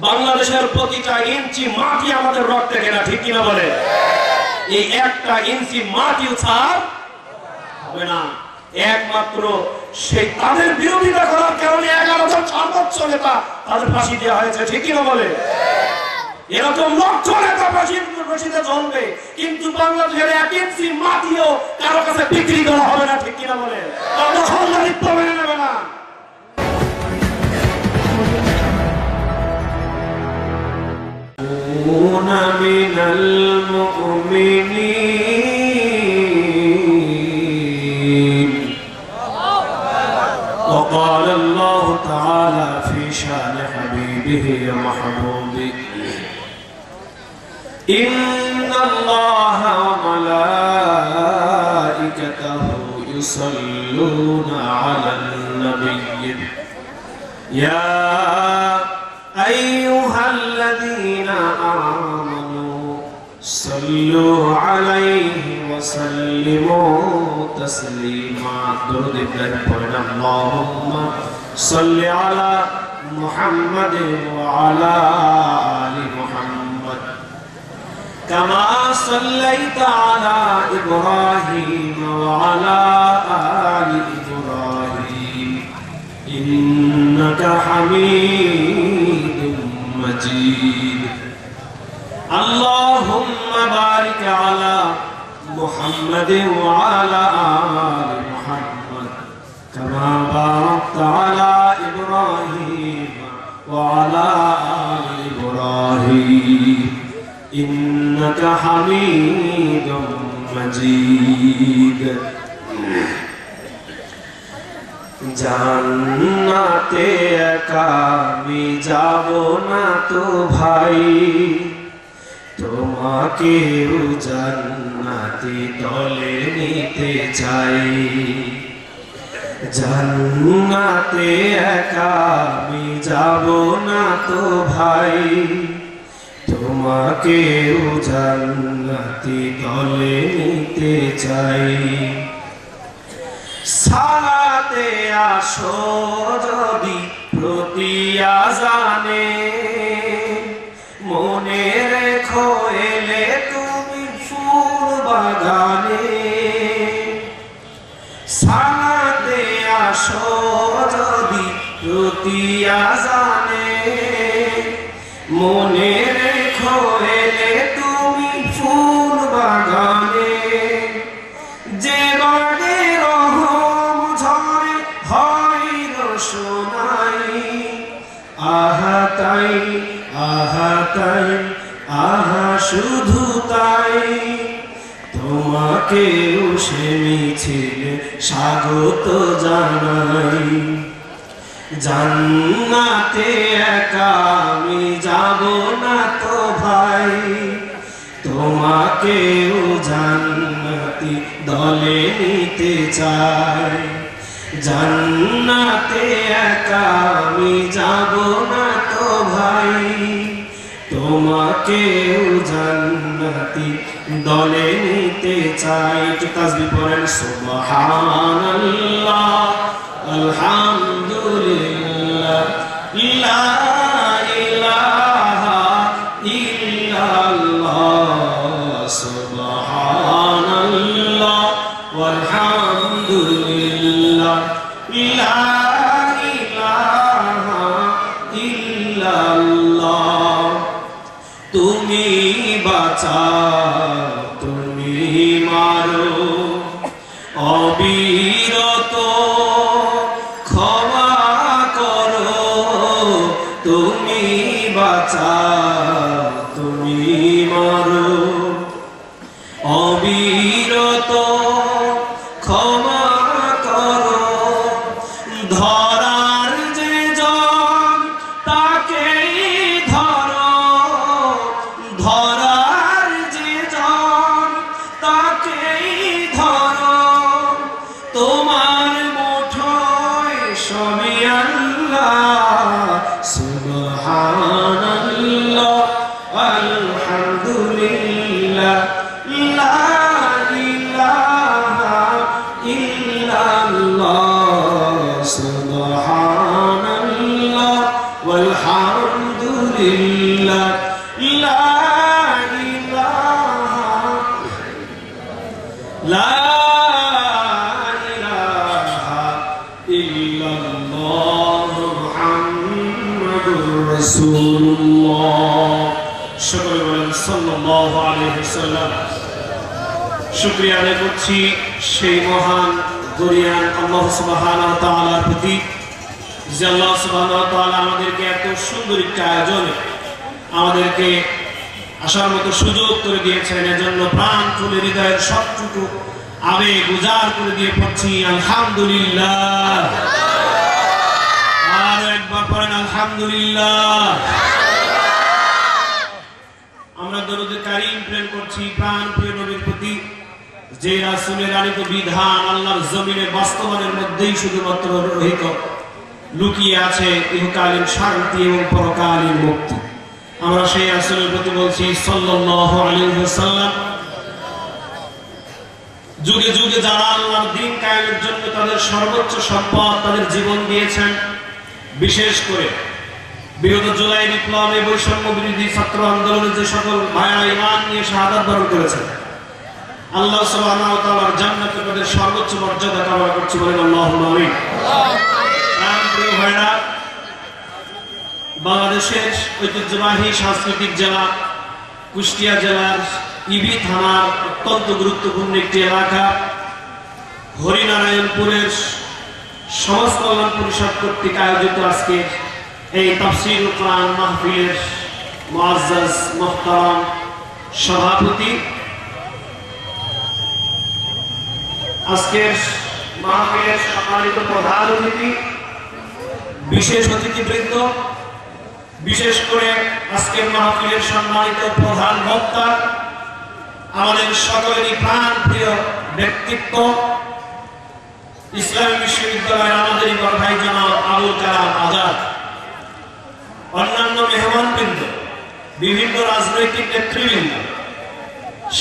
বাংলাদেশের প্রতিটা ইঞ্চি মাটি আমাদের রক্তে কেনা, ঠিক কিনা বলে? এই একটা ইঞ্চি মাটিও ছাড় হবে না। একমাত্র সেই তাদের বিরোধিতা করার কারণে 11 জন সর্বোচ্চ নেতা তাদের ফাঁসি দেওয়া হয়েছে, ঠিক কিনা বলে? এরকম লক্ষ নেতা ফাঁসিতে জ্বলবে, কিন্তু বাংলাদেশের 1 ইঞ্চি মাটিও কারো কাছে বিক্রি করা হবে না, ঠিক কিনা বলে? দখলদারিত্ব মেনে নেবে না। من المؤمنين وقال الله تعالى في شان حبيبه ومحبوبه إن الله وملائكته يصلون على النبي يا أيها الذين آمنوا صلوا عليه وسلموا تسليما درود اللهم صل على محمد وعلى آل محمد كما صليت على إبراهيم وعلى آل إبراهيم إنك حميد مجيد اللهم بارك على محمد وعلى آل محمد كما باركت على إبراهيم وعلى آل إبراهيم إنك حميد مجيد জান্নাতে একা আমি যাব না তো ভাই, তোমাকেও জান্নাতে দলে নিতে চাই। জান্নাতে একা আমি যাব না তো ভাই, তোমাকেও জান্নাতে দলে নিতে চাই। সালাতে আসো যদি প্রতি আযানে, মনে রেখো এলে তুমি ফুল বাগানে। সালাতে আসো যদি প্রতি আযানে, মনে রেখো এলে তুমি ফুল বাগানে। যে বাগে রহম ঝরে হয় রোশনাই, আহা তাই আহা তাই আহা শুধু তাই, তোমাকেও সে মিছিলে স্বাগত জানাই। জান্নাতে একা আমি যাব না তো ভাই, তোমাকেও জান্নাতি দলে নিতে চাই। জান্নাতে একা আমি যাব না তো ভাই, তোমাকেও জান্নাতি দলে নিতে চাই। একটু তাসবিহ পড়েন সুবহানাল্লাহ আলহামদুলিল্লাহ লা ইলাহা ইল্লাল্লাহ সুবহানাল্লাহ ওয়ালহামদুলিল্লাহ লা ইলাহা ইল্লাল্লাহ। তুমি বাঁচাও তুমি মারো অবিরত, ক্ষমা করো তুমি বাঁচাও তুমি মারো অবিরত, ক্ষমা করো। ধরার যে জন তাকেই ধরো, ধরার যে জন তাকেই ধরো। তোমার মুঠোয় সবই আল্লাহ সুবহানাল্লাহ আলহামদুলিল্লাহ লিল্লাহ লা ইলাহা লা ইলাহা ইল্লাল্লাহ মুহাম্মাদুর রাসূলুল্লাহ। সকলে বলেন সাল্লাল্লাহু আলাইহি ওয়াসাল্লাম। শুকরিয়া আদায় করছি সেই মহান দরিয়ান আল্লাহ সুবহানাহু ওয়া তাআলার প্রতি যে আল্লাহ সুবহানাহু ওয়া তাআলা আমাদেরকে এত সুন্দর একটা আয়োজনে আমাদেরকে আসার মতো সুযোগ করে দিয়েছেন। এজন্য প্রাণ খুলে হৃদয়ের সবটুকু আবেগ উজাড় করে দিয়ে পড়ছি আলহামদুলিল্লাহ। আর একবার পড়েন আলহামদুলিল্লাহ। আমরা দরুদে কারীম প্রেম করছি প্রাণ প্রিয় নবীর প্রতি, যে রাসূলের আনিত বিধান আল্লাহর জমিনে বাস্তবায়নের মধ্যেই শুধুমাত্র রহিত লুকিয়ে আছে ইহকালীন শান্তি এবং পরকালীন মুক্তি। আমরা সেই রাসূলের প্রতি বলছি সাল্লাল্লাহু আলাইহি ওয়াসাল্লাম। যুগে যুগে যারা আল্লাহর দ্বীন কায়েমের জন্য তাদের সর্বোচ্চ সম্পদ তাদের জীবন দিয়েছেন, বিশেষ করে বিগত জুলাই বিপ্লবে বৈষম্য বিরোধী ছাত্র আন্দোলনে যে সকল ভাইরা ঈমান নিয়ে শাহাদাত বরণ করেছেন, আল্লাহ সুবহানাহু ওয়া তাআলার জান্নাতে তাদের সর্বোচ্চ মর্যাদা কামনা করছি, বলেন আল্লাহুম্মা আমিন। প্রিয় ভাইরা, বাংলাদেশের ঐতিহ্যবাহী সাংস্কৃতিক জেলা কুষ্টিয়া জেলার ইবি থানার অত্যন্ত গুরুত্বপূর্ণ একটি এলাকা হরিনারায়ণপুরের সমাজ কল্যাণ পরিষদ কর্তৃক আয়োজিত আজকে এই তাফসীরুল কোরআন মাহফিলের মুআজ্জাজ মুহতারাম সভাপতি, আজকের মাহফিলের সম্মানিত প্রধান অতিথি, বিশেষ অতিথিবৃন্দ, বিশেষ করে আজকের মাহফিলের সম্মানিত প্রধান বক্তা, আমাদের সকলেরই প্রাণ প্রিয় ব্যক্তিত্ব, ইসলামী বিশ্ববিদ্যালয়ের আমাদেরই বড় ভাই জনাব আবুল কালাম আজাদ, অন্যান্য মেহমানবৃন্দ, বিভিন্ন রাজনৈতিক নেতৃবৃন্দ,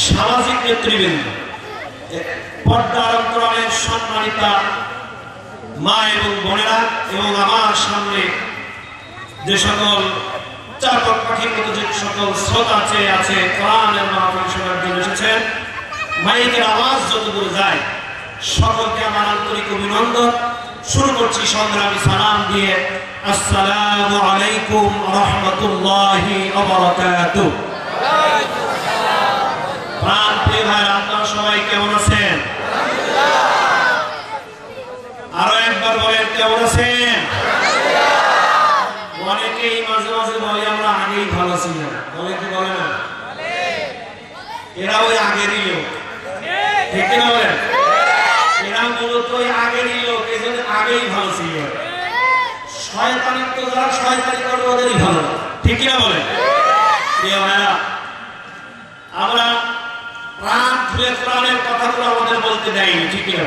সামাজিক নেতৃবৃন্দ, পর্দার অন্তরালের সম্মানিতা মা এবং বোনেরা, এবং আমার সামনে যে সকল চাতক পাখির মতো যে সকল শ্রোতা চেয়ে আছে কোরআনের মাহফিল শোনার জন্য এসেছেন, মাইকের আওয়াজ যতদূর যায় সকলকে আমার আন্তরিক অভিনন্দন। শুরু করছি সংগ্রামী সালাম দিয়ে, আসসালামু আলাইকুম রাহমাতুল্লাহি ওয়া বারাকাতুহু। প্রাণ প্রিয় ভাইরা, আপনারা সবাই কেমন আছেন? আরো একবার বলেন কেমন আছেন? অনেকেই মাঝে মাঝে বলে আমরা আগেই ভালো ছিলাম, বলে কি বলে না? এরা ওই আগেরই লোক, ঠিক না বলেন? এরা মূলত ওই আগেরই লোক, এই জন্য আগেই ভালো ছিল। শয়তানিত্ব যারা শয়তানি করবে ওদেরই ভালো, ঠিক না বলেন? প্রিয় ভাইরা, আমরা প্রাণ খুলে কোরআনের কথাগুলো আমাদের বলতে দেয়নি, ঠিক না?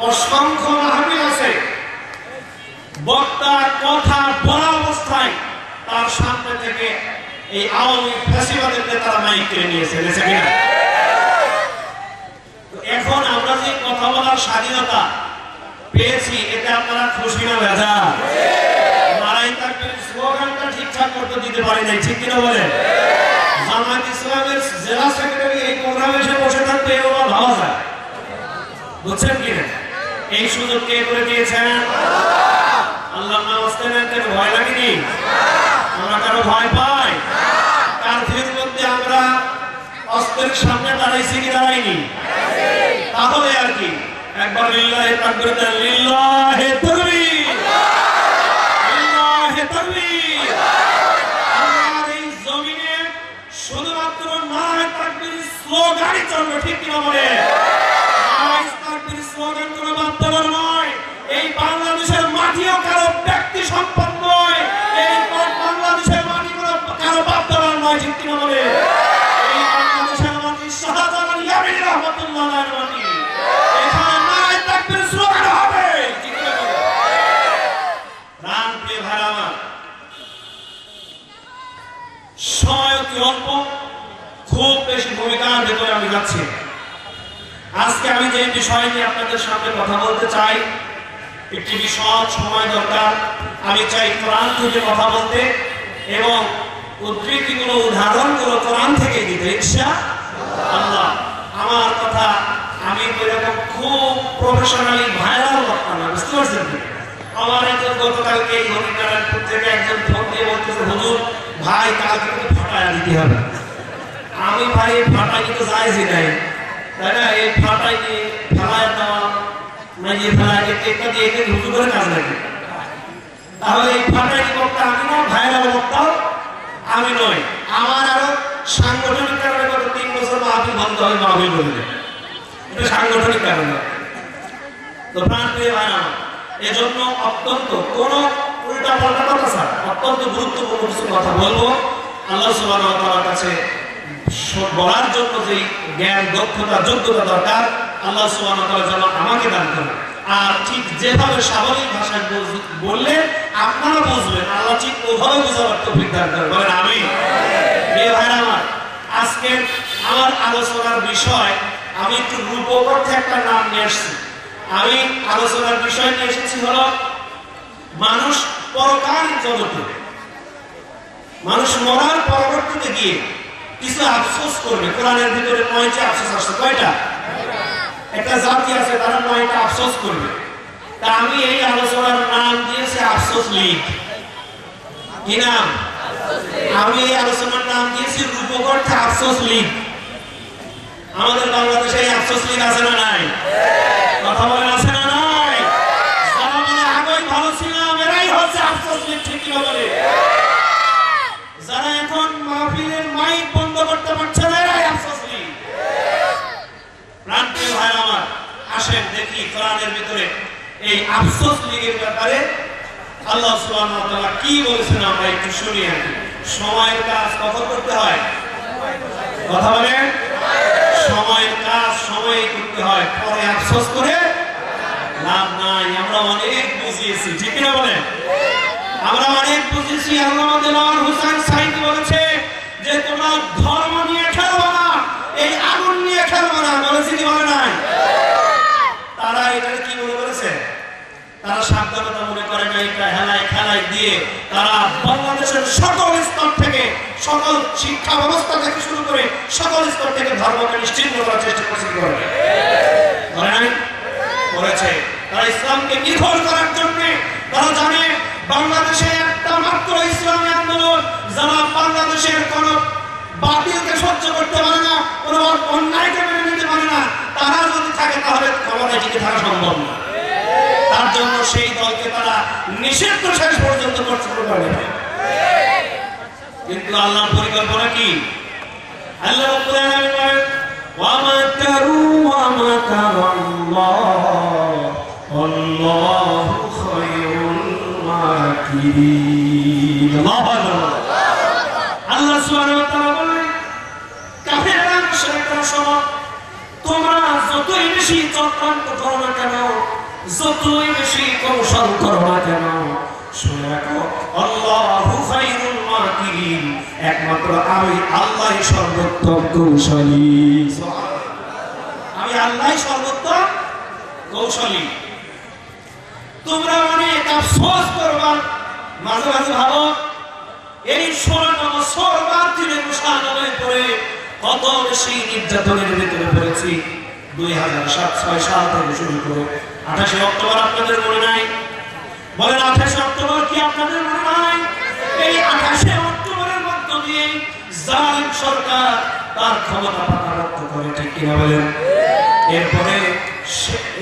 অসংখ্য মাহফিল আছে, বক্তা কথা বলা অবস্থায় তার সামনে থেকে এই আওয়ামী ফ্যাসিবাদের নেতারা মাইক কেড়ে নিয়েছে, এখন আমরা যে কথা বলার স্বাধীনতা পেয়েছি এতে আপনারা খুশি না ভেজা? নারায়ে তাকবীর স্লোগানটা ঠিকঠাক করতে দিতে পারি নাই, ঠিক কিনা বলেন? জামায়াত ইসলামের জেলা সেক্রেটারি এই প্রোগ্রামে এসে বসে থাকতে এগুলো ভাবা যায়, বুঝছেন কিনা? এই সুযোগ কে করে দিয়েছেন? আল্লাহ নামাজতে নেন, কেন ভয় লাগেনি? আমরা কারো ভয় পাই? কারফিউর মধ্যে আমরা অস্ত্রের সামনে দাঁড়াইছি কি দাঁড়াইনি? তাহলে আর কি, একবার লিল্লাহি তাকবীর দেন, লিল্লাহি তাকবীর, লিল্লাহি তাকবীর। আমার এই জমিনে শুধুমাত্র নারায়ে তাকবীর স্লোগানই চলবে, ঠিক কিনা বলে? নারায়ে তাকবীর স্লোগান কোনো বাধ্যতার নয়। এই বাংলাদেশের মাটিও কারো ব্যক্তি সম্পদ নয়, এই বাংলাদেশের মাটি কোনো কারো বাধ্যতার নয়, ঠিক কিনা বলে? এই বাংলাদেশের মাটি শাহজালাল ইয়ামিনী রাহমাতুল্লাহ আলাইহির মাটি, এখানে নারায়ে তাকবীর স্লোগান হবে, ঠিক কিনা বলে? প্রাণ প্রিয় ভাইরা আমার, সময় অতি অল্প, খুব বেশি ভূমিকার ভেতরে আমি যাচ্ছি। আজকে আমি যে বিষয় নিয়ে আপনাদের সামনে কথা বলতে চাই, একটি বিশদ সময় দরকার। আমি চাই কোরআন থেকে কথা বলতে, এবং উদ্ধৃতিগুলো উদাহরণগুলো কোরআন থেকে দিতে ইনশাআল্লাহ। আমার কথা আমি এরকম খুব প্রফেশনালি ভাইরাল বক্তা না, বুঝতে পারছেন? আমার একজন গতকালকে এই হরিনারায়ণপুর থেকে একজন ফোন দিয়ে বলতেছে, হুজুর ভাই কালকে কিন্তু ফাটায়া দিতে হবে। আমি ভাই ফাটাই দিতে চাইছি নাই, তাই না? এই ফাটাই দিয়ে ফেলায় দেওয়া মানে ফেলায় একটা দিয়ে হুজুর করে কাজ লাগে। তাহলে এই ফাটাই বক্তা আমি না, ভাইরাল বক্তাও আমি নই। আমার আরো সাংগঠনিক কারণে গত 3 বছর মাহফিল বন্ধ হয়, মাহফিল বলে দেয়, এটা সাংগঠনিক কারণে। তো প্রাণপ্রিয় ভাই আমার, এজন্য অত্যন্ত কোন উল্টা পাল্টা কথা ছাড়া অত্যন্ত গুরুত্বপূর্ণ কিছু কথা বলবো। আল্লাহ সুবহানাহু ওয়া তাআলার কাছে বলার জন্য যে জ্ঞান, দক্ষতা, যোগ্যতা দরকার আল্লাহ সুবহানাহু ওয়া তাআলা যেন আমাকে দান করেন। আর ঠিক যেভাবে স্বাভাবিক ভাষায় বললে আপনারা বুঝবেন, আল্লাহ ঠিক ওভাবে বোঝাবার তৌফিক দান করেন, বলেন আমিন। প্রিয় ভাইরা আমার, আজকে আমার আলোচনার বিষয়, আমি একটু রূপকথা একটা নাম নিয়ে এসেছি। আমি আলোচনার বিষয় নিয়ে এসেছি হলো মানুষ পরকাল জগতে, মানুষ মরার পরবর্তীতে গিয়ে কিছু আফসোস করবে। কোরআনের ভিতরে 9টা আফসোস আছে। কয়টা? একটা জাতি আছে, তারা 9টা আফসোস করবে। তা আমি এই আলোচনার নাম দিয়েছি আফসোস লীগ। কি নাম? আমি এই আলোচনার নাম দিয়েছি রূপকথা আফসোস লীগ। আমাদের বাংলাদেশে এই আফসোস লীগ আছে না নাই? কথা বলেন, আছে না নাই? যারা বলে আগেই ভালো ছিলাম, এরাই হচ্ছে আফসোস লীগ, ঠিক কি বলে? যারা এখন মাহফিলের মাইক বন্ধ করতে পারছে না, এরাই আফসোস লীগ। প্রাণপ্রিয় ভাই আমার, আসেন দেখি কোরআনের ভিতরে এই আফসোস লীগের ব্যাপারে আল্লাহ সুবহানাহু ওয়া তাআলা কি বলেছেন, আমরা একটু শুনি। সময়ের কাজ কখন করতে হয়? কথা বলেন, সময়ের কাজ সময়ে করতে হয়, পরে আফসোস করে লাভ নাই। আমরা অনেক বুঝিয়েছি, ঠিক না বলেন? আমরা অনেক বুঝিয়েছি। আল্লামা দেলোয়ার হোসেন সাঈদী বলেছে যে তোমরা ধর্ম নিয়ে খেলবে না, এই আগুন নিয়ে খেলবে না, বলেছি কি বলে নাই? তারা এটা কি মনে করেছে? তারা সাবধানতা মনে করে না, এটা হেলায় খেলায় দিয়ে তারা বাংলাদেশের সকল স্তর থেকে, সকল শিক্ষা ব্যবস্থা থেকে শুরু করে সকল স্তর থেকে ধর্মকে নিশ্চিহ্ন করার চেষ্টা করছে। কি করে? করে নাই? করেছে। তারা ইসলামকে নিখোঁজ করার জন্য তারা জানে বাংলাদেশে একটা মাত্র ইসলামী আন্দোলন, যারা বাংলাদেশের কোন বাতিলকে সহ্য করতে পারে না, কোন অন্যায়কে মেনে নিতে পারে না, তারা যদি থাকে তাহলে ক্ষমতায় টিকে থাকা সম্ভব না। তার জন্য সেই দলকে তারা নিষিদ্ধ শেষ পর্যন্ত করতে পারে। কিন্তু আল্লাহর পরিকল্পনা কি? আল্লাহ রাব্বুল আলামিন বলেন, ওয়া মাকারু ওয়া মাকারাল্লাহ আল্লাহু খায়রুল মাকিরিন। আল্লাহ সুবহানাহু ওয়া তাআলা বলেন, কাফেররা মুশরিকরা শোনো, তোমরা যতই বেশি চক্রান্ত করো না কেন, যতই বেশি কৌশল করো না কেন, শুনে রাখো আল্লাহু খায়রুল মাকিরিন, একমাত্র আমি আল্লাহই সর্বোত্তম কৌশলী। আমি আল্লাহই সর্বোত্তম কৌশলী। তোমরা অনেক আফসোস করবা, মাঝে মাঝে ভাবো এই 16টা বছর বাতিলের মুশাহাদায় পড়ে কত বেশি নির্যাতনের ভিতরে পড়েছি। 2007-06 সাল থেকে শুরু করে 28 অক্টোবর আপনাদের মনে নাই? বলেন 28 অক্টোবর কি আপনাদের মনে নাই? এই 28 অক্টোবরের মধ্য দিয়ে জালিম সরকার তার ক্ষমতা পাকাপোক্ত করে, ঠিক কিনা বলেন?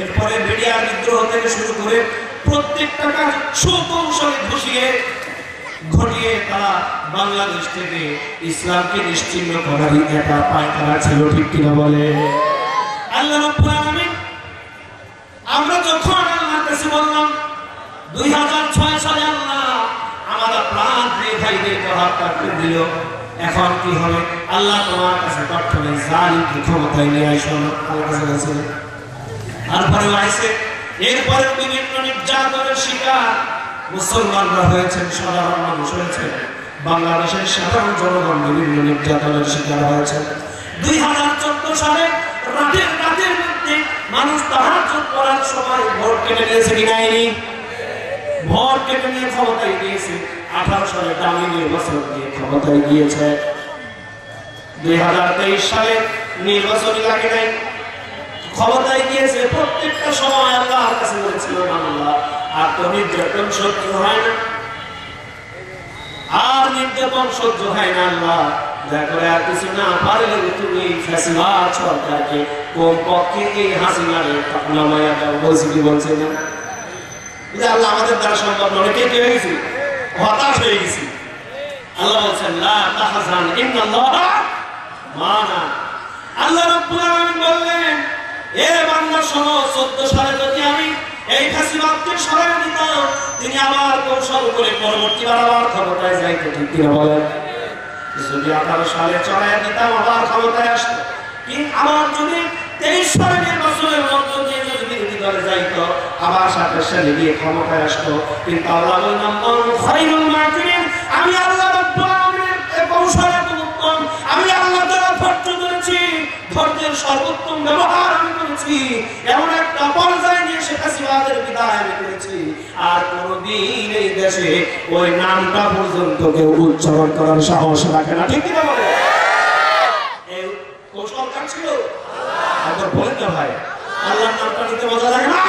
এরপরে মিডিয়া বিদ্রোহ থেকে শুরু করে প্রত্যেকটা কাজ সুকৌশলে ঘটিয়ে তারা বাংলাদেশ থেকে ইসলামকে নিশ্চিহ্ন করারই একটা পায়তারা ছিল, ঠিক কিনা বলে? আল্লাহ রাব্বুল আলামিন, আমরা যখন আল্লাহর কাছে বললাম 2006 সালে আল্লাহ আমাদের প্রাণ দিয়ে ভাইদেরকে হত্যা করে দিল, এখন কি হবে? আল্লাহ তোমার কাছে প্রার্থনা, জালিমকে ক্ষমতায় নিয়ে আসো, আল্লাহর কাছে বলেছিল। তারপরেও আইছে, এরপরে বিভিন্ন নির্যাতনের শিকার মুসলমানরা হয়েছেন, সাধারণ মানুষ হয়েছেন, বাংলাদেশের সাধারণ জনগণ বিভিন্ন নির্যাতনের শিকার হয়েছে। 2014 সালে রাতের মধ্যে মানুষ তাহাজ্জুদ পড়ার সময় ভোট কেটে নিয়েছে কি নাইনি? ভোট কেটে নিয়ে ক্ষমতায় গিয়েছে, 18 সালে দামি নির্বাচন দিয়ে ক্ষমতায় গিয়েছে, 2023 সালে নির্বাচনী লাগে নাই, ক্ষমতায় গিয়েছে। প্রত্যেকটা সময় আল্লাহর কাছে বলেছিল আল্লাহ আর তো নির্যাতন সহ্য হয় না, আর নির্যাতন সহ্য হয় না আল্লাহ, দয়া করে আর কিছু না পারলে তুমি ফ্যাসিবাদ সরকারকে কমপক্ষে এই হাসিনারে নামাইয়া দাও। বলছি কি বলছে না? আল্লাহ আমাদের দ্বারা সম্ভব নয়, কে হয়ে গেছি, হতাশ হয়ে গেছি। আল্লাহ বলছেন লা তাহজান ইন্নাল্লাহা মা'না। আল্লাহ রাব্বুল আলামিন বললেন, এ বান্দা শোনো, 14 সালে যদি আমি এই ফ্যাসিবাদকে সরাই দিতাম, তিনি আবার কৌশল করে পরবর্তীবার আবার ক্ষমতায় যাইতো, ঠিক কিনা বলেন? যদি 18 সালে চড়াইয়া দিতাম আবার ক্ষমতায় আসতো, কিন্তু আবার যদি 23 সালে নির্বাচনের মধ্য দিয়ে যদি বিরোধী দলে যাইতো আবার 27 সালে গিয়ে ক্ষমতায় আসতো। কিন্তু আল্লাহ বললাম খায়রুল মাকিরিন, আমি আল্লাহ রাব্বুল আলামিনের কৌশল এত উত্তম, আমি আল্লাহ তাআলা ধৈর্য ধরেছি, ধৈর্যের সর্বোত্তম ব্যবহার আমি করেছি, এমন একটা পর্যায়ে নিয়ে সে ফ্যাসিবাদের বিদায় আমি করেছি, আর কোনদিন এই দেশে ওই নামটা পর্যন্ত কেউ উচ্চারণ করার সাহস রাখে না, ঠিক কিনা বলে? এই কৌশল কার ছিল? একবার বলেন না ভাই, আল্লাহর নামটা নিতে মজা লাগে না?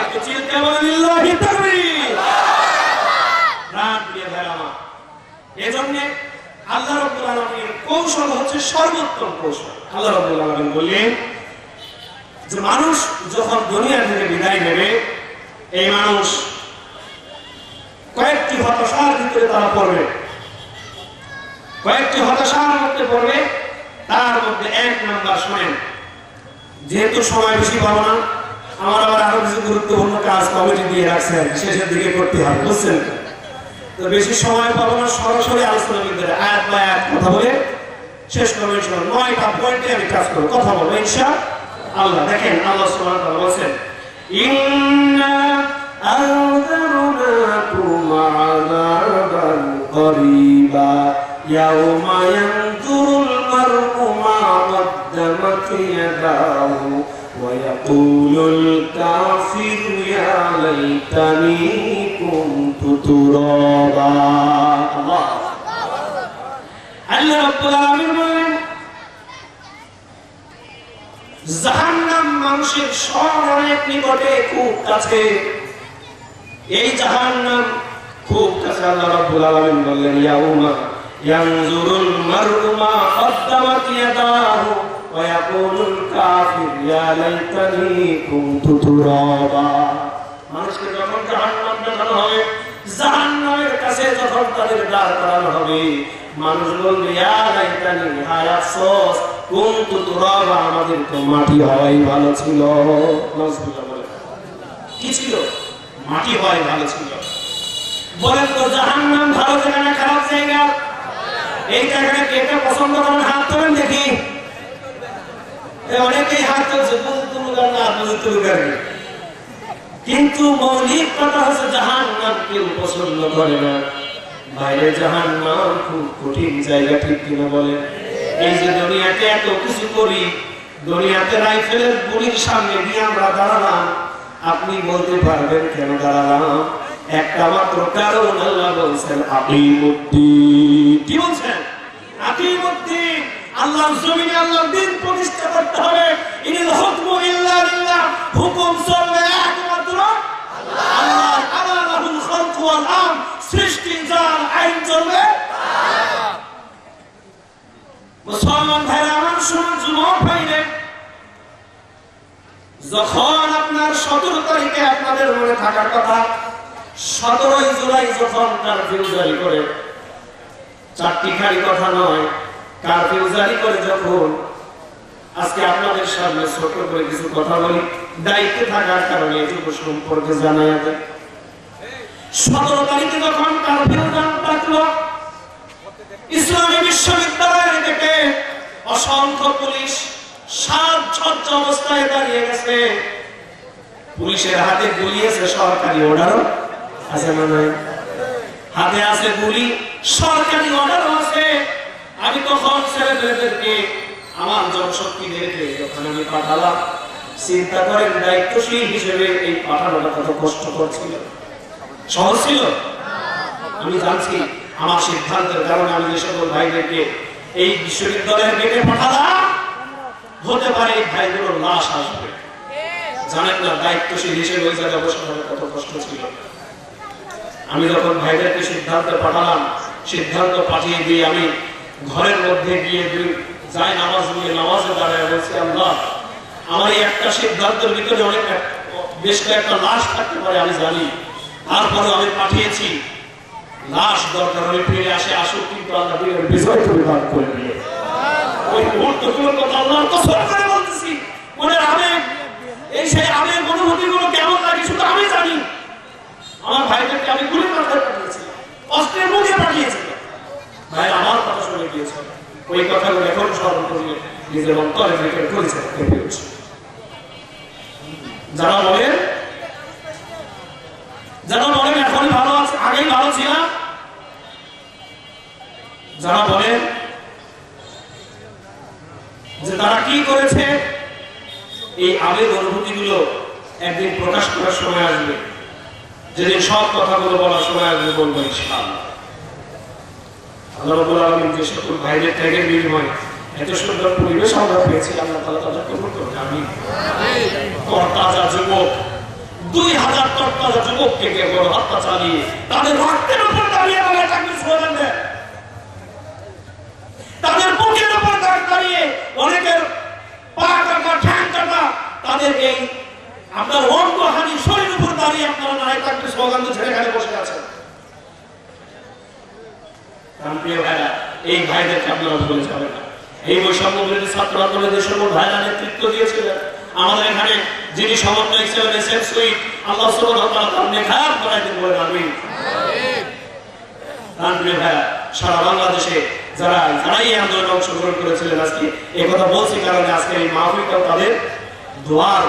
একটু চিল্লা বলেন লিল্লাহি তাকবীর। রাত দিয়ে ভেড়ামা, এজন্য আল্লাহ রাব্বুল আলামিনের কৌশল হচ্ছে সর্বোত্তম কৌশল। আল্লাহ রাব্বুল আলামিন বললেন যে মানুষ যখন দুনিয়া থেকে বিদায় নেবে, এই মানুষ কয়েকটি হতাশার ভিতরে তারা পড়বে, কয়েকটি হতাশার মধ্যে পড়বে। তার মধ্যে 1 নাম্বার শোনেন, যেহেতু সময় বেশি পাবো না, আমার আবার আরো কিছু গুরুত্বপূর্ণ কাজ কমিটি দিয়ে রাখছে, শেষের দিকে করতে হবে, বুঝছেন? তো বেশি সময় পাবো না, সরাসরি আলোচনার ভিতরে আয়াত বাই আয়াত কথা বলে শেষ করবো। 9টা পয়েন্টে আমি কাজ করবো, কথা বলবো ইনশাআল্লাহ। দেখেন আল্লাহ সুবহানাহু ওয়া তাআলা বলেন, ইন্না আনযারনাকুম আযাবান করিবা ইয়াওমা ইয়ানজুরুল মার'উ মা قدمت يداه ويقول الكافر يا ليتني كنت ترابا। আল্লাহ রাব্বুল আলামিন বলেন, জাহান্নাম মানুষের অনেক নিকটে, খুব কাছে, এই জাহান্নাম খুব কাছে। আল্লাহ রাব্বুল আলামিন বললেন, ইয়াউমা ইয়ানজুরুল মার'উ মা قدمت يداه ويقول الكافر يا ليتني كنت ترابا। মানুষকে যখন জাহান্নাম দেখানো হবে, জাহান্নামের কাছে যখন তাদের দাঁড় করানো হবে, মানুষ বলবে ইয়া লাইতানি, হায় আফসোস, কুনতু তুরাবা, আমাদের তো মাটি হওয়াই ভালো ছিল। নাউজুবিল্লাহ বলে, কি ছিল? মাটি হওয়াই ভালো ছিল। বলেন তো জাহান্নাম ভালো জায়গা না খারাপ জায়গা? এই জায়গাটা কে কে পছন্দ করেন? হাত তোলেন দেখি। অনেকেই হাত তুলছে, কিন্তু মৌলিক কথা হচ্ছে জাহান্নাম কেউ পছন্দ করে না। বাইরে জাহান্নাম খুব কঠিন জায়গা, ঠিক কিনা বলে? এই যে দুনিয়াতে এত কিছু করি, দুনিয়াতে রাইফেলের গুলির সামনে গিয়ে আমরা দাঁড়ালাম, আপনি বলতে পারবেন কেন দাঁড়ালাম? একটা মাত্র কারণ, আল্লাহ বলছেন আকিমুদ্দিন। কি বলছেন? আকিমুদ্দিন। আল্লাহর জমিনে আল্লাহর দ্বীন প্রতিষ্ঠা করতে হবে। ইনিল হুকমু ইল্লা লিল্লাহ, হুকুম চলবে একমাত্র আল্লাহর। আলা লাহুল খালকু ওয়াল আমর, সৃষ্টি যার, আইন চলবে তার। মুসলমান ভাইরা আমার, শোনা যুবক ভাইরা, যখন আপনার 17 তারিখে আপনাদের মনে থাকার কথা, 17 জুলাই যখন কারফিউ জারি করে, 4টি খালি কথা নয়, কারফিউ জারি করে যখন, আজকে আপনাদের সামনে ছোট করে কিছু কথা বলি, দায়িত্বে থাকার কারণে এটুকু সম্পর্কে জানাই আছে। 17 তারিখে যখন কারফিউ ডাকলো, ইসলামী বিশ্ববিদ্যালয় থেকে অসংখ্য পুলিশ সাজসজ্জ অবস্থায় দাঁড়িয়ে গেছে। পুলিশের হাতে গুলি আছে, সরকারি অর্ডারও আছে না? নাই, হাতে আছে গুলি, সরকারি অর্ডারও আছে। আমি তখন ছেলেদেরকে, আমার জনশক্তিদেরকে যখন আমি পাঠালাম, চিন্তা করেন দায়িত্বশীল হিসেবে এই পাঠানোটা কত কষ্টকর ছিল। সহজ ছিল? আমি জানছি আমার সিদ্ধান্তের কারণে আমি যে সকল ভাইদেরকে এই বিশ্ববিদ্যালয়ের গেটে পাঠালাম, হতে পারে এই ভাইগুলোর লাশ আসবে। জানেন না দায়িত্বশীল হিসেবে ওই জায়গায় বসে থাকা কত কষ্ট ছিল। আমি যখন ভাইদেরকে সিদ্ধান্তে পাঠালাম, সিদ্ধান্ত পাঠিয়ে দিয়ে আমি ঘরের মধ্যে গিয়ে যাই নামাজ নিয়ে নামাজে দাঁড়ায় বলছি, আল্লাহ আমার এই একটা সিদ্ধান্তের ভিতরে অনেক বেশ কয়েকটা লাশ থাকতে পারে আমি জানি, তারপরেও আমি পাঠিয়েছি। লাশ দরকার হলে ফিরে আসে, আসুক, কিন্তু আল্লাহ বিজয় তুমি দান করে দিয়ে ওই মুহূর্তগুলোর কথা আল্লাহর কসম করে বলতেছি, মনের আবেগ, এই সেই আবেগ অনুভূতিগুলো কেমন লাগে শুধু আমি জানি। আমার ভাইদেরকে আমি গুলি মাথায় পাঠিয়েছিলাম, অস্ত্রের মুখে পাঠিয়েছিলাম, ভাই আমার কথা শুনে গিয়েছে। ওই কথাগুলো এখন স্মরণ করলে নিজের অন্তরে রেখে করেছে। যারা বলেন এখনই ভালো আছে, আগেই ভালো ছিলাম, যারা বলেন যে তারা কি করেছে, এই আবেগ অনুভূতিগুলো একদিন প্রকাশ করার সময় আসবে, যেদিন সব কথাগুলো বলার সময় আসবে বলবো ইনশাআল্লাহ। আল্লাহ রাব্বুল আলামিন যে সকল ভাইদের ত্যাগের বিনিময়ে এত সুন্দর পরিবেশ আমরা পেয়েছি, আল্লাহ তাআলা তাদের কবুল করুন, আমিন। তরতাজা যুবক, 2000 তরতাজা যুবককে বড় হত্যা চালিয়ে তাদের রক্তের উপর দাঁড়িয়ে বলে তাকবীর স্লোগান দেয়, তাদের বুকের উপর দাঁড়িয়ে অনেকের পা কাটা, ঠ্যাং কাটা, তাদের এই আপনার অঙ্গহানি শরীর উপর দাঁড়িয়ে আপনারা নারায়ে তাকবীর স্লোগান দিয়ে ছেড়ে খালি বসে আছেন। প্রিয় ভাইরা, এই ভাইদেরকে আপনারা ভুলে যাবেন না। এই বৈষম্য বিরোধী ছাত্র আন্দোলনে যে সকল ভাইরা নেতৃত্ব দিয়েছিলেন, আমাদের এখানে যিনি সমন্বয়ক ছিলেন এসএম সুইট, আল্লাহ সুবহানাহু ওয়া তাআলা তার নেখায়াত করাই দিন বলেন আমিন। প্রিয় ভাইরা, সারা বাংলাদেশে যারা এই আন্দোলনে অংশগ্রহণ করেছিলেন, আজকে এই কথা বলছি কারণ আজকে এই মাহফিলটাও তাদের দোয়ার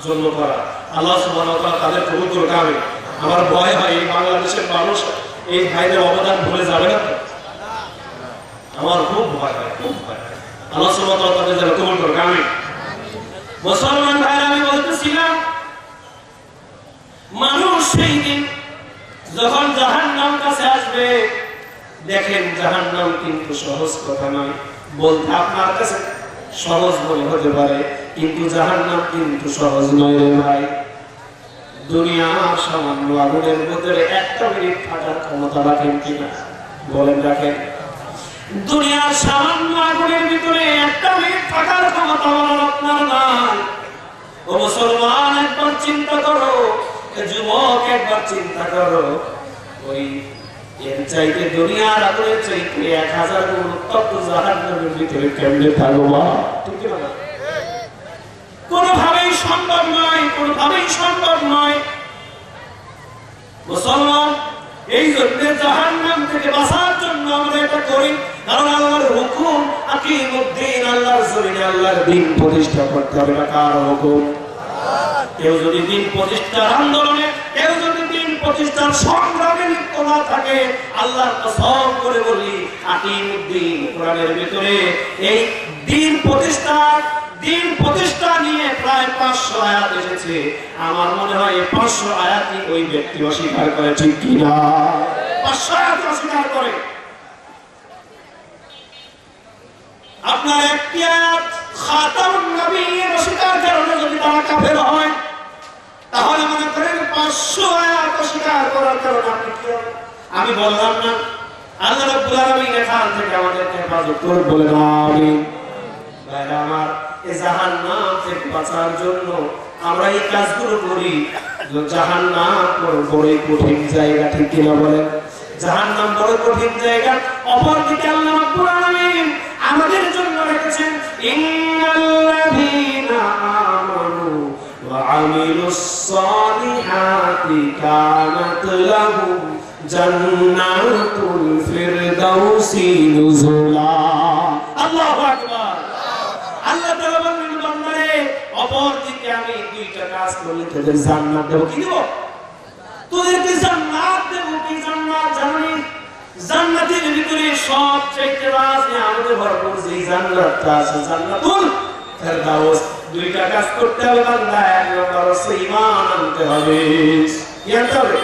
জন্য করা। আল্লাহ সুবহানাহু ওয়া তাআলা তাদের কবুল করুন আমিন। আমার ভয় হয় এই বাংলাদেশের মানুষ এই ভাইদের অবদান ভুলে যাবে না, আমার খুব ভয় হয়, খুব ভয় হয়। আল্লাহ সুবহানাহু ওয়া তাআলা তাদের যেন কবুল করুন আমিন। মুসলমান ভাইরা, আমি বলতেছিলাম মানুষ সেই দিন যখন জাহান্নাম কাছে আসবে, দেখেন জাহান্নাম কিন্তু সহজ কথা নয়, বলতে আপনার কাছে সহজ মনে হতে পারে, কিন্তু জাহান্নাম কিন্তু সহজ নয় রে ভাই। দুনিয়ার সামান্য আগুনের ভিতরে একটা মিনিট থাকার ক্ষমতা রাখেন কিনা বলেন? রাখেন? দুনিয়ার সামান্য আগুনের ভিতরে একটা মিনিট থাকার ক্ষমতা আপনার নাই। ও মুসলমান, একবার চিন্তা করো, যুবক একবার চিন্তা করো, ওই এর চাইতে দুনিয়ার আগুনের চাইতে 1000 গুণ উত্তপ্ত জাহান্নামের ভিতরে কেমনে থাকবা? ঠিক না? কোনোভাবেই সম্ভব নয়, কোনোভাবেই সম্ভব নয়। মুসলমান, এই জন্য জাহান্নাম থেকে বাঁচার জন্য আমরা এটা করি, কারণ আল্লাহর হুকুম আকিমুদ্দিন, আল্লাহর জমিনে আল্লাহর দ্বীন প্রতিষ্ঠা করতে হবে। কার হুকুম? কেউ যদি দ্বীন প্রতিষ্ঠার আন্দোলনে, কেউ যদি দ্বীন প্রতিষ্ঠার সংগ্রামে লিপ্ত না থাকে, আল্লাহর কসম করে বলি আকিমুদ্দিন কোরআনের ভিতরে এই দ্বীন প্রতিষ্ঠা নিয়ে প্রায় 500 আয়াত এসেছে। আমার মনে হয় এই 500 আয়াতই ওই ব্যক্তি অস্বীকার করে, ঠিক কিনা? 500 আয়াত অস্বীকার করে। আপনার একটি আয়াত খাতামুন নবীর অস্বীকার কারণে যদি তারা কাফের হয়, তাহলে মনে করেন 500 আয়াত অস্বীকার করার কারণে আপনি কি হবে? আমি বললাম না আল্লাহ রাব্বুল আলামিন এখান থেকে আমাদেরকে হেফাজত করুন, বলেন আমিন। ভাইরা আমার, এই জাহান্নাম থেকে বাঁচার জন্য আমরা এই কাজগুলো করি। জাহান্নাম বড়ই কঠিন জায়গা, ঠিক কিনা বলেন? জাহান্নাম বড় কঠিন জায়গা। অপরদিকে আল্লাহ রাব্বুল আলামিন আমাদের জন্য রেখেছেন ইন্নাল্লাযীনা আমানু ওয়া আমিলুস সালিহাতি কানাত লাহুম জান্নাতুল ফিরদাউসি নুজুলা। আল্লাহু আকবার। আল্লাহ তাআলা বলেন, বান্দারে, অপরদিকে আমি দুইটা কাজ করলে তোদের জান্নাত দেব। কি দেব? তোদেরকে জান্নাত দেব। কি জান্নাত জানি? জান্নাতের ভিতরে সবচেয়ে রাজে আমাদের ভরপুর যে জান্নাতটা আছে, জান্নাতুল ফেরদাউস। দুইটা কাজ করতে হবে বান্দা। এক নম্বর হচ্ছে ঈমান আনতে হবে। কি আনতে হবে?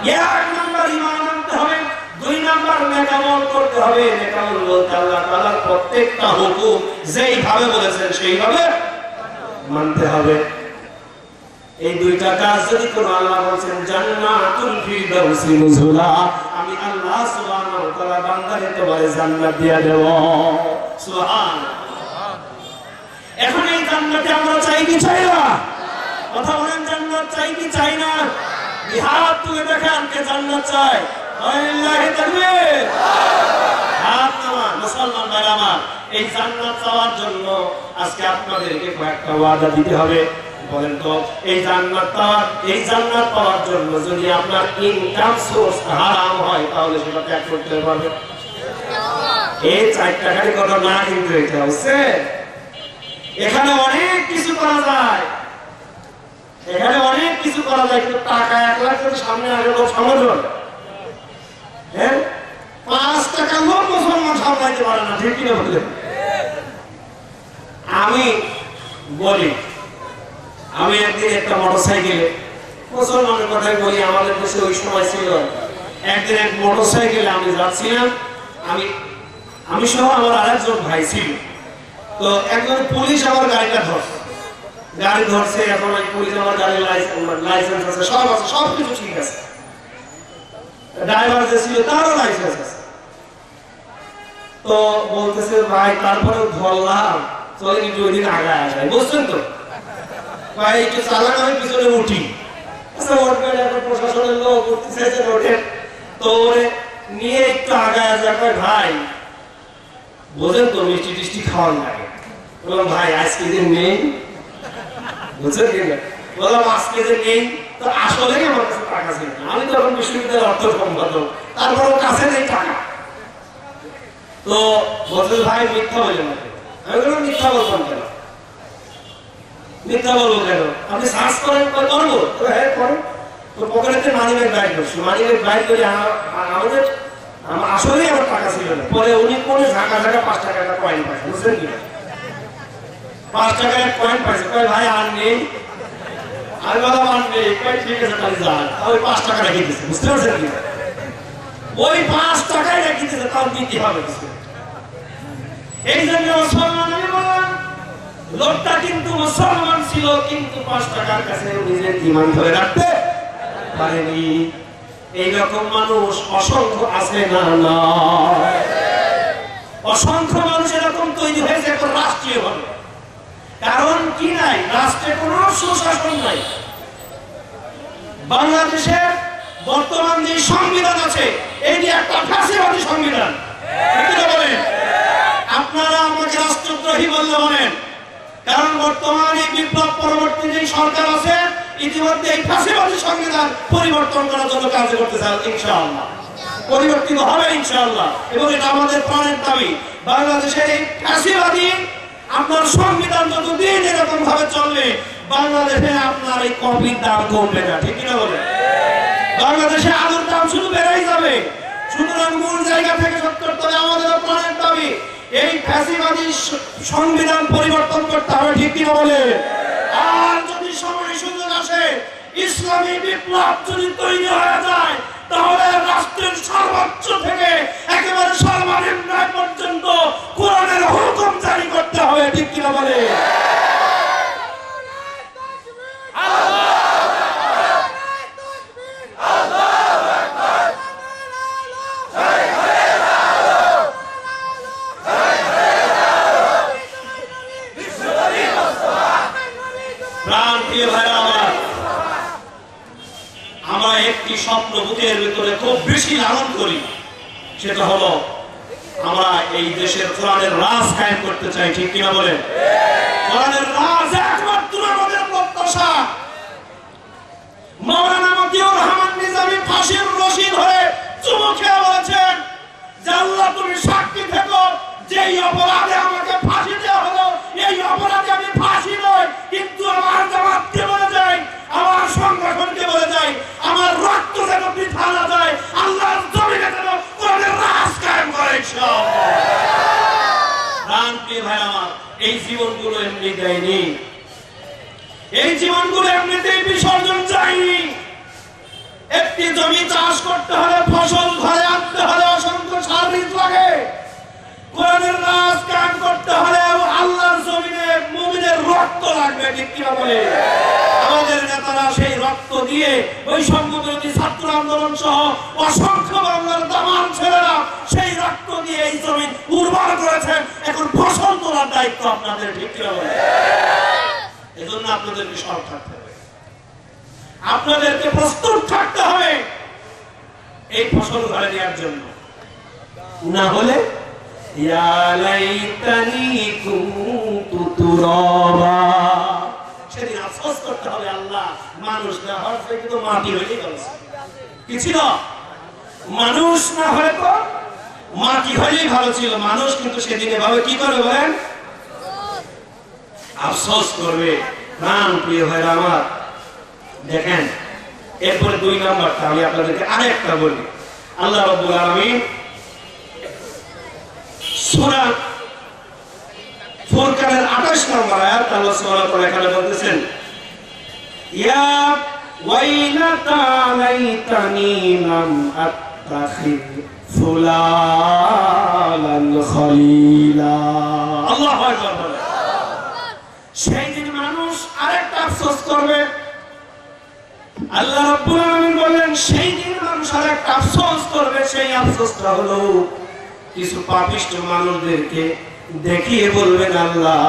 এক নাম্বার ঈমান আনতে হবে, দুই নাম্বার নেকামল করতে হবে। নেকামল বলতে আল্লাহ তাআলার প্রত্যেকটা হুকুম যেইভাবে বলেছেন সেইভাবে মানতে হবে। এই দুইটা কাজ যদি করো, আল্লাহ বলেন জান্নাতুল ফিরদাউসি নুজুলা, আমি আল্লাহ সুবহানাহু ওয়া তাআলা বান্দাকে তোমারে জান্নাত দিয়ে দেব। সুবহানাল্লাহ। এখন এই জান্নাতে আমরা চাই কি চাই না? কথা বলেন, জান্নাত চাই কি চাই না? হাত তুলে দেখান কে জান্নাত চায়। আল্লাহু তাকবীর। হাত নামান মুসলমান ভাইরা আমার, এই জান্নাত পাওয়ার জন্য আজকে আপনাদেরকে কয়েকটা ওয়াদা দিতে হবে। বলেন তো, এই জান্নাত পাওয়ার জন্য যদি আপনার ইনকাম সোর্স হারাম হয় তাহলে সেটা ত্যাগ করতে পারবে? এই 4 টাকার কথা না, কিন্তু এটা হচ্ছে এখানে অনেক কিছু করা যায়, কিন্তু টাকা 1 লাখ যদি সামনে আগে লোক সামলাবে, হ্যাঁ 5 টাকা লোক মুসলমান সামলাইতে পারে না, ঠিক কিনা বলেন? আমি বলি, আমি একদিন একটা মোটরসাইকেলে, মুসলমানের কথাই বলি, আমাদের দেশে ওই সময় ছিল, একদিন এক মোটরসাইকেলে আমি যাচ্ছিলাম, আমি সহ আমার আরেকজন ভাই ছিল। তো একজন পুলিশ আমার গাড়ি ধরছে। এখন ওই পুলিশ আমার গাড়ির লাইসেন্স আছে, সব আছে, সব কিছু ঠিক আছে, ড্রাইভার যে ছিল তারও লাইসেন্স আছে। তো বলতেছে ভাই তারপরে ধরলাম, চলে কিন্তু ওই দিন আগায় আসায়, বুঝছেন তো ভাই, একটু চালান, আমি পিছনে উঠি। আচ্ছা উঠবেন, এখন প্রশাসনের লোক উঠতে চাইছে, ওঠেন, তো ওরে নিয়ে একটু আগায় আসে। ভাই বোঝেন তো, মিষ্টি টিষ্টি খাওয়ান লাগে। বললাম ভাই আজকে যে নেই, বুঝছেন কিনা? বললাম আজকে যে নেই, তো আসলে আমার কাছে টাকা ছিল না, আমি তখন বিশ্ববিদ্যালয়ের অর্থ সম্পাদক, তারপর কাছে নেই টাকা। তো বলতে ভাই মিথ্যা বললেন না। আমি বললাম মিথ্যা বললাম কেন? মিথ্যা বলবো কেন? আপনি সার্চ করেন, করবো, হ্যাঁ করেন। তো পকেটে মানিব্যাগ বাইর করছি, মানিব্যাগ বাইর করে আমাদের আসলেই আমার টাকা ছিল না। পরে উনি কোন ঝাঁকা 5 টাকা একটা কয়েন পাইছে, বুঝলেন কি? 5 টাকার একটা কয়েন পাইছে। কয় ভাই আর নেই, আমি বললাম আর নেই। কয় ঠিক আছে তাহলে যান। ওই 5 টাকা রেখে দিচ্ছে, বুঝতে পারছেন কি? ওই 5 টাকাই রেখে দিচ্ছে, তাও দিতে হবে। এই জন্য মুসলমান, আমি বললাম লোকটা কিন্তু মুসলমান ছিল, কিন্তু 5 টাকার কাছে নিজের ঈমান ধরে রাখতে পারেনি। এইরকম মানুষ অসংখ্য আছে না? না, অসংখ্য মানুষ এরকম তৈরি হয়েছে এখন রাষ্ট্রীয় ভাবে। কারণ কি নাই? রাষ্ট্রে কোনো সুশাসন নাই। বাংলাদেশের বর্তমান যে সংবিধান আছে, এটি একটা ফ্যাসিবাদী সংবিধান, ঠিক বলেন? আপনারা আমাকে রাষ্ট্রদ্রোহী বললে বলেন, কারণ বর্তমানে বিপ্লব পরবর্তী যে সরকার আছে ইতিমধ্যে এই ফ্যাসিবাদী সংবিধান পরিবর্তন করার জন্য কাজ করতে চান। ইনশাআল্লাহ পরিবর্তিত হবে ইনশাআল্লাহ, এবং এটা আমাদের প্রাণের দাবি। বাংলাদেশের এই ফ্যাসিবাদী আপনার সংবিধান যতদিন এরকম ভাবে চলবে, বাংলাদেশে আপনার এই কফির দাম কমবে না, ঠিক কিনা বলে? বাংলাদেশে আলুর দাম শুধু বেড়েই যাবে। সুতরাং মূল জায়গা থেকে সত্য করতে হবে, আমাদের প্রাণের দাবি। এই ফ্যাসিবাদী সংবিধান পরিবর্তন করতে হবে, ঠিক কিনা বলে? আর যদি সময় সুযোগ আসে, ইসলামী বিপ্লব যদি তৈরি হয়ে যায়, তাহলে রাষ্ট্রের সর্বোচ্চ থেকে একেবারে সর্বনিম্ন পর্যন্ত কোরআনের হুকুম জারি করতে হবে, ঠিক কিনা বলে? আমরা একটি স্বপ্ন বুকের ভিতরে খুব বেশি লালন করি, সেটা হলো আমরা এই দেশের কোরআনের রাজ কায়েম করতে চাই, ঠিক কিনা বলে? কোরআনের রাজ একমাত্র আমাদের প্রত্যাশা। মাওলানা মতিউর রহমান নিজামী ফাঁসির রশি ধরে চুমু খেয়ে বলেছেন যে আল্লাহ তুমি সাক্ষী থেকো, যেই অপরাধে আমাকে ফাঁসি দেওয়া হলো, এই অপরাধে আমি ফাঁসি নই, কিন্তু আমার জামাতকে বলে যাই, আমার সংগঠনকে বলে যাই, আমার রক্ত যেন বৃথা না যায়, আল্লাহর জমিনে যেন কোরআনের রাজ কায়েম করে ইনশাআল্লাহ। প্রাণপ্রিয় ভাই আমার, এই জীবনগুলো এমনি দেয়নি, এই জীবনগুলো এমনিতেই বিসর্জন যায়নি। একটি জমি চাষ করতে হলে, ফসল ঘরে আনতে হলে অসংখ্য সার বীজ লাগে। কোরআনের রাজ কায়েম করতে হলে আল্লাহর জমিনে মুমিনের রক্ত লাগবে, ঠিক কিনা বলে? আমাদের নেতারা সেই রক্ত দিয়ে ওই সংবিরোধী ছাত্র আন্দোলন সহ অসংখ্য বাংলার দামাল ছেলেরা সেই রক্ত দিয়ে এই জমি উর্বর করেছেন। এখন ফসল তোলার দায়িত্ব আপনাদের, ঠিক কিনা বলে? এজন্য আপনাদেরকে সৎ থাকতে হবে, আপনাদেরকে প্রস্তুত থাকতে হবে এই ফসল ঘরে নেওয়ার জন্য। না হলে ইয়া লাইতানি কুনতু তুরাবা, সেদিন আফসোস করতে হবে, আল্লাহ মানুষ না হওয়ার থেকে তো মাটি হয়ে গেল। কি ছিল? মানুষ না হলে তো মাটি হলেই ভালো ছিল। মানুষ কিন্তু সেদিন এভাবে কি করবে বলেন? আফসোস করবে। প্রাণ প্রিয় ভাইরা আমার, দেখেন এরপরে 2 নাম্বারটা আমি আপনাদেরকে আরেকটা বলি। আল্লাহ রাব্বুল আলামিন সূরা ফুরকানের 28 নম্বর আয়াত আল্লাহ সুবহানাহু ওয়া তাআলা এখানে বলতেছেন, ইয়া ওয়াইলাতা লাইতানি লাম আত্তাখিদ ফুলালান খলিলা। আল্লাহু আকবার। সেই দিন মানুষ আরেকটা আফসোস করবে। আল্লাহ রাব্বুল আলামিন বলেন, সেই দিন মানুষ আরেকটা আফসোস করবে। সেই আফসোসটা হলো কিছু পাপিষ্ঠ মানুষদেরকে দেখিয়ে বলবেন, আল্লাহ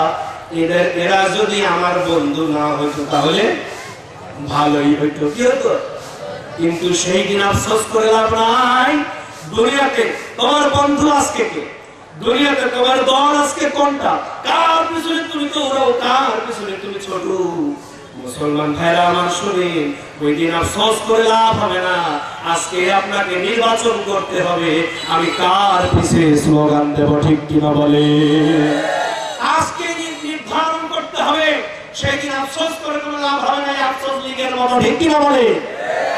এরা যদি আমার বন্ধু না হইতো তাহলে ভালোই হইতো। কি হতো? কিন্তু সেই দিন আফসোস করে লাভ নাই। দুনিয়াতে তোমার বন্ধু আজকে কে? দুনিয়াতে তোমার দল আজকে কোনটা? কার পিছনে তুমি দৌড়াও, কার পিছনে তুমি ছোট? মুসলমান ভাইরা আমার শুনেন, ওই দিন আফসোস করে লাভ হবে না। আজকে আপনাকে নির্বাচন করতে হবে, আমি কার পিছনে স্লোগান দেব, ঠিক কিনা বলে? আজকে নির্ধারণ করতে হবে। সেদিন আফসোস করে কোনো লাভ হবে না। আফসোস লীগের মতো, ঠিক কিনা বলে?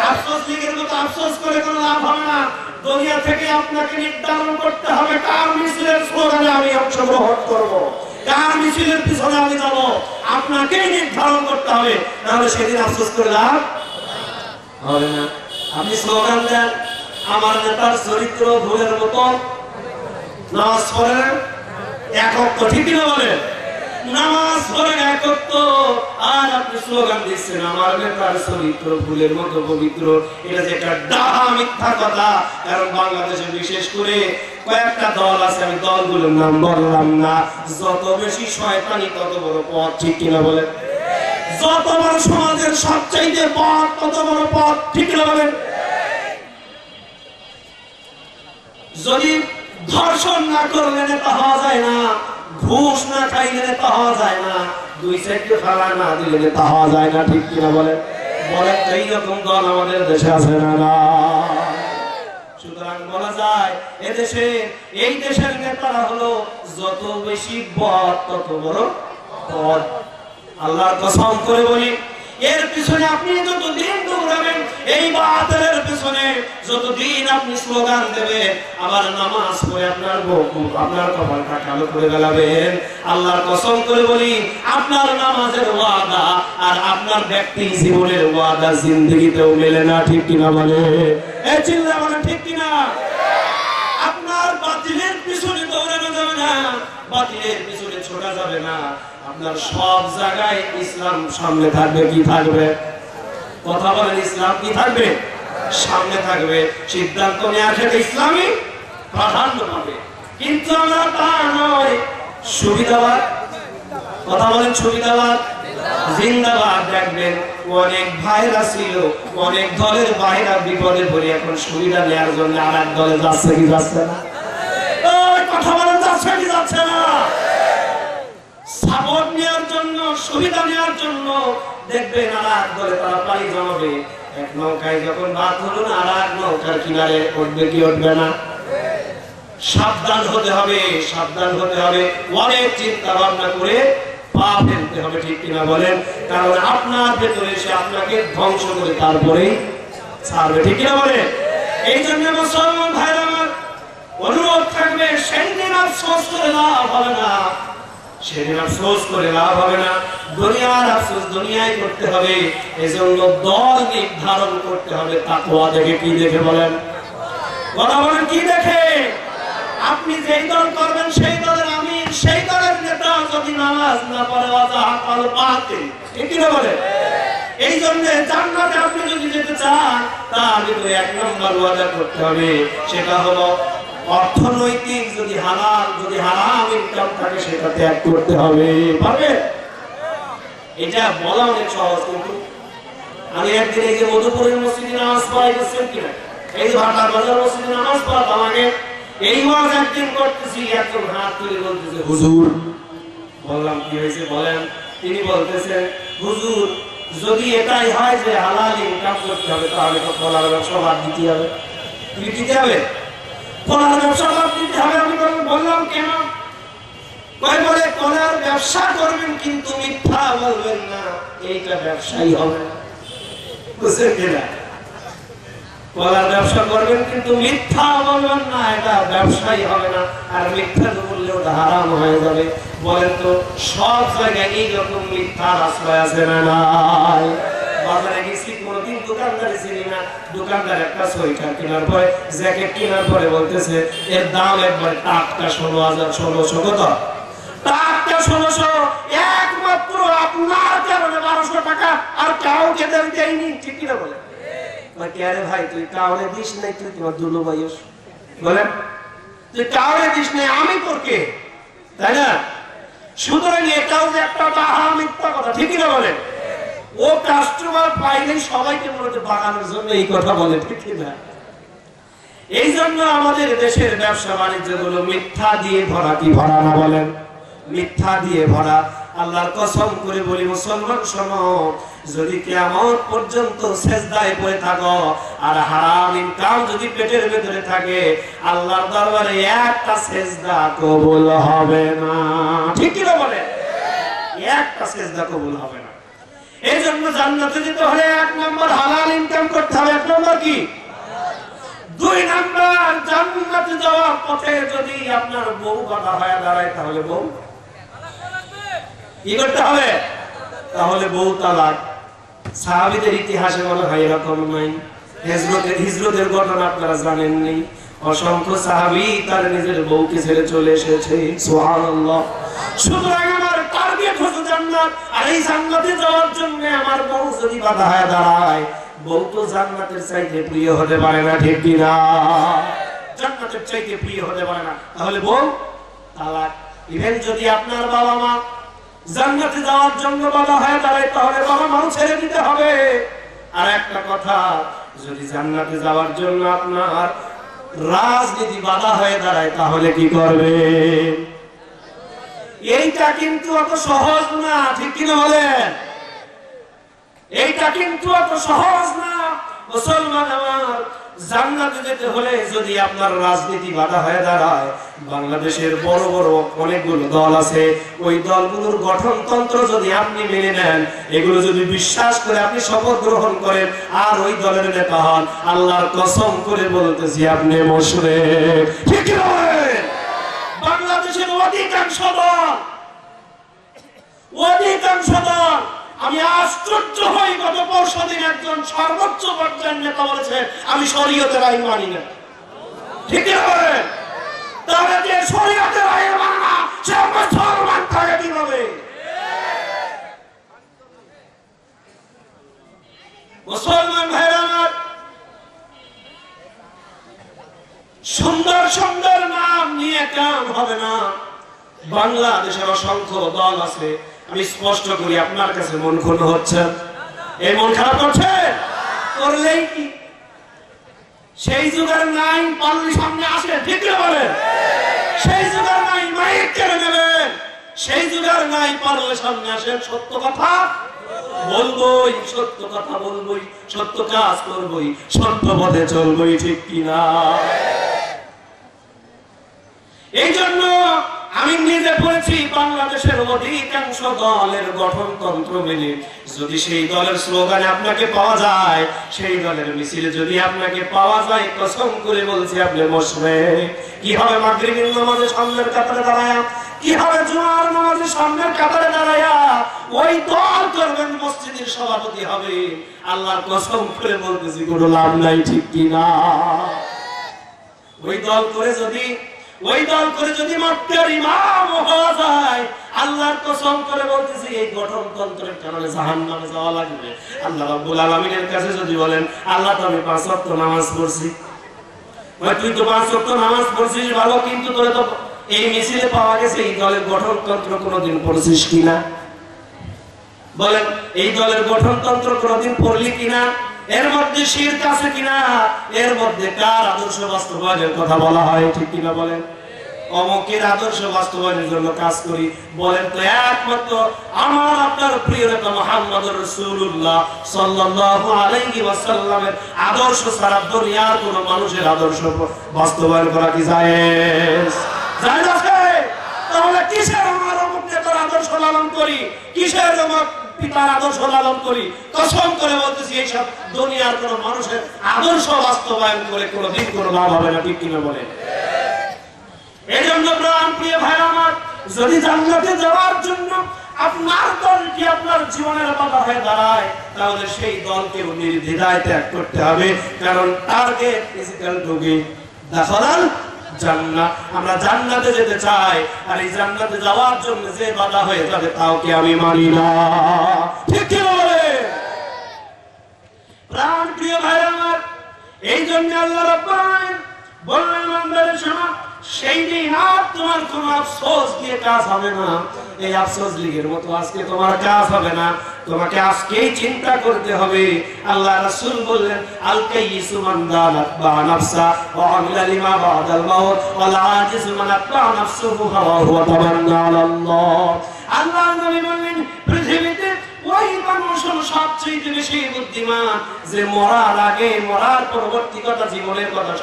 আফসোস লীগের মতো আফসোস করে কোনো লাভ হবে না। দুনিয়া থেকে আপনাকে নির্ধারণ করতে হবে কার মিছিলের স্লোগানে আমি অংশগ্রহণ করব, কার মিছিলের পিছনে আমি যাব। আপনাকেই নির্ধারণ করতে হবে, নাহলে সেদিন আফসোস করে লাভ হবে না। আপনি স্লোগান দেন, আমার নেতার চরিত্র ভুলের মতো, নামাজ পড়েন একক, ঠিক কিনা বলে? নামাজ পড়েন একক, আর আপনি স্লোগান দিচ্ছেন আমার নেতার চরিত্র ভুলের মতো পবিত্র। এটা যে একটা ডাহা মিথ্যা কথা। কারণ বাংলাদেশে বিশেষ করে কয়েকটা দল আছে, আমি দলগুলোর নাম বললাম না। যত বেশি শয়তানি তত বড় পথ, ঠিক কিনা বলেন? যত বড় সমাজের সবচাইতে পথ তত বড় পথ, ঠিক কিনা বলেন? যদি ধর্ষণ না করলে নেতা হওয়া যায় না, ঘুষ না খাইলে নেতা হওয়া যায় না, 2 সেক্টর ফালা না দিলে নেতা হওয়া যায় না, ঠিক কিনা বলেন? বলেন এইরকম দল আমাদের দেশে আছে না? না। সুতরাং বলা যায় এদেশে, এই দেশের নেতারা হলো যত বেশি বদ তত বড় পদ। আল্লাহর কসম করে বলি, এর পিছনে আপনি যতদিন দৌড়াবেন, এই বাতিলের পিছনে যতদিন আপনি স্লোগান দেবেন, আবার নামাজ পড়ে আপনার কপালটা কালো করে বেলাবেন, আল্লাহর কসম করে বলি, আপনার নামাজের ওয়াদা আর আপনার ব্যক্তি জীবনের ওয়াদা জিন্দেগিতেও মেলে না, ঠিক কিনা বলে? এই চিল্লা বলে ঠিক কিনা? আপনার বাতিলের পিছনে দৌড়ানো যাবে না, বাতিলের পিছনে ছোটা যাবে না। আপনার সব জায়গায় ইসলাম সামনে থাকবে। কি থাকবে? কথা বলেন, ইসলাম কি থাকবে? সামনে থাকবে। সিদ্ধান্ত নেওয়ার ক্ষেত্রে ইসলামী প্রাধান্য পাবে। কিন্তু আমরা তা নয়, সুবিধাবাদ। কথা বলেন, সুবিধাবাদ জিন্দাবাদ। দেখবেন অনেক ভাইরা ছিল, অনেক দলের ভাইরা বিপদে পড়ে এখন সুবিধা নেওয়ার জন্য আর এক দলে যাচ্ছে। কি যাচ্ছে না? কথা বলেন, যাচ্ছে কি যাচ্ছে না? সাপোর্ট নেওয়ার জন্য, সুবিধা নেওয়ার জন্য দেখবেন আর এক দলে তারা পানি জমাবে। এক নৌকায় যখন ভাত হলো না, আর এক নৌকার কিনারে উঠবে কি উঠবে না? সাবধান হতে হবে, সাবধান হতে হবে। অনেক চিন্তা ভাবনা করে পা ফেলতে হবে, ঠিক কিনা বলেন? কারণ আপনার ভেতরে সে আপনাকে ধ্বংস করে তারপরেই ছাড়বে, ঠিক কিনা বলেন? এই জন্য মুসলমান ভাইরা আমার অনুরোধ থাকবে, সেই দিন আফসোস করে লাভ হবে না। সেদিন আফসোস করে লাভ হবে না, দুনিয়ার আফসোস দুনিয়ায় করতে হবে। এজন্য দল নির্ধারণ করতে হবে তাকওয়া দেখে। কি দেখে বলেন? কথা বলেন, কি দেখে? আপনি যেই দল করবেন সেই দলের আমির, সেই দলের নেতা যদি নামাজ না পড়ে ওয়াজাহাকাল বাতিল, ঠিক না বলে? এই জন্য জান্নাতে আপনি যদি যেতে চান তাহলে তো এক নম্বর ওয়াদা করতে হবে, সেটা হলো অর্থনৈতিক যদি হারাম ইনকাম থাকে সেটা ত্যাগ করতে হবে। পারবে? এটা বলা অনেক সহজ, কিন্তু আমি একদিন এই যে মধুপুরের মসজিদে নামাজ পড়াইতেছেন কিনা, এই যে ভাটার বাজার মসজিদে নামাজ পড়াতাম আগে, এই ওয়াজ একদিন করতেছি, একজন হাত তুলে বলতেছে হুজুর। বললাম কি হয়েছে বলেন? তিনি বলতেছেন হুজুর যদি এটাই হয় যে হালাল ইনকাম করতে হবে তাহলে তো কলার ব্যবসা বাদ দিতে হবে। কি দিতে হবে? কলার ব্যবসা বাদ দিতে হবে। আমি বললাম কেন? বলে কলার ব্যবসা করবেন কিন্তু মিথ্যা বলবেন না, এইটা ব্যবসাই হবে না। বুঝছেন কিনা? কলার ব্যবসা করবেন কিন্তু মিথ্যা বলবেন না, এটা ব্যবসাই হবে না। আর মিথ্যা বললে ওটা হারাম হয়ে যাবে। বলেন তো সব জায়গায় এইরকম মিথ্যার আশ্রয় আছে না নাই? বাজারে গেছি কোনোদিন দোকানদারে চিনি না, দোকানদার একটা সোয়েটার কেনার পরে জ্যাকেট কেনার পরে বলতেছে এর দাম একবার টাটকা 16,000 কত? টাটকা 1600, একমাত্র আপনার কারণে 1200 টাকা, আর কাউকে দেয়নি। ঠিক কিনা বলে? আরে ভাই তুই কাউরে দিস নাই, তুই তোমার দুলু ভাইস বলেন, তুই কাউরে দিস নাই, আমি তোর কে? তাই না? সুতরাং এটাও যে একটা মিথ্যা কথা, ঠিকই না বলেন? ও কাস্টমার পাইলেই সবাইকে মনে হচ্ছে বাগানোর জন্য এই কথা বলে, ঠিক না? এই জন্য আমাদের দেশের ব্যবসা বাণিজ্য গুলো মিথ্যা দিয়ে ভরা। কি ভরা না বলেন? মিথ্যা দিয়ে ভরা। আল্লাহর কসম করে বলি মুসলমান শোনো, যদি কিয়ামত পর্যন্ত সেজদায় পড়ে থাকো আর হারাম ইনকাম যদি পেটের ভেতরে থাকে, আল্লাহর দরবারে একটা সেজদা কবুল হবে না। ঠিক কি না বলেন? একটা সেজদা কবুল হবে না। এই জন্য জান্নাতে যেতে হলে 1 নম্বর হালাল ইনকাম করতে হবে। 1 নম্বর কি? 2 নম্বর জান্নাতে যাওয়ার পথে যদি আপনার বউ বাধা হয়ে দাঁড়ায় তাহলে বউ কি করতে হবে? তাহলে বউ তালাক। সাহাবীদের ইতিহাসে মনে হয় এরকম নাই। হিজরতের ঘটনা আপনারা জানেননি? অসংখ্য সাহাবী তার নিজের বউকে ছেড়ে চলে এসেছে। সুবহানাল্লাহ। সুতরাং আমার টার্গেট হচ্ছে জান্নাত, আর এই জান্নাতে যাওয়ার জন্য আমার বউ যদি বাধা হয়ে দাঁড়ায়, বউ তো জান্নাতের চাইতে প্রিয় হতে পারে না, ঠিক কি না? জান্নাতের চাইতে প্রিয় হতে পারে না, তাহলে বউ তালাক। ইভেন যদি আপনার বাবা মা জান্নাতে যাওয়ার জন্য বাধা হয়ে দাঁড়ায় তাহলে বাবা মাও ছেড়ে দিতে হবে। আর একটা কথা, যদি জান্নাতে যাওয়ার জন্য আপনার রাজনীতি বাধা হয়ে দাঁড়ায় তাহলে কি করবে? এইটা কিন্তু অত সহজ না, ঠিক কিনা বলেন? এইটা কিন্তু অত সহজ না। মুসলমান আমার, জান্নাতে যেতে হলে যদি আপনার রাজনীতি বাধা হয়ে দাঁড়ায়, বাংলাদেশের বড় বড় অনেকগুলো দল আছে, ওই দলগুলোর গঠনতন্ত্র যদি আপনি মেনে নেন, এগুলো যদি বিশ্বাস করে আপনি শপথ গ্রহণ করেন আর ওই দলের নেতা হন, আল্লাহর কসম করে বলতেছি আপনি মুশরিক। ঠিক কি নয়? বাংলাদেশের অধিকাংশ দল, আমি আশ্চর্য হই, গত পরশুদিন একজন সর্বোচ্চ পর্যায়ের নেতা বলেছে আমি শরীয়তের আইন মানি না। ঠিক আছে? তাহলে যে শরীয়তের আইন মানে না, সে মুসলমান থাকে কিভাবে? মুসলমান ভাইরা আমার, সুন্দর সুন্দর নাম নিয়ে কাম হবে না। বাংলাদেশের অসংখ্য দল আছে, আমি স্পষ্ট করি, আপনার কাছে মন ক্ষুণ্ণ হচ্ছে, এই মন খারাপ করছে, করলেই কি সেই যুগের নাই পাল্লি সামনে আসে? ঠিক বলে? সেই যুগের নাই মাইক কেড়ে নেবেন, সেই যুগের নাই পারলে সামনে আসেন, সত্য কথা বলবই, সত্য কথা বলবই, সত্য কাজ করবই, সত্য পথে চলবই, ঠিক কিনা? এই জন্য আমি নিজে বলেছি, বাংলাদেশের অধিকাংশ দলের গঠনতন্ত্র মেনে যদি সেই দলের স্লোগানে আপনাকে পাওয়া যায়, সেই দলের মিছিলে যদি আপনাকে পাওয়া যায়, কসম করে বলছি আপনি মুশরিক। কি হবে? মাগরিবের নামাজে সামনের কাতারে দাঁড়ায় কিভাবে জুমার নামাজের সামনের কাতারে দাঁড়ায়া ওই দল করবেন, মসজিদের সভাপতি হবে। আল্লাহর কসম করে বলতেছি কোনো লাভ নাই, ঠিক কি না? ওই দল করে যদি মক্কার ইমাম হওয়া যায়, আল্লাহর কসম করে বলতেছি এই গঠনতন্ত্রের কারণে জাহান্নামে যাওয়া লাগবে। আল্লাহ রাব্বুল আলামিনের কাছে যদি বলেন, আল্লাহ তো আমি 5 ওয়াক্ত নামাজ পড়ছি, তুই তো 5 ওয়াক্ত নামাজ পড়ছিস ভালো, কিন্তু তোরে তো এই মিছিলে পাওয়া গেছে এই দলের গঠনতন্ত্র কোনোদিন পড়ছিস কিনা? বলেন, এই দলের গঠনতন্ত্র কোনোদিন পড়লি কিনা? এর মধ্যে শিরক আছে কিনা? এর মধ্যে কার আদর্শ বাস্তবায়নের কথা বলা হয়, ঠিক কিনা বলেন? অমুকের আদর্শ বাস্তবায়নের জন্য কাজ করি, বলেন তো একমাত্র আমার আপনার প্রিয় নেতা মুহাম্মদুর রাসূলুল্লাহ সাল্লাল্লাহু আলাইহি ওয়াসাল্লামের আদর্শ ছাড়া দুনিয়ার কোন মানুষের আদর্শ বাস্তবায়ন করা কি জায়েজ? জায়েজ আছে? তাহলে কিসের আমার অমুক নেতার আদর্শ লালন করি, কিসের আমার পিতার আদর্শ লালন করি? কসম করে বলতেছি এইসব দুনিয়ার কোন মানুষের আদর্শ বাস্তবায়ন করে কোনদিন কোনো লাভ হবে না, ঠিক কিনা বলেন? এই জন্য প্রাণ প্রিয় ভাই আমার, যদি জান্নাতে যাওয়ার জন্য আপনার দলটি আপনার জীবনের বাধা হয়ে দাঁড়ায়, তাহলে সেই দলকে নির্দ্বিধায় ত্যাগ করতে হবে। কারণ টার্গেট ফিজিক্যাল টুগি দাখালাল জান্নাত, আমরা জান্নাতে যেতে চাই, আর এই জান্নাতে যাওয়ার জন্য যে বাধা হয়ে যাবে তাওকে আমি মানি না, ঠিক কি বলে? প্রাণ প্রিয় ভাই আমার, এই জন্য আল্লাহ রাব্বুল আলামিন বললেন, বান্দারে শোনো, সেই দিন আর তোমার কোন আফসোস দিয়ে কাজ হবে না। এই আফসোস লীগের মতো আজকে তোমার কাজ হবে না, তোমাকে আজকেই চিন্তা করতে হবে। আল্লাহ রাসূল বললেন, আল কাইয়িসু মান দানাত বা নাফসা ওয়া আমিলা লিমা বাদাল মাউত ওয়াল আজিজু মান আতবা নাফসুহু হাওয়াহু ওয়া তামান্না আলাল্লাহ। আল্লাহ নবী বললেন, পৃথিবীতে ওই মানুষ হলো সবচেয়ে বেশি বুদ্ধিমান যে মরার আগে, মরার পরবর্তী কথা, জীবনের কথা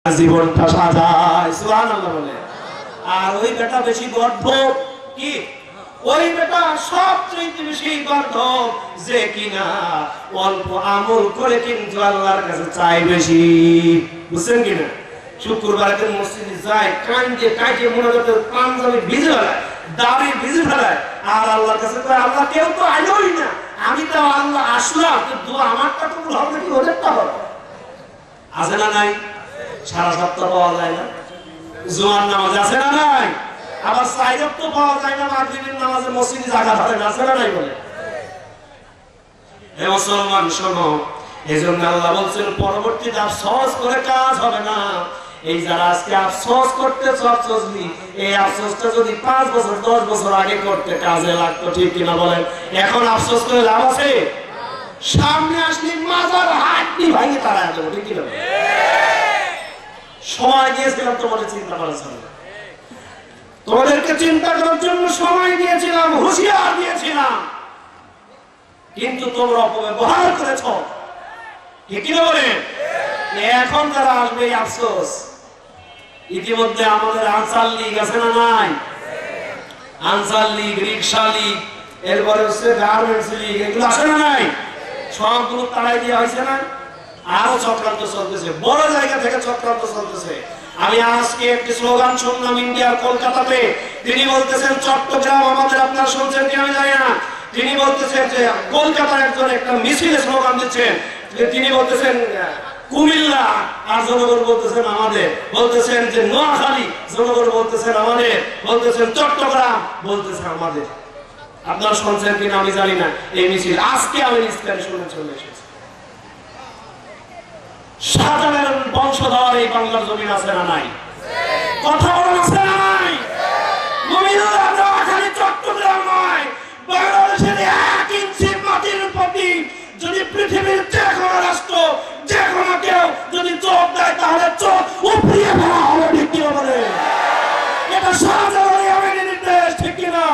জীবনটা সাজায়, সুবহানাল্লাহ বলে। আর ওই বেটা বেশি গর্ধব, কি ওই বেটা সবচেয়ে বেশি গর্ধব যে কিনা অল্প আমল করে কিন্তু আল্লাহর কাছে চাই বেশি, বুঝছেন কিনা? শুক্রবারে মসজিদে যায়, কাঁদে কাঁদে মোনাজাতে পাঞ্জাবি ভিজে ফেলায়, দাড়ি ভিজে ফেলায়, আর আল্লাহর কাছে কয়, আল্লাহ কেউ তো আইলোই না, আমি তো আল্লাহ আসলাম, তো দোয়া আমারটা তো হবে কি ওদেরটা হবে? আছে না নাই? সারা সপ্তাহ পাওয়া যায় না, জুমার নামাজ আছে না নাই? আবার সাইরাত তো পাওয়া যায় না, মাগরিবের নামাজে মসজিদে জায়গা ধরে না, আছে না নাই? বলে হে মুসলমান শোনো, এজন্য আল্লাহ বলছেন পরবর্তীতে আফসোস করে কাজ হবে না। এই যারা আজকে আফসোস করতে চলছি, এই আফসোসটা যদি 5 বছর 10 বছর আগে করতে কাজে লাগতো, ঠিক কিনা বলেন? এখন আফসোস করে লাভ আছে? সামনে আসলে মাজার হাড্ডি ভাঙে তারা যাবে, ঠিক কিনা? সময় দিয়েছিলাম তোমাদের চিন্তা করার জন্য, তোমাদেরকে চিন্তা করার জন্য সময় দিয়েছিলাম, হুঁশিয়ার দিয়েছিলাম, কিন্তু তোমরা অপব্যবহার করেছ, ঠিক কি বলে? এখন যারা আসবে এই আফসোস। ইতিমধ্যে আমাদের আনসার লীগ আছে না নাই? আনসার লীগ, রিকশা লীগ, এরপরে হচ্ছে গার্মেন্টস লীগ, এগুলো আছে না নাই? সবগুলো তাড়াই দেওয়া হয়েছে না? আরো চক্রান্ত চলতেছে, বড় জায়গা থেকে চক্রান্ত চলতেছে। আমি আজকে একটি স্লোগান শুনলাম ইন্ডিয়ার কলকাতাতে, তিনি বলতেছেন চট্টগ্রাম আমাদের, আপনারা শুনছেন কি আমি জানি না, তিনি বলতেছেন যে কলকাতার একজন একটা মিছিলে স্লোগান দিচ্ছেন, তিনি বলতেছেন কুমিল্লা, আর জনগণ বলতেছেন আমাদের, বলতেছেন যে নোয়াখালী, জনগণ বলতেছেন আমাদের, বলতেছেন চট্টগ্রাম, বলতেছেন আমাদের। আপনারা শুনছেন কিনা আমি জানি না এই মিছিল, আজকে আমি ইসলামী শুনে চলে এসেছি। শাহজাহানের বংশধর এই বাংলার জমিন আছে না নাই? কথা বলেন, আছে না নাই? কুমিল্লা, নোয়াখালী, চট্টগ্রাম নয়, বাংলাদেশের 1 ইঞ্চি মাটির প্রতি যদি পৃথিবীর যে কোনো রাষ্ট্র, যে কোনো কেউ যদি চোখ দেয়, তাহলে চোখ উপড়িয়ে ফেলা হবে, ঠিক কি বলে? এটা শাহজাহানের আমিনের নির্দেশ, ঠিক কিনা?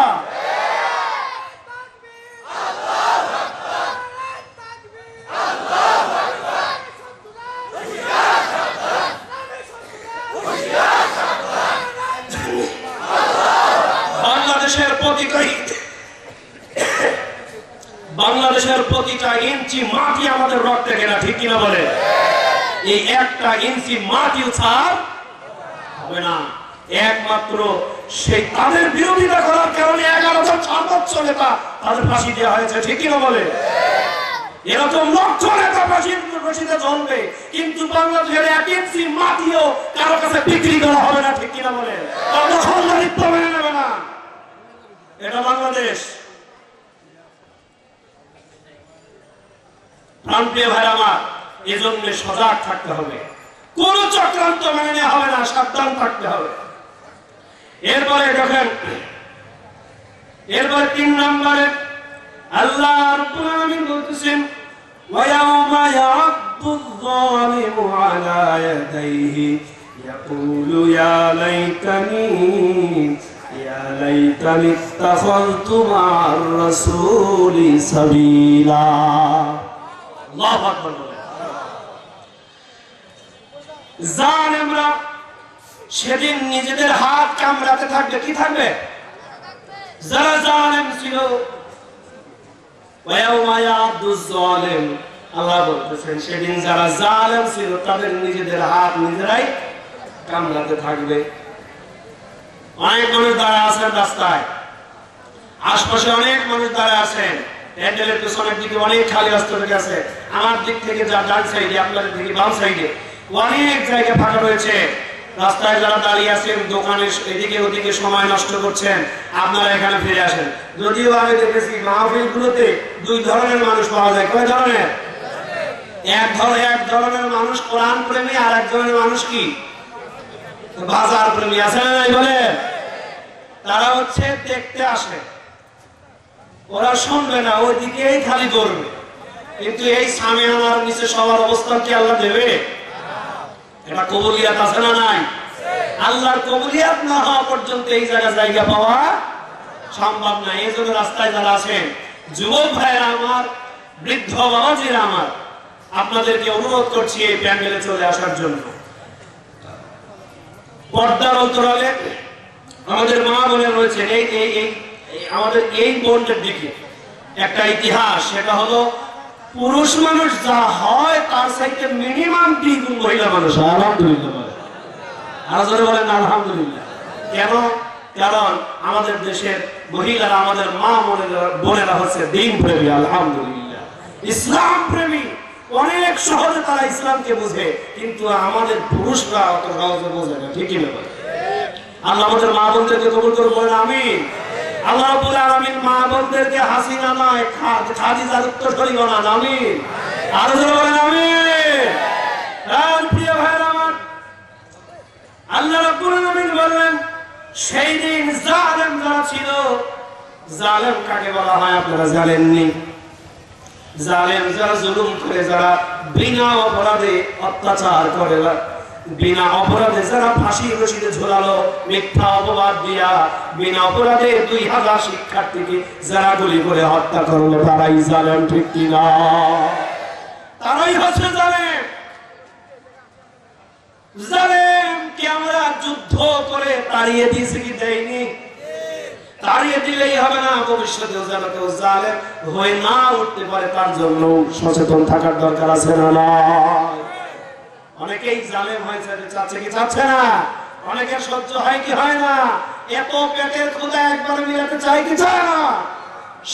বাংলাদেশের প্রতিটা ইঞ্চি মাটি আমাদের রক্তে কেনা, ঠিক কিনা বলে? এই 1টা ইঞ্চি মাটি ছাড় হবে না, একমাত্র সেই তাদের বিরোধিতা করার কারণে 11 জন সর্বোচ্চ নেতা তাদের ফাঁসি দেওয়া হয়েছে, ঠিক কিনা বলে? এরকম লক্ষ নেতা ফাঁসিতে জ্বলবে, কিন্তু বাংলাদেশের 1 ইঞ্চি মাটিও কারো কাছে বিক্রি করা হবে না, ঠিক কিনা বলে? দখলদারিত্ব মেনে নেবে না, এটা বাংলাদেশ। প্রান্তীয় ভাই আমার, এজন্য সজাগ থাকতে হবে, কোন চক্রান্ত মেনে নেওয়া হবে না, সাবধান থাকতে হবে। এরপরে দেখেন, এরপর 3 নম্বরে আল্লাহ রাব্বুল আলামিন বলতেছেন, ওয়ায়াউমা ইয়া'আদ্দুয যালিমু আলা ইয়াদাইহি ইয়াকুলু ইয়া লাইতানি ইত্তাখাযতু মা'আর রাসূলি সাবিলা। আল্লাহু আকবার বলে। জালেমরা সেদিন নিজেদের হাত কামড়াতে থাকবে, কি থাকবে? যারা জালেম ছিল, ওয়ায়াউমা ইয়া'আদ্দুয যালিম, আল্লাহ বলতেছেন সেদিন যারা জালেম ছিল তাদের নিজেদের হাত নিজেরাই কামড়াতে থাকবে। অনেক মানুষ দাঁড়ায় আছেন রাস্তায়, আশপাশে অনেক মানুষ দাঁড়ায় আছেন, প্যান্ডেলের পেছনের দিকে অনেক খালি রাস্তা আছে, আমার দিক থেকে যা ডান সাইডে, আপনাদের দিকে বাম সাইডে অনেক জায়গা ফাঁকা রয়েছে। রাস্তায় যারা দাঁড়িয়ে আছেন, দোকানে এদিকে ওদিকে সময় নষ্ট করছেন, আপনারা এখানে ফিরে আসেন। যদিও আমি দেখেছি মাহফিলগুলোতে 2 ধরনের মানুষ পাওয়া যায়। কয় ধরনের? এক ধরনের মানুষ কোরআন প্রেমী, আর এক ধরনের মানুষ কি বাজার প্রেমী, আছে না নাই বলে? তারা হচ্ছে দেখতে আসে, ওরা শুনবে না, ওইদিকেই খালি করবে। কিন্তু এই সামিয়ানার নিচে সবার অবস্থান কি আল্লাহ দেবে? এটা কবুলিয়াত আছে না নাই? আল্লাহর কবুলিয়াত না হওয়া পর্যন্ত এই জায়গা পাওয়া সম্ভব না। এই জন্য রাস্তায় যারা আছেন, যুবক ভাইরা আমার, বৃদ্ধ বাবাজিরা আমার, আপনাদেরকে অনুরোধ করছি এই প্যান্ডেলে চলে আসার জন্য। পর্দার অন্তরালে আমাদের মা বোনের রয়েছে, আমাদের এই বোনটার দিকে একটা ইতিহাস, সেটা হলো পুরুষ মানুষ যা হয় তার চাইতে মিনিমাম 3 গুণ মহিলা মানুষ। আলহামদুলিল্লাহ বলেন, আর জোরে বলেন আলহামদুলিল্লাহ। কেন? কারণ আমাদের দেশের মহিলারা, আমাদের মা বোনেরা হচ্ছে দিন প্রেমী, আলহামদুলিল্লাহ, ইসলাম প্রেমী। অনেক সহজে তারা ইসলামকে বোঝে, কিন্তু আমাদের পুরুষরা অত সহজে বোঝে না, ঠিকই না? আল্লাহ আমাদের মা বোনদেরকে কবুল করে বলেন আমিন। আল্লাহ রাব্বুল আলামিন মা বোনদেরকে হাসিনা নয়, খাদিজার উত্তরসূরি বানান, আমিন। আর জোরে বলেন আমিন। আর প্রিয় ভাইরা আমার, আল্লাহ রাব্বুল আলামিন বলেন সেই দিন জালেম যারা ছিল, জালেম কাকে বলা হয় আপনারা জানেননি? জালেম যারা জুলুম করে, যারা বিনা অপরাধে অত্যাচার করে, বিনা অপরাধে যারা ফাঁসির রশিদে ঝোলালো, মিথ্যা অপবাদ দিয়া বিনা অপরাধে 2000 শিক্ষার্থীকে যারা গুলি করে হত্যা করলো, তারাই জালেম, ঠিক কিনা? তারাই হচ্ছে জালেম। জালেমকে আমরা যুদ্ধ করে তাড়িয়ে দিয়েছি কি দেয়নি? তাড়িয়ে দিলেই হবে না, ভবিষ্যতেও যেন কেউ জালেম হয়ে না উঠতে পারে তার জন্য সচেতন থাকার দরকার আছে না? অনেকেই জালেম হয়েছে, চাচ্ছে কি চাচ্ছে না? অনেকের সহ্য হয় কি হয় না? এত পেটের ক্ষুধা একবারে মিলাতে চায় কি চায় না?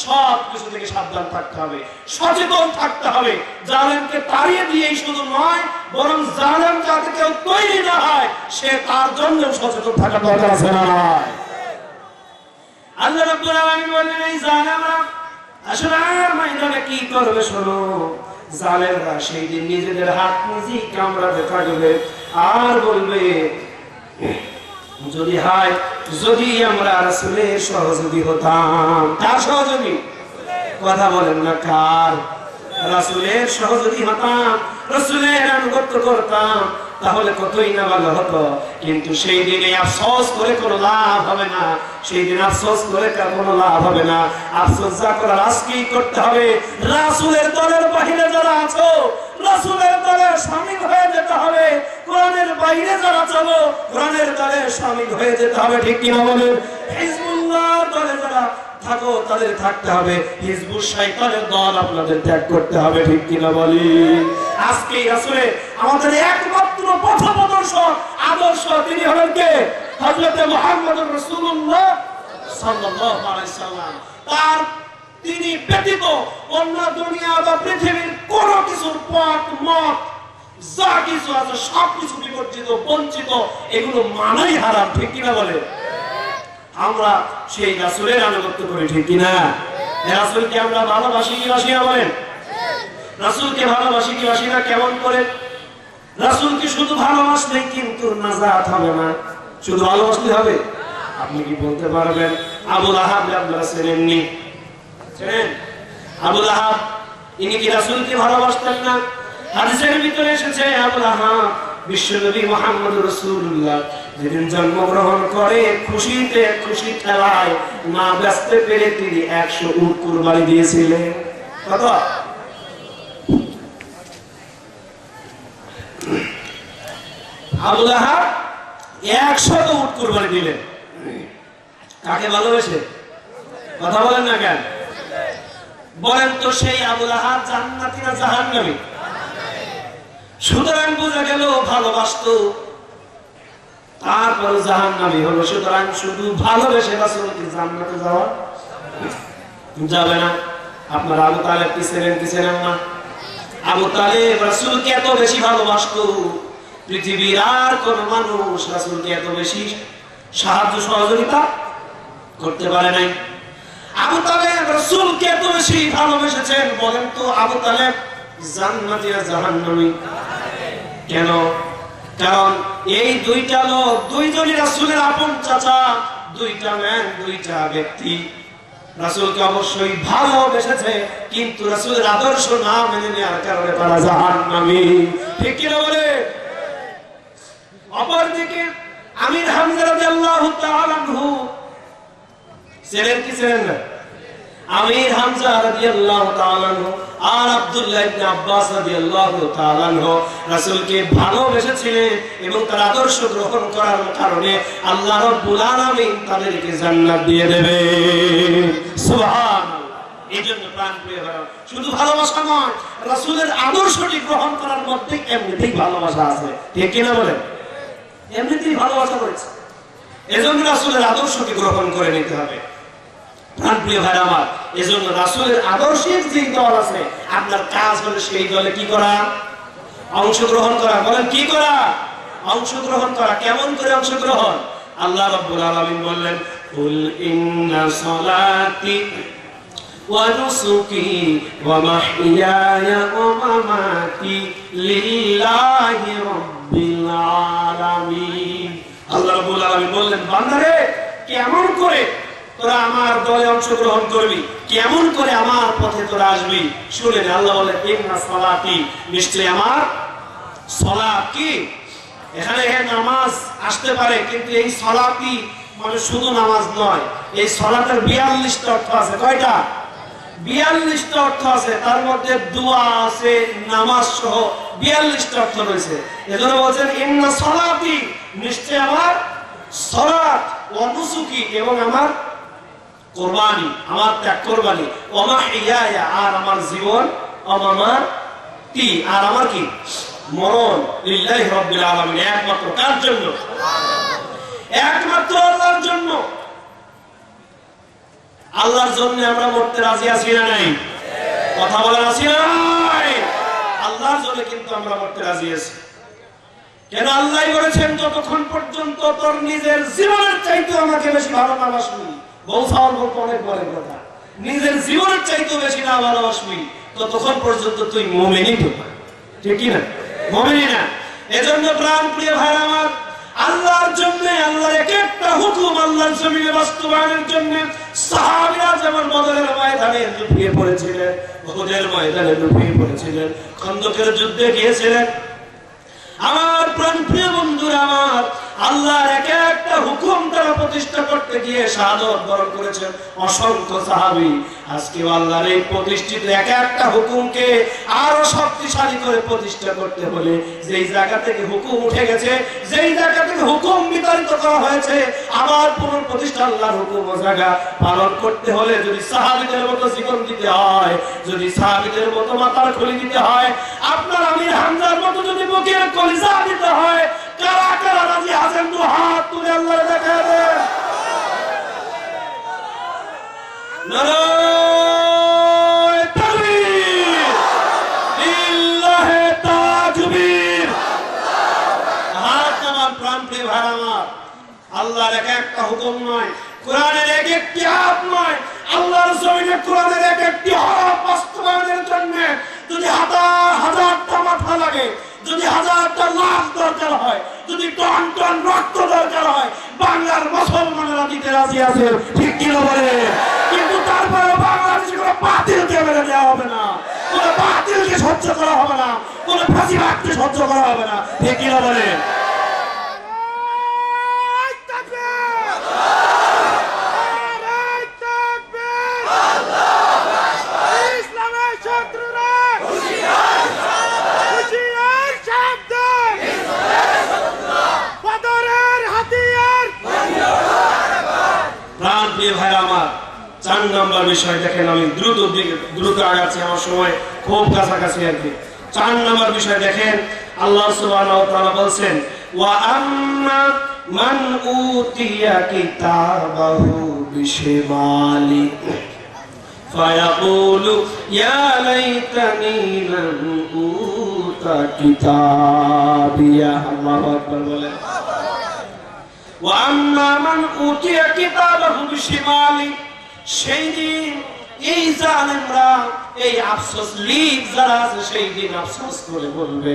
সব কিছু থেকে সাবধান থাকতে হবে, সচেতন থাকতে হবে। জালেমকে তাড়িয়ে দিয়েই শুধু নয়, বরং জালেম যাতে কেউ তৈরি না হয় সে তার জন্য সচেতন থাকার দরকার আছে না? আল্লাহ রাব্বুল আলামিন বলেন এই জালেমরা আসরের ময়দানে কি করবে শোনো। জালেমরা সেই দিন নিজেদের হাত নিজেই কামড়াতে থাকবে আর বলবে, যদি আমরা রাসূলের সহযোগী হতাম। কার সহযোগী? কথা বলেন না, কার? রাসূলের সহযোগী হতাম, রাসূলের আনুগত্য করতাম, তাহলে কতই না ভালো হতো। কিন্তু সেই দিনে আফসোস করে কোনো লাভ হবে না, সেই দিন আফসোস করে কোনো লাভ হবে না। আফসোস যা করার আজকেই করতে হবে। রাসূলের দলের বাহিরে যারা আছো, রাসূলের দলে শামিল হয়ে যেতে হবে। কোরআনের বাইরে যারা চলো, কোরআনের দলে শামিল হয়ে যেতে হবে, ঠিক কিনা বলেন? হিজবুল্লাহর দলে যারা থাকো তাদের থাকতে হবে, হিজবুল শয়তানের দল আপনাদের ত্যাগ করতে হবে, ঠিক কিনা বলি? আজকে আসলে আমাদের একমাত্র পথপ্রদর্শক আদর্শ তিনি হলেন কে? হযরত মুহাম্মদুর রাসূলুল্লাহ সাল্লাল্লাহু আলাইহি সাল্লাম। তার তিনি ব্যতীত অন্য দুনিয়া বা পৃথিবীর কোন কিছুর পথ মত যা কিছু আছে সবকিছু বিবর্জিত, বঞ্চিত, এগুলো মানাই হারাম। ঠিক কিনা বলে? আমরা সেই রাসূলের আনুগত্য করি, ঠিক কিনা? রাসূলকে আমরা ভালোবাসি কি বাসি না বলেন? রাসূলকে ভালোবাসি কি বাসি না? কেমন করে? রাসূলকে শুধু ভালোবাসলেই কিন্তু নাজাত হবে না। শুধু ভালোবাসলে হবে? আপনি কি বলতে পারবেন আবু লাহাব আপনারা চেনেননি? চেনেন? আবু লাহাব ইনি কি রাসূলকে ভালোবাসতেন না? হাদিসের ভিতরে এসেছে আবু লাহাব বিশ্বনবী মুহাম্মদ রাসূলুল্লাহ যেদিন জন্মগ্রহণ করে খুশিতে খুশি খেলায় মা বাঁচতে পেরে তিনি 100 উট কুরবানি দিয়েছিলেন। কত? আবু লাহাব 100 উট কুরবানি দিলেন। কাকে ভালোবেসে? কথা বলেন না কেন? বলেন তো সেই আবু লাহাব জান্নাতি না জাহান্নামী? সুতরাং বোঝা গেল ভালোবাসতো, তারপর জাহান্নামী হলো। সুতরাং শুধু ভালোবেসে রাসূলকে জান্নাতে যাওয়া যাবে না। আপনারা আবু তালেব কি ছিলেন কি ছিলেন না? আবু তালেব রাসূলকে এত বেশি ভালোবাসতো, পৃথিবীর আর কোন মানুষ রাসূলকে এত বেশি সাহায্য সহযোগিতা করতে পারে নাই। আবু তালেব রাসূলকে এত বেশি ভালোবেসেছেন। বলেন তো আবু তালেব জান্নাতি না জাহান্নামী? কেন? কারণ এই দুইটা লোক দুইজনই রাসূলের আপন চাচা, দুইটা ম্যান, দুইটা ব্যক্তি রাসূলকে অবশ্যই ভালোবেসেছে, কিন্তু রাসূলের আদর্শ না মেনে নেওয়ার কারণে তারা জাহান্নামী। ঠিক কি না বলে? অপরদিকে আমির হামজা রাদিয়াল্লাহু তাআলা আনহু ছিলেন কি ছিলেন না? আমির হামজা রাদিয়াল্লাহু তাআলা আনহু আর আব্দুল্লাহ ইবনে আব্বাস রাদিয়াল্লাহু তাআলা আনহু রাসূলকে ভালোবেসেছিলেন এবং তার আদর্শ গ্রহণ করার কারণে আল্লাহ রাব্বুল আলামিন তাদেরকে জান্নাত দিয়ে দেবে। সুবহানাল্লাহ। এইজন্য প্রাণপ্রিয় ভাই, শুধু ভালোবাসা নয়, রাসূলের আদর্শটি গ্রহণ করার মধ্যে এমনিতেই ভালোবাসা আছে। ঠিক কি না বলেন? এমনিতেই ভালোবাসা রয়েছে। এজন্য রাসূলের আদর্শকে গ্রহণ করে নিতে হবে। প্রাণপ্রিয় ভাই আমার, এজন্য রাসূলের আদর্শের যে দল আছে, আপনার কাজ হলো সেই দলে কি করা? অংশগ্রহণ করা। বলেন কি করা? অংশগ্রহণ করা। কেমন করে অংশগ্রহণ? আল্লাহ রাব্বুল আলামিন বললেন, কুল ইন্না সালাতি ওয়া নুসুকি ওয়া মাহইয়ায়া ওয়া মামাতি লিল্লাহি রাব্বিল আলামিন। আল্লাহ রাব্বুল আলামিন বললেন, বান্দারে কেমন করে তোরা আমার দলে অংশগ্রহণ করবি, কেমন করে আমার পথে তোরা আসবি? শুনেন, আল্লাহ বলেন ইন্না সালাতি, নিশ্চয়ই আমার সালাত কি? এখানে নামাজ আসতে পারে, কিন্তু এই সালাতি মানে শুধু নামাজ নয়। এই সালাতের 42টা অর্থ আছে। কয়টা? 42টা অর্থ আছে। তার মধ্যে দোয়া আছে, নামাজ সহ 42টা অর্থ রয়েছে। এজন্য বলছেন ইন্না সালাতি, নিশ্চয়ই আমার সালাত, ওয়া নুসুকি, এবং আমার কুরবানি, আমার ত্যাগ কুরবানি, ওয়া মাহইয়ায়া, আর আমার জীবন, ওয়া মামাতি, আর আমার কি? মরণ, লিল্লাহি রাব্বিল আলামিন, একমাত্র কার জন্য? একমাত্র আল্লাহর জন্য। আল্লাহর জন্য আমরা মরতে রাজি আছি না নাই? কথা বলেন আছি না নাই? আল্লাহর জন্য কিন্তু আমরা মরতে রাজি আছি। কেন? আল্লাহই বলেছেন, যতক্ষণ পর্যন্ত তোর নিজের জীবনের চাইতে আমাকে বেশি ভালো না বাসবি, বউ সাওয়াল বলতে অনেক বড় কথা, নিজের জীবনের চাইতে বেশি না ভালোবাসবি, ততক্ষণ পর্যন্ত তুই মুমিনই না। ঠিক কি না? মুমিনই না। এজন্য প্রাণ প্রিয় ভাই আমার, আল্লাহর জন্য, আল্লাহর এক একটা হুকুম আল্লাহর জমিনে বাস্তবায়নের জন্য সাহাবীরা যেমন বদরের ময়দানে লুটিয়ে পড়েছিলেন, উহুদের ময়দানে লুটিয়ে পড়েছিলেন, খন্দকের যুদ্ধে গিয়েছিলেন। আমার প্রাণপ্রিয় বন্ধুরা আমার, আল্লাহর এক একটা হুকুম তারা প্রতিষ্ঠা করতে গিয়ে শাহাদাত বরণ করেছেন অসংখ্য সাহাবী। আজকে আল্লাহর এই প্রতিষ্ঠিত এক একটা হুকুমকে আরো শক্তিশালী করে প্রতিষ্ঠা করতে হলে, যেই জায়গা থেকে হুকুম উঠে গেছে, যেই জায়গা থেকে হুকুম বিতাড়িত করা হয়েছে, আবার পুনঃপ্রতিষ্ঠা আল্লাহর হুকুম ও জায়গা পালন করতে হলে যদি সাহাবীদের মতো জীবন দিতে হয়, যদি সাহাবীদের মতো মাথার খুলি দিতে হয়, আপনার আমির হামজার মতো যদি বুকের কলিজা দিতে হয়, কারা কারা রাজি আছেন তো হাত তুলে আল্লাহর দেখা দেন। নারায়ে তাকবীর, লিল্লাহি তাকবীর। হাত আমার প্রাণপ্রিয় ভাই আমার, আল্লাহর এক একটা হুকুম নয়, কোরআনের এক একটি আয়াত নয়, আল্লাহর জমিনে কোরআনের এক একটি হরফ বাস্তবায়নের জন্য যদি হাজার হাজারটা মাথা লাগে, যদি হাজারটা লাশ দরকার হয়, যদি টন টন রক্ত দরকার হয়, বাংলার মুসলমানেরা দিতে রাজি আছে, ঠিক কিনা বলে? কিন্তু তারপরে বাংলাদেশে কোনো বাতিলকে মেরে দেওয়া হবে না, কোনো বাতিলকে সহ্য করা হবে না, কোনো ফাঁসিবাদকে সহ্য করা হবে না, ঠিক কিনা বলে? ভাই আমার, 4 নম্বর বিষয় দেখেন, আমি দ্রুত আগাচ্ছি, আমার সময় খুব কাছাকাছি আর কি। 4 নম্বর বিষয় দেখেন, আল্লাহ সুবহানাহু ওয়া তাআলা বলছেন, ওয়া আম্মা মান উতিয়া কিতাবাহু বিশিমালি ফায়াকুলু ইয়া লাইতানি লাম উতা কিতাবিয়া। আল্লাহু আকবার বলেন। ওয়াম্মা মান উতিয়া কিতাবাহু বিশিমালি, সেই দিন এই জালেমরা, এই আফসোস লীগ যারা আছে, সেই দিন আফসোস করে বলবে,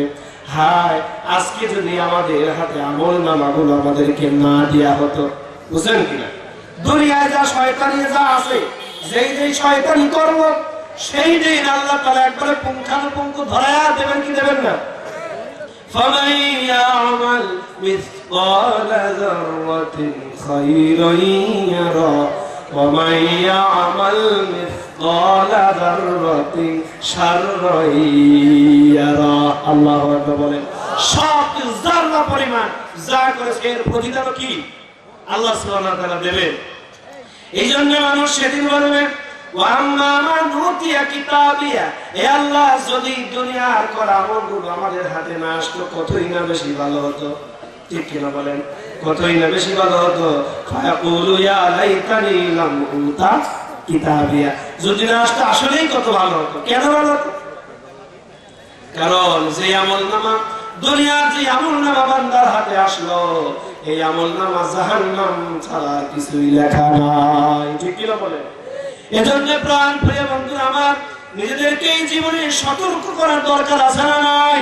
হায় আজকে যদি আমাদের হাতে আমলনামাগুলো আমাদেরকে না দেয়া হতো। বুঝলেন কিনা? দুনিয়ায় যা শয়তানি যা আছে, যেই শয়তানি কর্ম, সেই দিন আল্লাহ তাআলা একবারে পুঙ্খানুপুঙ্খ ধরায়া দেবেন কি দেবেন না? فمن يعمل مثقال ذرة خيرا يره ومن يعمل مثقال ذرة شرا يره। আল্লাহু আকবার বলেন। সব যারা পরিমাণ যা করেছে এর প্রতিদান কি আল্লাহ সুবহানাহু ওয়া তাআলা দেবেন। এই জন্য মানুষ সেদিন বলবে, ওয়াম্মা মান উতিয়া কিতাবিয়া, হে আল্লাহ যদি দুনিয়ার করা আমলগুলো আমাদের হাতে না আসতো কতই না বেশি ভালো হতো, ঠিক কিনা বলেন? কতই না বেশি ভালো হতো। ফায়াকুলু ইয়া লাইতানি লাম উতা কিতাবিয়া, যদি না আসতো আসলেই কত ভালো হতো। কেন ভালো হতো? কারণ যে আমলনামা, দুনিয়ার যে আমলনামা বান্দার হাতে আসলো, এই আমলনামা জাহান্নাম ছাড়া কিছুই লেখা নাই, ঠিক কিনা বলেন? এজন্য প্রাণ প্রিয় বন্ধুরা আমার, নিজেদেরকে এই জীবনে সতর্ক করার দরকার আছে না নাই?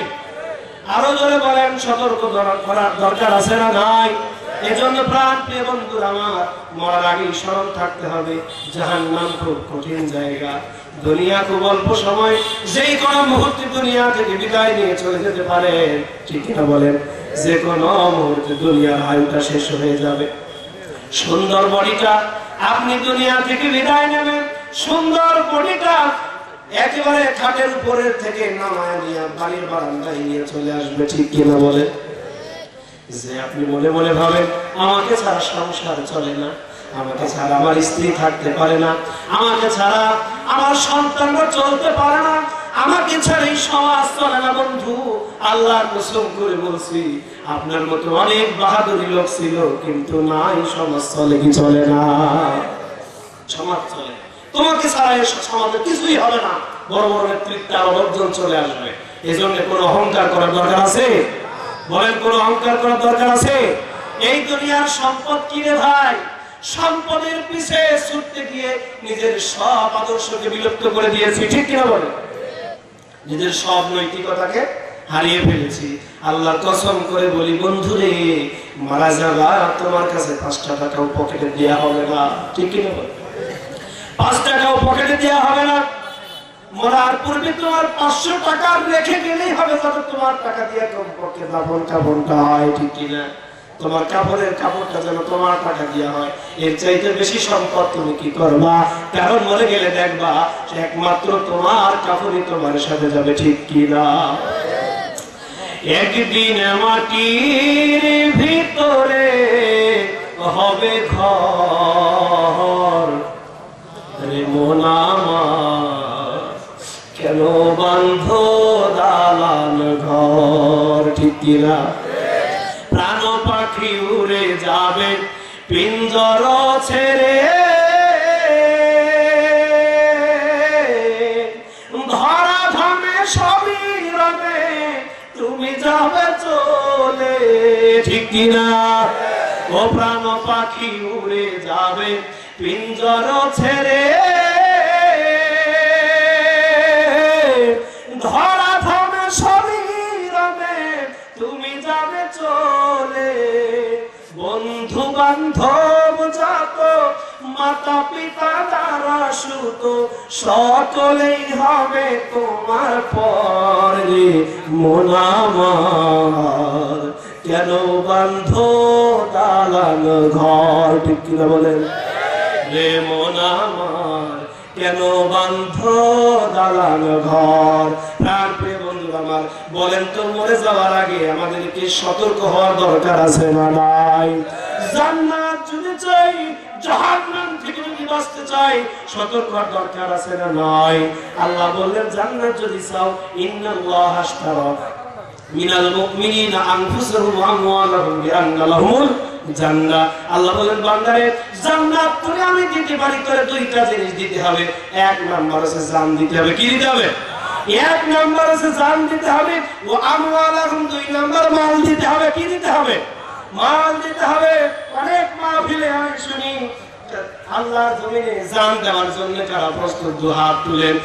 আরো জোরে বলেন, সতর্ক করার দরকার আছে না নাই? এজন্য প্রাণ প্রিয় বন্ধুরা আমার, মরার আগে স্মরণ থাকতে হবে, জাহান্নাম খুব কঠিন জায়গা, দুনিয়া খুব অল্প সময়, যেই কোনো মুহূর্তে দুনিয়া থেকে বিদায় নিয়ে চলে যেতে পারে, ঠিক কিনা বলেন? যে কোনো মুহূর্তে দুনিয়ার আয়ুটা শেষ হয়ে যাবে। সুন্দর বডিটা আপনি দুনিয়া থেকে বিদায় নেবেন, সুন্দর বডিটা একেবারে খাটের উপরের থেকে নামায় নিয়ে বাড়ির বারান্দায় নিয়ে চলে আসবে, ঠিক কিনা বলে? যে আপনি মনে মনে ভাবেন, আমাকে ছাড়া সংসার চলে না, আমাকে ছাড়া আমার স্ত্রী থাকতে পারে না, আমাকে ছাড়া আমার সন্তানরা চলতে পারে না, আমাকে ছাড়া এই সমাজ চলে না। বন্ধু, আল্লাহর কসম করে বলছি, আপনার মতো অনেক বাহাদুরি লোক ছিল, কিন্তু নাই সমাজ চলে কি চলে না? সমাজ চলে। তোমাকে ছাড়া এই সমাজে কিছুই হবে না, বড় বড় নেতৃত্ব আরো লোকজন চলে আসবে। এজন্য কোনো অহংকার করার দরকার আছে? বলেন, কোনো অহংকার করার দরকার আছে? এই দুনিয়ার সম্পদ কিনে ভাই, সম্পদের পিছে ছুটতে গিয়ে নিজের সব আদর্শকে বিলুপ্ত করে দিয়েছি, ঠিক কিনা বলেন? নিজের সব নৈতিকতাকে হারিয়ে ফেলেছি। আল্লাহর কসম করে বলি বন্ধুরে, মারা যাবা তোমার কাছে 5 টাকাও পকেটে দেয়া হবে না, ঠিক কিনা বলেন? 5 টাকাও পকেটে দেয়া হবে না। মরার পূর্বে তোমার 500 টাকা রেখে গেলেই হবে, যাতে তোমার টাকা দিয়ে কমপক্ষে দাফন কাফনটা হয়, ঠিক কিনা? তোমার কাপড়ের কাপড়টা যেন তোমার টাকা দিয়া হয়। এর চাইতে বেশি সম্পদ তুমি কি করবা? কারণ মরে গেলে দেখবা একমাত্র তোমার কাপড়ই তোমার সাথে যাবে, ঠিক কিনা? একদিন মাটির ভিতরে হবে ঘর, রে মন আমার কেন বাঁধো দালান ঘর, ঠিক কিনা? যাবে পিঞ্জর ছেড়ে, ধরা ধামে সবই রবে তুমি যাবে চলে, ঠিক কিনা? ও প্রাণ পাখি উড়ে যাবে পিঞ্জর ছেড়ে, ধরা ধামে সবই রবে তুমি যাবে চলে। বন্ধু বান্ধব যত মাতা পিতা যারা সুত সকলেই হবে তোমার পরে, মন আমার কেন বান্ধ দালান ঘর, ঠিক কিনা বলেন? রে মন আমার কেন বান্ধ দালান ঘর। প্রাণ প্রিয় বন্ধু আমার, বলেন তো মরে যাওয়ার আগে আমাদেরকে সতর্ক হওয়ার দরকার আছে না নাই? জান্নাত যদি চাই, জাহান্নাম থেকে যদি বাঁচতে চাই, সতর্ক হওয়ার দরকার আছে না নাই? আল্লাহ বললেন জান্নাত যদি চাও, ইন্নাল্লাহ আশতারা মিনাল মুমিনিনা আনফুসাহুম ওয়া আমওয়ালাহুম বিআন্না লাহুমুল জান্নাহ। আল্লাহ বলেন বান্দারে জান্নাত তুমি আমি দিতে পারি, করে দুইটা জিনিস দিতে হবে। এক নাম্বার হচ্ছে জান দিতে হবে। কি দিতে হবে? এক নাম্বার হচ্ছে জান দিতে হবে, ও আমওয়ালাহুম দুই নাম্বার মাল দিতে হবে। কি দিতে হবে? মাল দিতে হবে। অনেক মাহফিলে আমি শুনি আল্লাহর জমিনে জান দেওয়ার জন্য কারা প্রস্তুত, দু হাত তুলেন।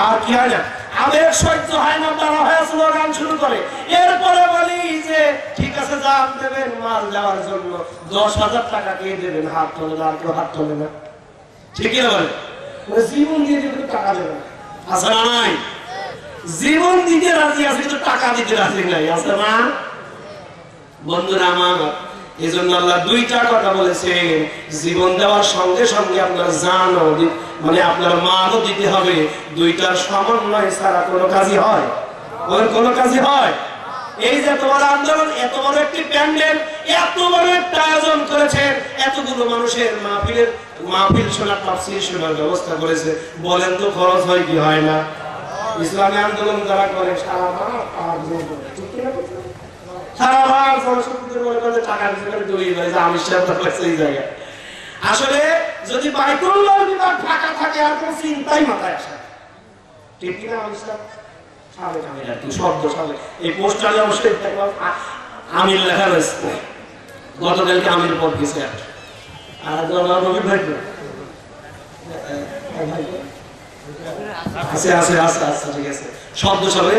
আর কি হয় না, আবেগ সহ্য হয় না, তারা হয়ে স্লোগান শুরু করে। এরপরে বলি যে ঠিক আছে জান দেবেন, মাল দেওয়ার জন্য 10,000 টাকা কে দেবেন? হাত তোলে না, আর কেউ হাত তোলে না। ঠিকই না বলে? জীবন দিয়ে যদি টাকা দেবে না, আছে না নাই? জীবন দিতে রাজি আছে কিন্তু টাকা দিতে রাজি নাই, আছে না? বন্ধুরা আমার, এই জন্য আল্লাহ দুইটা কথা বলেছেন, জীবন দেওয়ার সঙ্গে সঙ্গে আপনার জানও মানে আপনার মালও দিতে হবে। দুইটার সমন্বয় ছাড়া কোনো কাজই হয়? কোনো কাজই হয়? এই যে এত বড় আন্দোলন, এত বড় একটি প্যান্ডেল, এত বড় একটা আয়োজন করেছেন, এতগুলো মানুষের মাহফিল শোনার, তাফসীর শোনার ব্যবস্থা করেছে, বলেন তো খরচ হয় কি হয় না? ইসলামী আন্দোলন যারা করে সারা রাত জনশক্তিতে মনে করে টাকা দিতে দৌড়িয়ে যায় যে আমি সেই জায়গায়। আসলে যদি বাইতুল্লাহ বিভাগ ফাঁকা থাকে আর কোনো চিন্তাই মাথায় আসে, ঠিক কিনা? শব্দ সালে এই পোস্টারে অবশ্যই আমির লেখা রয়েছে, গতকালকে আমির পদ গেছে। আর রবি ভাই আছে আছে আছে আচ্ছা ঠিক আছে। শব্দ সালে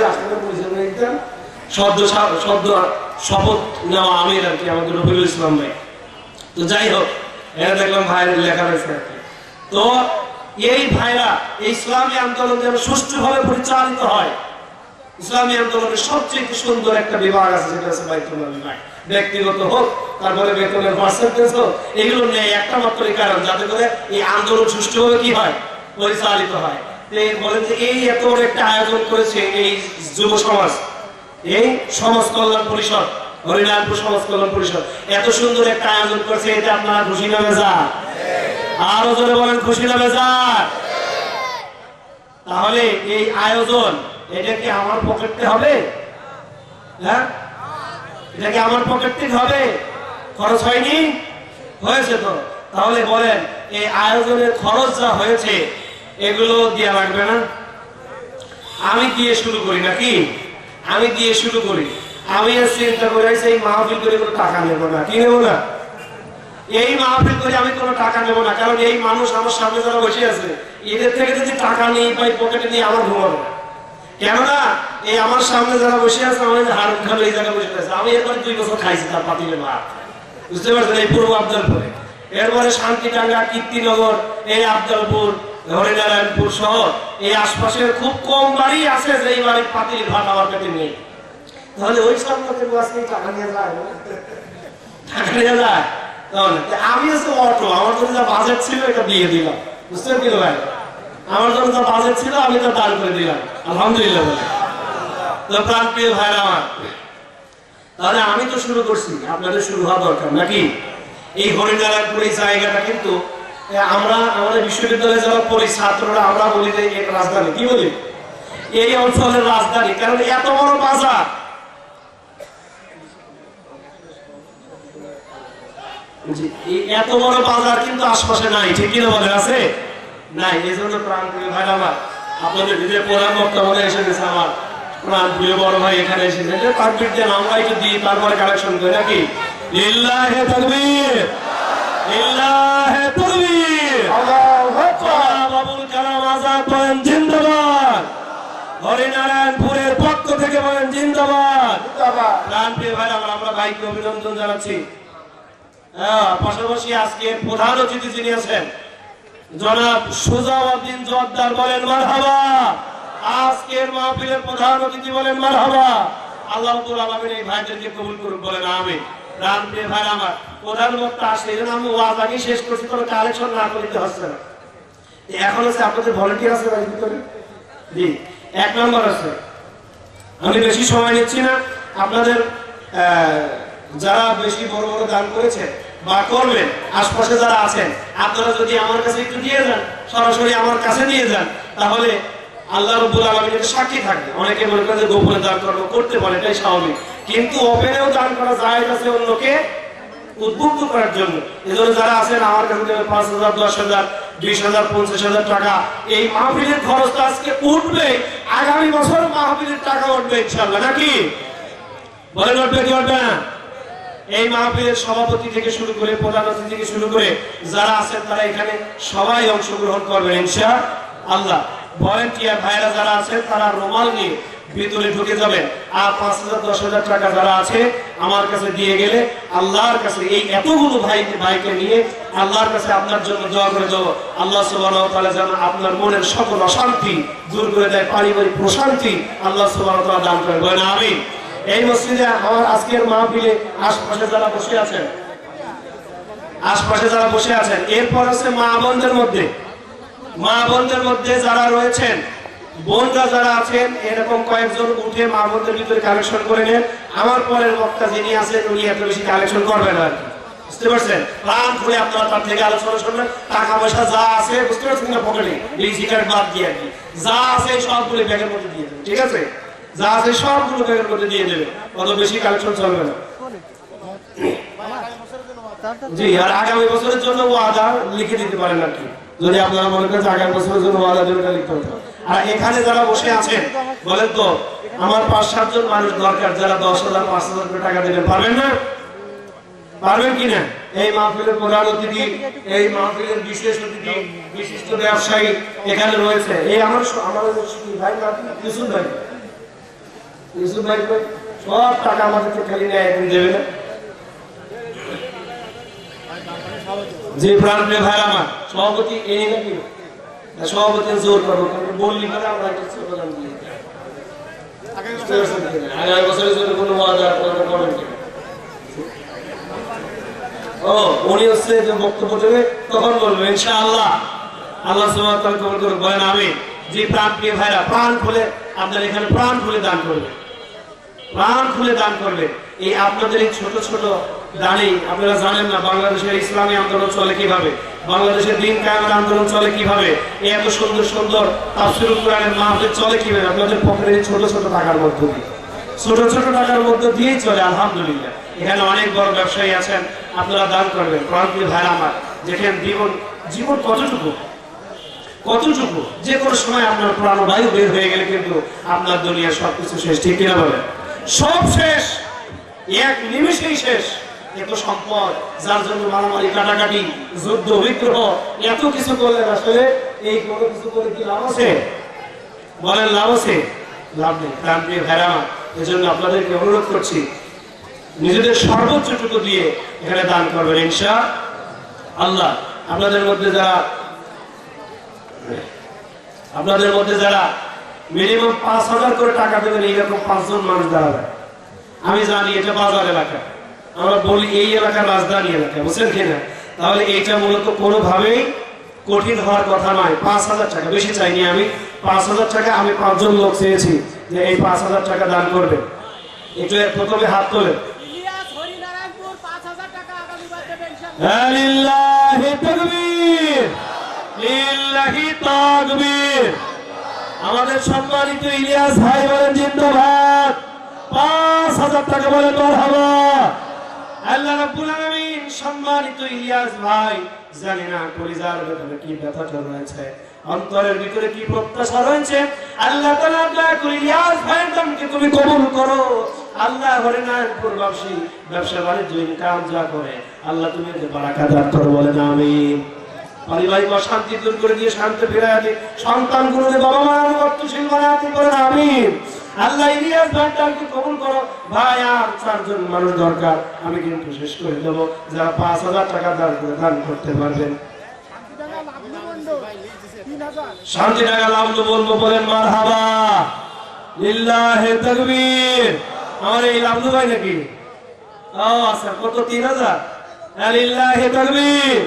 শপথ নেওয়া আমির আর কি, আমাদের রফিকুল ইসলাম ভাই। তো যাই হোক, এটা দেখলাম ভাইয়ের লেখা রয়েছে। তো এই ভাইরা এই ইসলামী আন্দোলন যেন সুষ্ঠুভাবে পরিচালিত হয়, ইসলামী আন্দোলনের সবচেয়ে সুন্দর একটা বিভাগ আছে, যেটা আছে বাইতুল্লাহ বিভাগ। ব্যক্তিগত হোক, তারপরে বেতনের পার্সেন্টেজ হোক, এগুলো নেই একটা মাত্রই কারণ, যাতে করে এই আন্দোলন সুষ্ঠুভাবে কি হয়, পরিচালিত হয়। বলেন যে এই এত বড় একটা আয়োজন করেছে এই যুব সমাজ, এই সমাজ কল্যাণ পরিষদ, হরিনাথপুর সমাজ কল্যাণ পরিষদ এত সুন্দর একটা আয়োজন করেছে, এটা আপনারা খুশি না বেজার? আরো জোরে বলেন খুশি না বেজার? তাহলে এই আয়োজন, এটা কি আমার পকেটে হবে? হ্যাঁ, এটা কি আমার পকেট থেকে হবে? খরচ হয়নি? হয়েছে তো। তাহলে বলেন এই আয়োজনের খরচ যা হয়েছে এগুলো দেওয়া লাগবে না? আমি দিয়ে শুরু করি নাকি? আমি দিয়ে শুরু করি। আমি চিন্তা করে এই মাহফিল করে কোনো টাকা নেবো না। কি নেবো না? এই মাহফিল করে আমি কোনো টাকা নেবো না, কারণ এই মানুষ আমার সামনে যারা বসে আছে এদের থেকে যদি টাকা নিই পাই পকেটে নিয়ে আমার ঘুমাবো। কেননা এই আমার সামনে যারা বসে আছে, আমার হারুন খান এই জায়গায় বসে আছে, আমি এরপরে 2 বছর খাইছি তার পাতিলে ভাত, বুঝতে পারছেন? এই পূর্ব আফজালপুরে, এরপরে শান্তিটাঙ্গা, কীর্তিনগর, এই আফজালপুর, হরিনারায়ণপুর সহ এই আশপাশের খুব কম বাড়ি আছে যে এই বাড়ির পাতিল ভাত আমার পেটে নেই। তাহলে ওই সব লোকের আজকে টাকা নিয়ে যায়, টাকা নিয়ে যায়। তাহলে আমি হচ্ছে অটো, আমার জন্য যা বাজেট ছিল এটা দিয়ে দিলাম, বুঝতে পারছিল ভাই? আমার জন্য যা বাজেট ছিল আমি তো দান করে দিলাম, আলহামদুলিল্লাহ বলে। তো প্রাণ প্রিয় ভাইরা আমার, তাহলে আমি তো শুরু করছি, আপনাদের শুরু হওয়া দরকার নাকি? এই হরিনারায়ণপুর এই জায়গাটা কিন্তু আমরা আমাদের বিশ্ববিদ্যালয়ে যারা পড়ি ছাত্ররা আমরা বলি যে এক রাজধানী। কি বলি? এই অঞ্চলের রাজধানী, কারণ এত বড় বাজার। জি, এই এত বড় বাজার কিন্তু আশপাশে নাই, ঠিক কিনা বলে আছে নাই? এই জন্য প্রাণপ্রিয় ভাই আমার, আপনাদের হৃদয় প্রধান বক্তব্য এসে গেছে আমার প্রাণপ্রিয় বড় ভাই এখানে এসেছে, তাকবীর দেন, আমরা একটু দিই, তারপরে কালেকশন করি নাকি? লিল্লাহে তাকবীর, লিল্লাহে তাকবীর, জনাব আবুল কালাম আজাদ বলেন জিন্দাবাদ, হরিনারায়ণপুরের পক্ষ থেকে বলেন জিন্দাবাদ। প্রাণপ্রিয় ভাই আমার, আমরা ভাইকে অভিনন্দন জানাচ্ছি। পাশাপাশি আজকে প্রধান অতিথি যিনি আছেন জনাব সুজাউদ্দিন জোয়ারদার বলেন মারহাবা। আজকের মাহফিলের প্রধান অতিথি বলেন মারহাবা। আল্লাহ রাব্বুল আলামিন এই ভাইদেরকে কবুল করুন বলেন আমিন। প্রাণপ্রিয় ভাই আমার, প্রধান বক্তা আসলে এই জন্য আমি ওয়াজ আগে শেষ করছি, কোনো কালেকশন না করতে হচ্ছে না। এখন হচ্ছে আপনাদের ভলান্টিয়ার আছে বাড়ির ভিতরে, জি 1 নম্বর আছে। আমি বেশি সময় নিচ্ছি না, আপনাদের যারা বেশি বড় বড় দান করেছে বা করবেন, আশপাশে যারা আছেন, আপনারা যদি আমার কাছে একটু দিয়ে যান, সরাসরি আমার কাছে দিয়ে যান, তাহলে আল্লাহ রাব্বুল আলামিনের সাক্ষী থাকবে। অনেকে মনে করেন যে গোপনে দান করতে পারে, এটাই স্বাভাবিক, কিন্তু ওপেনেও দান করা যায় আছে অন্যকে উদ্বুদ্ধ করার জন্য। এজন্য যারা আছেন আমার কাছে দেবেন 5,000, 10,000, 20,000, 50,000 টাকা। এই মাহফিলের খরচ তো আজকে উঠবে, আগামী বছর মাহফিলের টাকা উঠবে ইনশাআল্লাহ, নাকি বলেন? উঠবে কি উঠবে না? এই মাহফিলের সভাপতি থেকে শুরু করে প্রধান অতিথি থেকে শুরু করে যারা আছেন তারা এখানে সবাই অংশগ্রহণ করবেন ইনশাআল্লাহ। ভলেন্টিয়ার ভাইরা যারা আছেন তারা রুমাল নিয়ে ভিতরে ঢুকে যাবেন, আর 5,000, 10,000 টাকা যারা আছে আমার কাছে দিয়ে গেলে আল্লাহর কাছে এই এতগুলো ভাইকে নিয়ে আল্লাহর কাছে আপনার জন্য দোয়া করে যাব। আল্লাহ সুবহানাহু ওয়া তাআলা যেন আপনার মনের সকল অশান্তি দূর করে দেয়, পারিবারিক প্রশান্তি আল্লাহ সুবহানাহু ওয়া তাআলা দান করেন, বলেন আমিন। এই মসজিদে আমার আজকের মাহফিলে আশপাশে যারা বসে আছেন, এরপর আছে মা বোনদের মধ্যে যারা রয়েছেন, বোনরা যারা আছেন, এরকম কয়েকজন উঠে মা বোনদের ভিতরে কালেকশন করে নেন। আমার পরের বক্তা যিনি আছেন উনি এত বেশি কালেকশন করবেন আর কি, বুঝতে পারছেন? প্রাণ খুলে আপনারা তার থেকে আলোচনা শুনবেন। টাকা পয়সা যা আছে, বুঝতে পারছেন না, পকেটে এই সিগারেট বাদ দিয়ে আর কি যা আছে সবগুলো ব্যাগের মধ্যে দিয়ে দেবেন, ঠিক আছে? যা আছে সবগুলো ব্যাগের মধ্যে দিয়ে দেবে, অত বেশি কালেকশন চলবে না। জি, আর আগামী বছরের জন্য ওয়াদা লিখে দিতে পারেন আর কি, যদি আপনারা মনে করেন আগামী বছরের জন্য ওয়াদা দেবেন লিখতে হবে। আর এখানে যারা বসে আছেন বলেন তো, আমার 5-7 জন মানুষ দরকার যারা 10,000, 5,000 করে টাকা দেবেন, পারবেন না? পারবেন কিনা? এই মাহফিলের প্রধান অতিথি, এই মাহফিলের বিশেষ অতিথি, বিশিষ্ট ব্যবসায়ী এখানে রয়েছে। এই আমার ভাই ইউসুফ ভাই সব টাকা আমাদের খালি নেয়, এখন দেবে না। যে প্রাণপ্রিয় ভাই আমার সভাপতি এই নাকি সভাপতি জোর করবো, বললি করে আমরা আগামী বছরের জন্য কোনো ওয়াদা করবেন কিনা? ও উনি হচ্ছে যে বক্তব্য দেবে তখন বলবো ইনশাআল্লাহ। আল্লাহ সুবহানাহু ওয়া তাআলা কবুল করুন, বলেন আমিন। যে প্রাণপ্রিয় ভাইরা প্রাণ খুলে আপনারা এখানে প্রাণ খুলে দান করবেন, প্রাণ খুলে দান করবেন। এই আপনাদের এই ছোট ছোট দাঁড়ি, আপনারা জানেন না বাংলাদেশের ইসলামী আন্দোলন চলে কিভাবে, বাংলাদেশের দিন কায়েমের আন্দোলন চলে কিভাবে, এই এত সুন্দর সুন্দর তাফসীরুল কোরআনের মাহফিল চলে কিভাবে, আপনাদের পকেটে ছোট ছোট টাকার মধ্য দিয়ে, ছোট ছোট টাকার মধ্য দিয়েই চলে। আলহামদুলিল্লাহ এখানে অনেক বড় ব্যবসায়ী আছেন, আপনারা দান করবেন। প্রাণপ্রিয় ভাইরা আমার, দেখেন জীবন কতটুকু, যে কোনো সময় আপনার প্রাণবায়ু বের হয়ে গেলে কিন্তু আপনার দুনিয়ার সবকিছু শেষ, ঠিক কিনা বলেন? সব শেষ, এক নিমেষেই শেষ। এত সম্পদ, যার জন্য মারামারি, কাটাকাটি, যুদ্ধ, বিগ্রহ, এত কিছু করলেন, আসলে এই কোনো কিছু করে কি লাভ আছে? বলেন লাভ আছে? লাভ নেই। প্রাণপ্রিয় ভাইরা আমার, এজন্য আপনাদেরকে অনুরোধ করছি নিজেদের সর্বোচ্চটুকু দিয়ে এখানে দান করবেন ইনশাআল্লাহ। আপনাদের মধ্যে যারা মিনিমাম 5,000 করে টাকা দেবেন, এইরকম 5 জন মানুষ দাঁড়াবে। আমি জানি এটা বাজার এলাকা, আমরা বলি এই এলাকার রাজধানী এলাকা, বুঝছেন কিনা? তাহলে এইটা মূলত কোনোভাবেই কঠিন হওয়ার কথা নয়। 5,000 টাকা, বেশি চাইনি আমি, 5,000 টাকা। আমি 5 জন লোক চেয়েছি যে এই 5,000 টাকা দান করবে। এটা প্রথমে হাত তোলে। লিল্লাহি তাকবীর, লিল্লাহি তাকবীর। আমাদের সম্মানিত ইলিয়াস ভাই বলেন জিন্দাবাদ। 5,000 টাকা বলেন মারহাবা। আল্লাহ রাব্বুল আলামিন সম্মানিত ইলিয়াস ভাই, জানি না কলিজার ভেতরে কি ব্যথাটা রয়েছে, অন্তরের ভিতরে কি প্রত্যাশা রয়েছে। আল্লাহ তাআলা দয়া করে ইলিয়াস ভাইয়ের দানকে তুমি কবুল করো। আল্লাহ হরিনাথপুর ব্যবসা বাণিজ্য ইনকাম যা করে আল্লাহ তুমি এতে বারাকাত দান করো, বলেন আমিন। পারিবারিক অশান্তি দূর করে দিয়ে শান্তি ফিরায় দিয়ে সন্তানগুলোকে বাবা মা অনুগত্যশীল বানাতে, বলেন আমিন। আল্লাহ ইলিয়াস ভাইকে কবুল করো। ভাই আর 4 জন মানুষ দরকার, আমি কিন্তু শেষ করে দেবো, যারা 5000 টাকা দান করতে পারবেন। শান্তি টাকা লাভলু বলবো, বলেন মারহাবা, লিল্লাহে তাকবীর। আমার এই লাভলু ভাই নাকি? ও আচ্ছা, কত 3000? লিল্লাহে তাকবীর।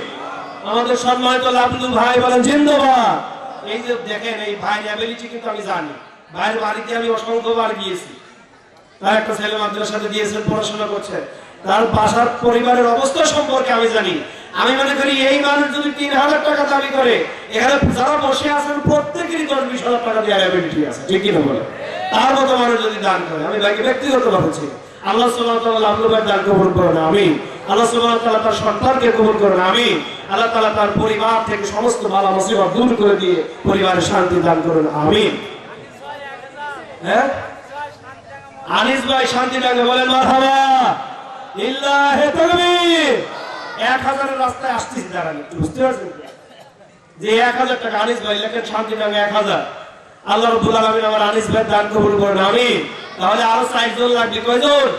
আমাদের সম্মানিত লাভলু ভাই, বলেন জিন্দাবাদ। এই যে দেখেন এই ভাইয়ের অ্যাবিলিটি কিন্তু আমি জানি। ভাইয়ের বাড়িতে আমি অসংখ্যবার গিয়েছি। তার একটা ছেলে মাদ্রাসাতে দিয়েছেন, পড়াশোনা করছে। তার বাসার পরিবারের অবস্থা সম্পর্কে আমি জানি। আমি মনে করি এই মানুষ যদি 3000 টাকা দাবি করে, এখানে যারা বসে আছেন প্রত্যেকেরই 10-20 হাজার টাকা দেওয়ার অ্যাবিলিটি আছে, ঠিক কিনা বলে? তার মতো মানুষ যদি দান করে, আমি ভাইকে ব্যক্তিগতভাবে চিনি। আল্লাহ সুবহানাহু ওয়া তাআলা লাভলু ভাইয়ের দান কবুল করেন, আমিন। আল্লাহ সুবহানাহু ওয়া তাআলা তার সন্তানকে কবুল করেন, আমিন। আল্লাহ তাআলা তার পরিবার থেকে সমস্ত বালা মুসিবত দূর করে দিয়ে পরিবারে শান্তি দান করেন, আমিন। হ্যাঁ, আনিস ভাই শান্তি টাকা বলেন মারহাবা, লিল্লাহে তাকবীর। 1000 এর রাস্তায় আসতেছি দাঁড়ানি, বুঝতে পারছেন যে 1000 টাকা আনিস ভাই লেখেন, শান্তি টাকা 1000। আল্লাহ রাব্বুল আলামিন আমার আনিস ভাই দান কবুল করেন, আমিন। তাহলে আরো 60 জন লাগবে, কয়জন?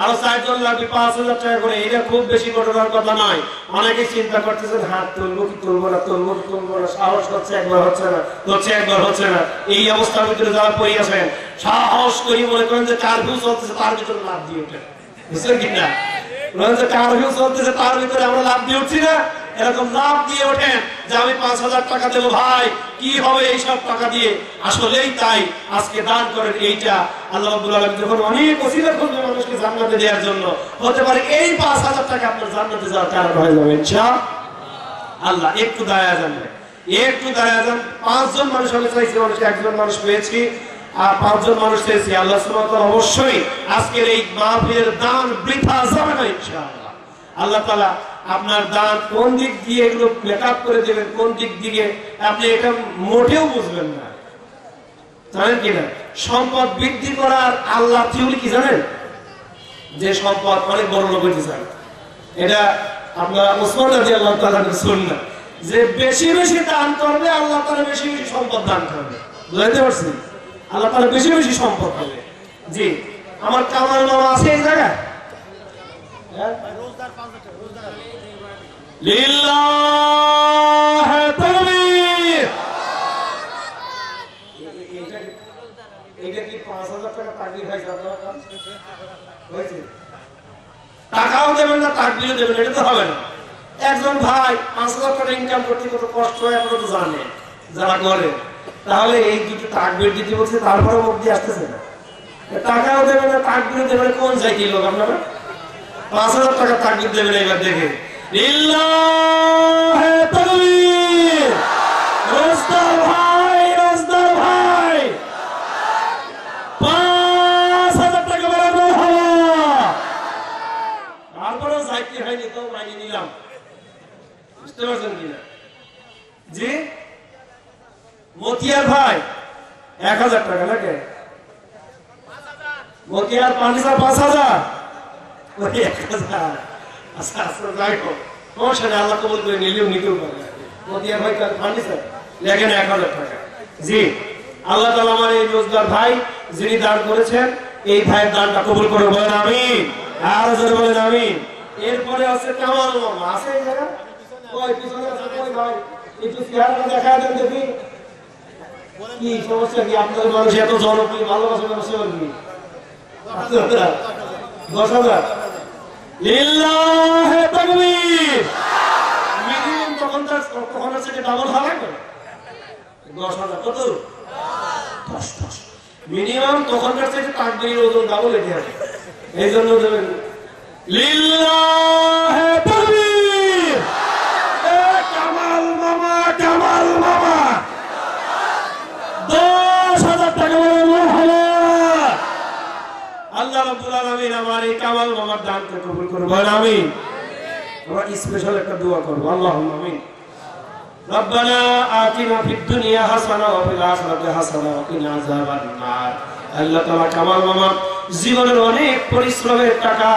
আরো 60 জন লাগবে, 5000 টাকা করে। এটা খুব বেশি ঘটনার কথা নয়। অনেকে চিন্তা করতেছেন হাত তুলবো কি তুলবো না, তুলবো কি তুলবো না, সাহস হচ্ছে একবার হচ্ছে না, হচ্ছে একবার হচ্ছে না। এই অবস্থার ভিতরে যারা পড়ে আছেন, সাহস করি মনে করেন যে কারফিউ চলতেছে, তার ভিতরে লাভ দিয়ে ওঠেন, বুঝলেন কিনা? কারফিউ চলতেছে, তার ভিতরে আমরা লাভ দিয়ে উঠছি না, এরকম লাভ দিয়ে ওঠেন যে আমি 5000 টাকা দেবো। ভাই কি হবে এইসব টাকা দিয়ে? আসলেই তাই, আজকে দান করেন। এইটা আল্লাহ রাব্বুল আলামিন যখন অনেক ওসিলা করবে মানুষকে জান্নাতে দেওয়ার জন্য, হতে পারে এই 5000 টাকা আপনার জান্নাতে যাওয়ার কারণ হয়ে যাবে ইনশাআল্লাহ। একটু দয়া জানবে, একটু দয়া জান। 5 জন মানুষ আমি চাইছি, মানুষকে 1 জন মানুষ পেয়েছি, আর 5 জন মানুষ পেয়েছি। আল্লাহ সুবহানাহু ওয়া তাআলা অবশ্যই আজকের এই মাহফিলের দান বৃথা যাবে না ইনশাআল্লাহ। আল্লাহ তাআলা আপনার দান কোন দিক দিয়ে এগুলো মেকআপ করে দেবেন, কোন দিক দিয়ে আপনি এটা মোটেও বুঝবেন না, জানেন কিনা? সম্পদ বৃদ্ধি করার আল্লাহ থিওরি কি জানেন? যে সম্পদ অনেক বড় লোক হইতে চান, এটা আপনারা ওসমান রাদিয়াল্লাহু তাআলার সুন্নাহ, যে বেশি বেশি দান করবে আল্লাহ তাআলা বেশি বেশি সম্পদ দান করবে, বুঝতে পারছেন? আল্লাহ তাআলা বেশি বেশি সম্পদ দেবে। জি, আমার কামাল মামা আছে এই জায়গায়? লিল্লাহে তাকবীর। এটা কি 5000 টাকা তাকবীর হয়? হয়েছে? টাকাও দেবেন না, তাকবীরও দেবেন, এটা তো হবে না। একজন ভাই 5000 টাকা ইনকাম করতে কত কষ্ট হয় আপনারা তো জানেন, যারা করে। তাহলে এই দুটো তাকবীর দিতে বলছে, তারপরে মুখ দিয়ে আসতেছে না। টাকাও দেবেন না, তাকবীরও দেবেন, কোন জায়গায় লোক আপনারা? 5000 টাকা তাকবীর দেবেন। এবার দেখে লিল্লাহে তাকবীর। রোজদার ভাই, রোজদার ভাই 5000 টাকা বলেন মারহাবা। তারপরেও যাইতে হয়নি, তো মাইনে নিলাম, বুঝতে পারছেন কিনা? জি, মতিয়ার ভাই 1000 টাকা লাগে। মতিয়ার ফার্নিচার 5000, ওই 1000। আচ্ছা আচ্ছা, যাই হোক, সমস্যা নেই, আল্লাহ কবুল করে নিলেও নিতেও পারে। মতিয়ার ভাই ফার্নিচার লেখেন 1000 টাকা। জি, আল্লাহ তাআলা আমার এই রোজগার ভাই যিনি দান করেছেন, এই ভাইয়ের দানটা কবুল করে, বলেন আমিন। আর জোরে বলেন আমিন। এরপরে আছে কামাল মামা, আছে এই জায়গা? ওই পিছনে আছে, ওই ভাই একটু চেহারাটা দেখায় দেন দেখি। কি সমস্যা কি? আপনাদের মানুষ এত জনপ্রিয়, ভালোবাসা ব্যবসা কি? 10,000। লিল্লাহে তাকবীর। মিনিমাম তখন আছে যে ডাবল ভাড়া করে 10,000। কত? 10 মিনিমাম তখনকার থেকে তাকবীরের ওজন ডাবল এটি আছে, এই জন্য দেবেন লিল্লাহে তাকবীর। কামাল মামা, কামাল মামা 10,000 টাকা বলেন মারহাবা। আল্লাহ রাব্বুল আলামিন আমার এই কামাল মামার দান বয়ানকে কবুল করুন, বলেন আমিন। আমরা স্পেশাল একটা দোয়া করবো, আল্লাহুম্মা আমিন। রব্বানা আতিনা ফিদ দুনিয়া হাসানা ওয়া ফিল আখিরাতি হাসানা ওয়া কিনা আযাবান নার। আল্লাহ তাআলা কামাল মামা জীবনের অনেক পরিশ্রমের টাকা,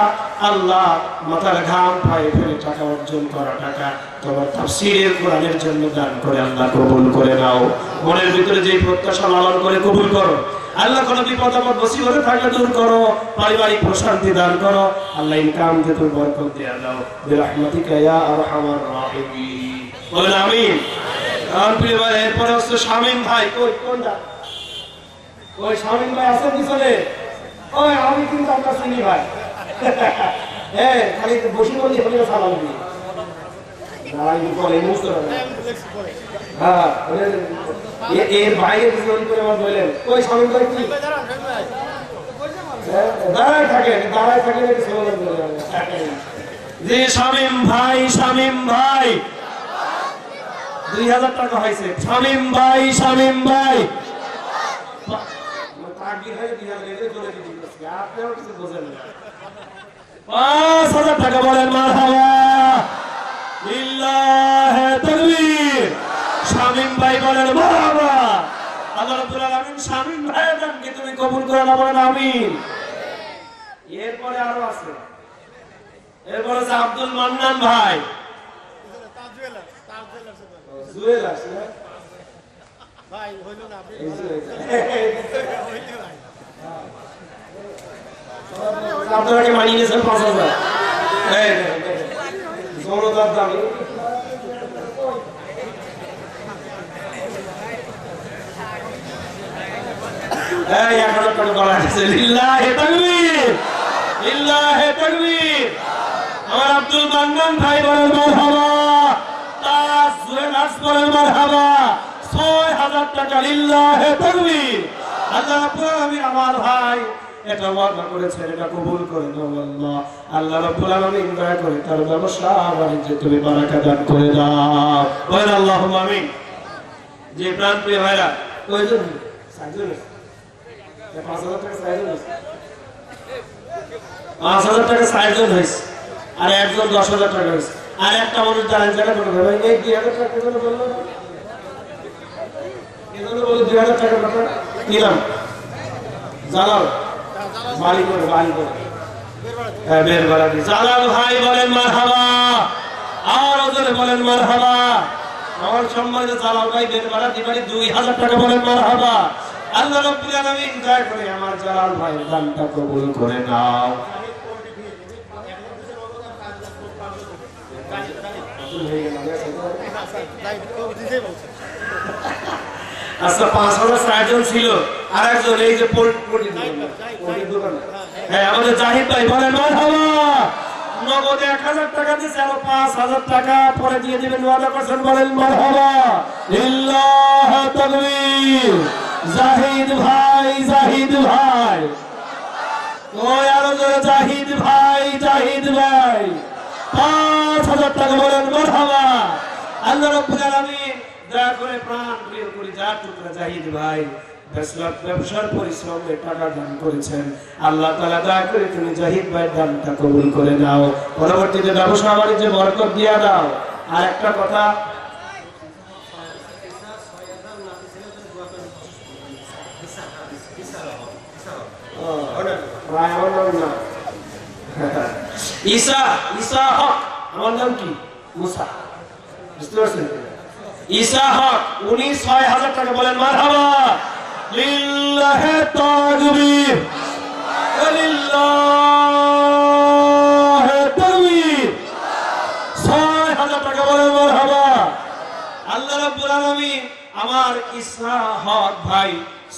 আল্লাহ মাথার ঘাম পায়ে ফেলে টাকা অর্জন করা টাকা তোমার তাফসীরের কোরআনের জন্য দান করে আল্লাহ কবুল করে নাও। মনের ভিতরে যে প্রত্যাশা লালন করে কবুল করো আল্লাহ। কোনো বিপদ আপদ মুসিবতে থাকলে দূর করো, পারিবারিক প্রশান্তি দান করো আল্লাহ। ইনকাম দিয়ে তুমি বরকত দিয়ে দাও বিরহমাতিকা ইয়া আরহামার রাহিমিন, বলেন আমিন। আর প্রিয় ভাই, এরপরে হচ্ছে শামীম ভাই। কই কোনটা? ওই শামীম ভাই আছেন পিছনে? ওই আমি কিন্তু আপনার চিনি ভাই। হ্যাঁ, খালি বসি বলি হলে সালাম দিই। হ্যাঁ, এর বাইরে করে আমার বললেন ওই শামীম ভাই কি দাঁড়ায় থাকেন, দাঁড়ায় থাকেন যে শামীম ভাই, শামীম ভাই 2000 টাকা হয়েছে। শামীম ভাই, শামীম ভাই 5000 টাকা বলেন মারহাবা, লিল্লাহে তাকবীর। শামীম ভাই বলেন মারহাবা। আল্লাহ রাব্বুল আলামিন শামীম ভাইয়ের দানকে তুমি কবুল করে নাও, বলেন আমিন। এরপরে আরো আছে, এরপরে আছে আব্দুল মান্নান ভাই। জুয়েলার্স ভাই হইল না, আপনারা কি মানিয়ে নিয়েছেন 5000? জনতার দাবি এই 1000 টাকা বলা আছে। লিল্লাহে তাকবীর, লিল্লাহে তাকবীর। আমার আব্দুল মান্নান ভাই বলেন মারহাবা। তাজ জুয়েলার্স বলেন মারহাবা। 6000 টাকা, লিল্লাহে তাকবীর। আল্লাহ রাব্বুল আলামিন আমার ভাই এটা ওয়াদা করেছেন, এটা কবুল করে নাও আল্লাহ। আল্লাহ রাব্বুল আলামিন দয়া করে তার ব্যবসা বাণিজ্যে তুমি বারাকা দান করে দাও, বলেন আল্লাহুম্মা আমিন। যে প্রাণ প্রিয় ভাইরা, কয়জন? 5000 টাকা 5000 টাকা 6000 হয়েছে, আর একজন 10000 টাকা হয়েছে, আর একটা মানুষ জানেন জায়গা করে ভাই এই 2000 টাকা কেন বললো না? কেন বলে 2000 টাকা কথা দিলাম? জালাল বাড়ি করে, বাড়ি করে, হ্যাঁ বের বাড়া দি। জালাল ভাই বলেন মারহাবা, আর ওজনে বলেন মারহাবা। আমার সম্মানিত জালাল ভাই বের বাড়া দি বাড়ি 2000 টাকা, বলেন মারহাবা। আল্লাহ রাব্বুল আলামিন দয়া করে আমার জালাল ভাইয়ের দানটা কবুল করে নাও। আচ্ছা 5000 ছিল, আর একজন এই যে হ্যাঁ আমাদের জাহিদ ভাই বলেন মারহাবা। নগদে 1000 টাকা দিয়েছে, আরো 5000 টাকা পরে দিয়ে দিবেন ওয়াদা করছেন, বলেন মারহাবা, লিল্লাহে তাকবীর। জাহিদ ভাই, জাহিদ ভাই ওই আরো জোরে জাহিদ ভাই, জাহিদ ভাই 5000 টাকা, বলেন মারহাবা। আল্লাহ রাব্বুল আলামিন দয়া করে প্রাণ প্রিয় করে যার টুকরা জাহিদ ভাই ব্যবসার পরিশ্রমে টাকা দান করেছেন, আল্লাহ তাআলা দয়া করে তুমি জাহিদ ভাইয়ের দানটা কবুল করে নাও, পরবর্তীতে ব্যবসা বাণিজ্যে বরকত দিয়ে দাও। আর একটা কথা, ঈসা, ঈসা হক, আমার নাম কি? মুসা, বুঝতে পারছেন? ঈসা হক উনি 6000 টাকা, বলেন মারহাবা, লিল্লাহে তাকবীর, লিল্লাহে তাকবীর। 6000 টাকা, বলেন মারহাবা। আল্লাহ রাব্বুল আলামিন আমার ঈসা হক ভাই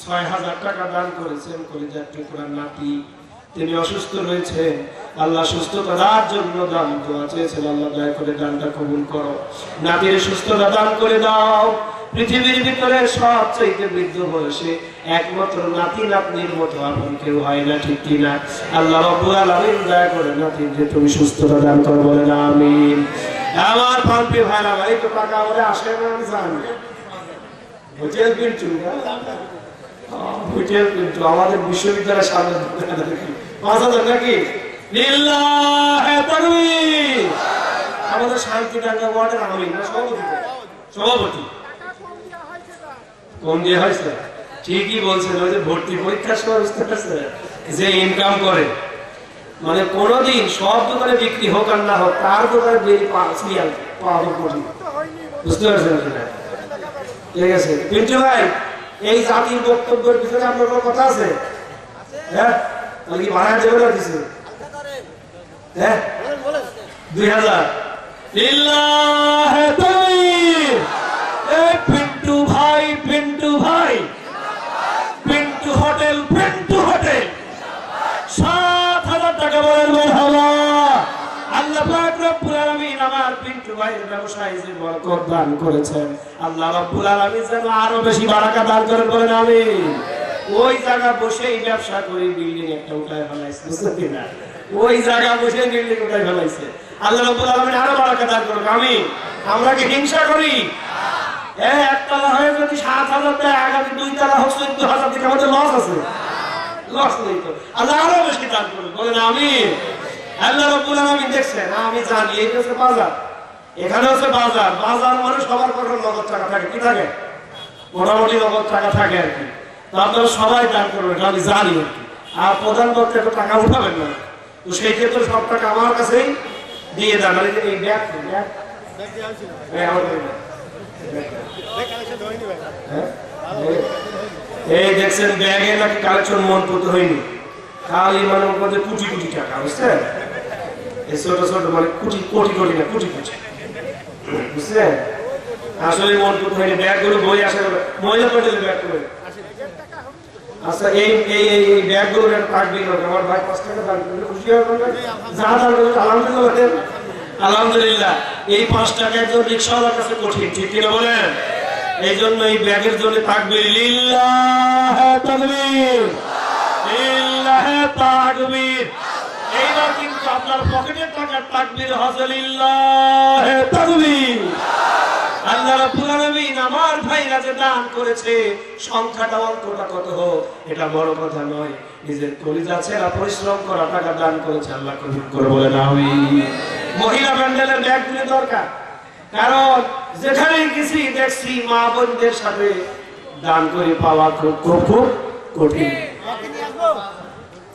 6000 টাকা দান করেছেন। কলিজার টুকরা নাতি, তিনি অসুস্থ রয়েছেন, আল্লাহ সুস্থতা দেওয়ার জন্য দান দোয়া চেয়েছেন, আল্লাহ দয়া করে দানটা কবুল করো, নাতির সুস্থতা দান করে দাও। পৃথিবীর ভিতরে সবচেয়ে বৃদ্ধ বয়সে একমাত্র নাতি নাতনির মতো আপন কেউ হয় না, ঠিক কিনা? আল্লাহ রাব্বুল আলামিন দয়া করে নাতির যে তুমি সুস্থতা দান করো, বলেন আমিন। আমার পাম্পে ভাইরা ভাই তো টাকা ওরে আসে না, আমি জানি হোটেল কিন্তু হোটেল কিন্তু আমাদের বিশ্ববিদ্যালয়ের সামনে 5000 নাকি লিল্লাহে তাকবীর। আমাদের শান্তিডাঙ্গা ওয়ার্ডের আমিন না সভাপতি কম দিয়ে হয়েছে, ঠিকই বলছেন। ওই যে ভর্তি পরীক্ষার সময় বুঝতে পারছে যে ইনকাম করে, মানে কোনদিন সব দোকানে বিক্রি হোক আর না হোক, তার দোকানে সিরিয়াল পাওয়া কঠিন। বুঝতে পারছেন কিনা? ঠিক আছে পিন্টু ভাই, এই জাতির বক্তব্যের পিছনে আপনার কোনো কথা আছে? হ্যাঁ, তাহলে কি ভাড়া যাবে না কিছু? হ্যাঁ, 2000। লিল্লাহে তাকবীর। এই পিন্টু ভাই, পিন্টু ভাই, পিন্টু হোটেল, পিন্টু হোটেল 7,000 টাকা বলেন মারহাবা। আল্লাহ পাক রব্বুল আলামিন আমার পিন্টু ভাইয়ের ব্যবসায় যে বরকত দান করেছেন, আল্লাহ রব্বুল আলামিন যেন আরো বেশি বারাকা দান করেন বলেন আমিন। ওই জায়গা বসেই ব্যবসা করি, বিল্ডিং একটা উঠায় ফেলাইছে, বুঝতে কিনা? ওই জায়গা বসে বিল্ডিং উঠায় ফেলাইছে। আল্লাহ রব্বুল আলামিন আরো বারাকা দান করুক আমিন। আমরা কি হিংসা করি? একতলা হয়ে যদি 7,000 দেয়, আগামী 2 তলা হোক 14,000 দিকে আমাদের লস আছে? লস নেই তো। আল্লাহ আরো বেশি দান করুক বলেন আমিন। আল্লাহ রাব্বুল আলামিন দেখছেন, আমি জানি এই হচ্ছে বাজার, এখানে হচ্ছে বাজার। বাজার মানে সবার পক্ষে নগদ টাকা থাকে, কি থাকে? মোটামুটি নগদ টাকা থাকে আর কি। তো আপনারা সবাই দান করবেন, আমি জানি আর কি। আর প্রধান পক্ষে তো টাকা উঠাবেন না, তো সেই ক্ষেত্রে সব টাকা আমার কাছেই দিয়ে দেন। আর এই ব্যাগ এই দেখছেন, ব্যাগে নাকি কালেকশন মন করতে হয়নি, খালি মানে কোটি কোটি টাকা, বুঝছেন? এই ছোট ছোট মানে কোটি কোটি কোটি না, কোটি কোটি, বুঝছেন? আসলে মন করতে হয়নি। ব্যাগগুলো বই আসে, মহিলা পর্যন্ত ব্যাগ করে। আচ্ছা, এই এই এই ব্যাগগুলো থাকবে, আমার ভাই 5 টাকা দান করলে খুশি হবে না? যা দান করলে আলহামদুলিল্লাহ, আলহামদুলিল্লাহ। এই 5 টাকা একজন রিক্সাওয়ালার কাছে কঠিন, ঠিক কিনা বলেন? এই জন্য এই ব্যাগের জন্য থাকবে লিল্লাহে তাকবীর, লিল্লাহে তাকবীর। এইবার কিন্তু আপনার পকেটের টাকার তাকবীর হবে লিল্লাহে তাকবীর। আল্লাহ রাব্বুল আলামিন আমার ভাইরা যে দান করেছে, সংখ্যাটা অঙ্কটা কত হোক এটা বড় কথা নয়, নিজের কলিজা ছেঁড়া পরিশ্রম করা টাকা দান করেছে, আল্লাহ কবুল করে বলেন আমিন। মহিলা প্যান্ডেলের ব্যাগগুলো দরকার, কারণ যেখানে গেছি দেখছি মা বোনদের সাথে দান করে পাওয়া খুব খুব খুব কঠিন।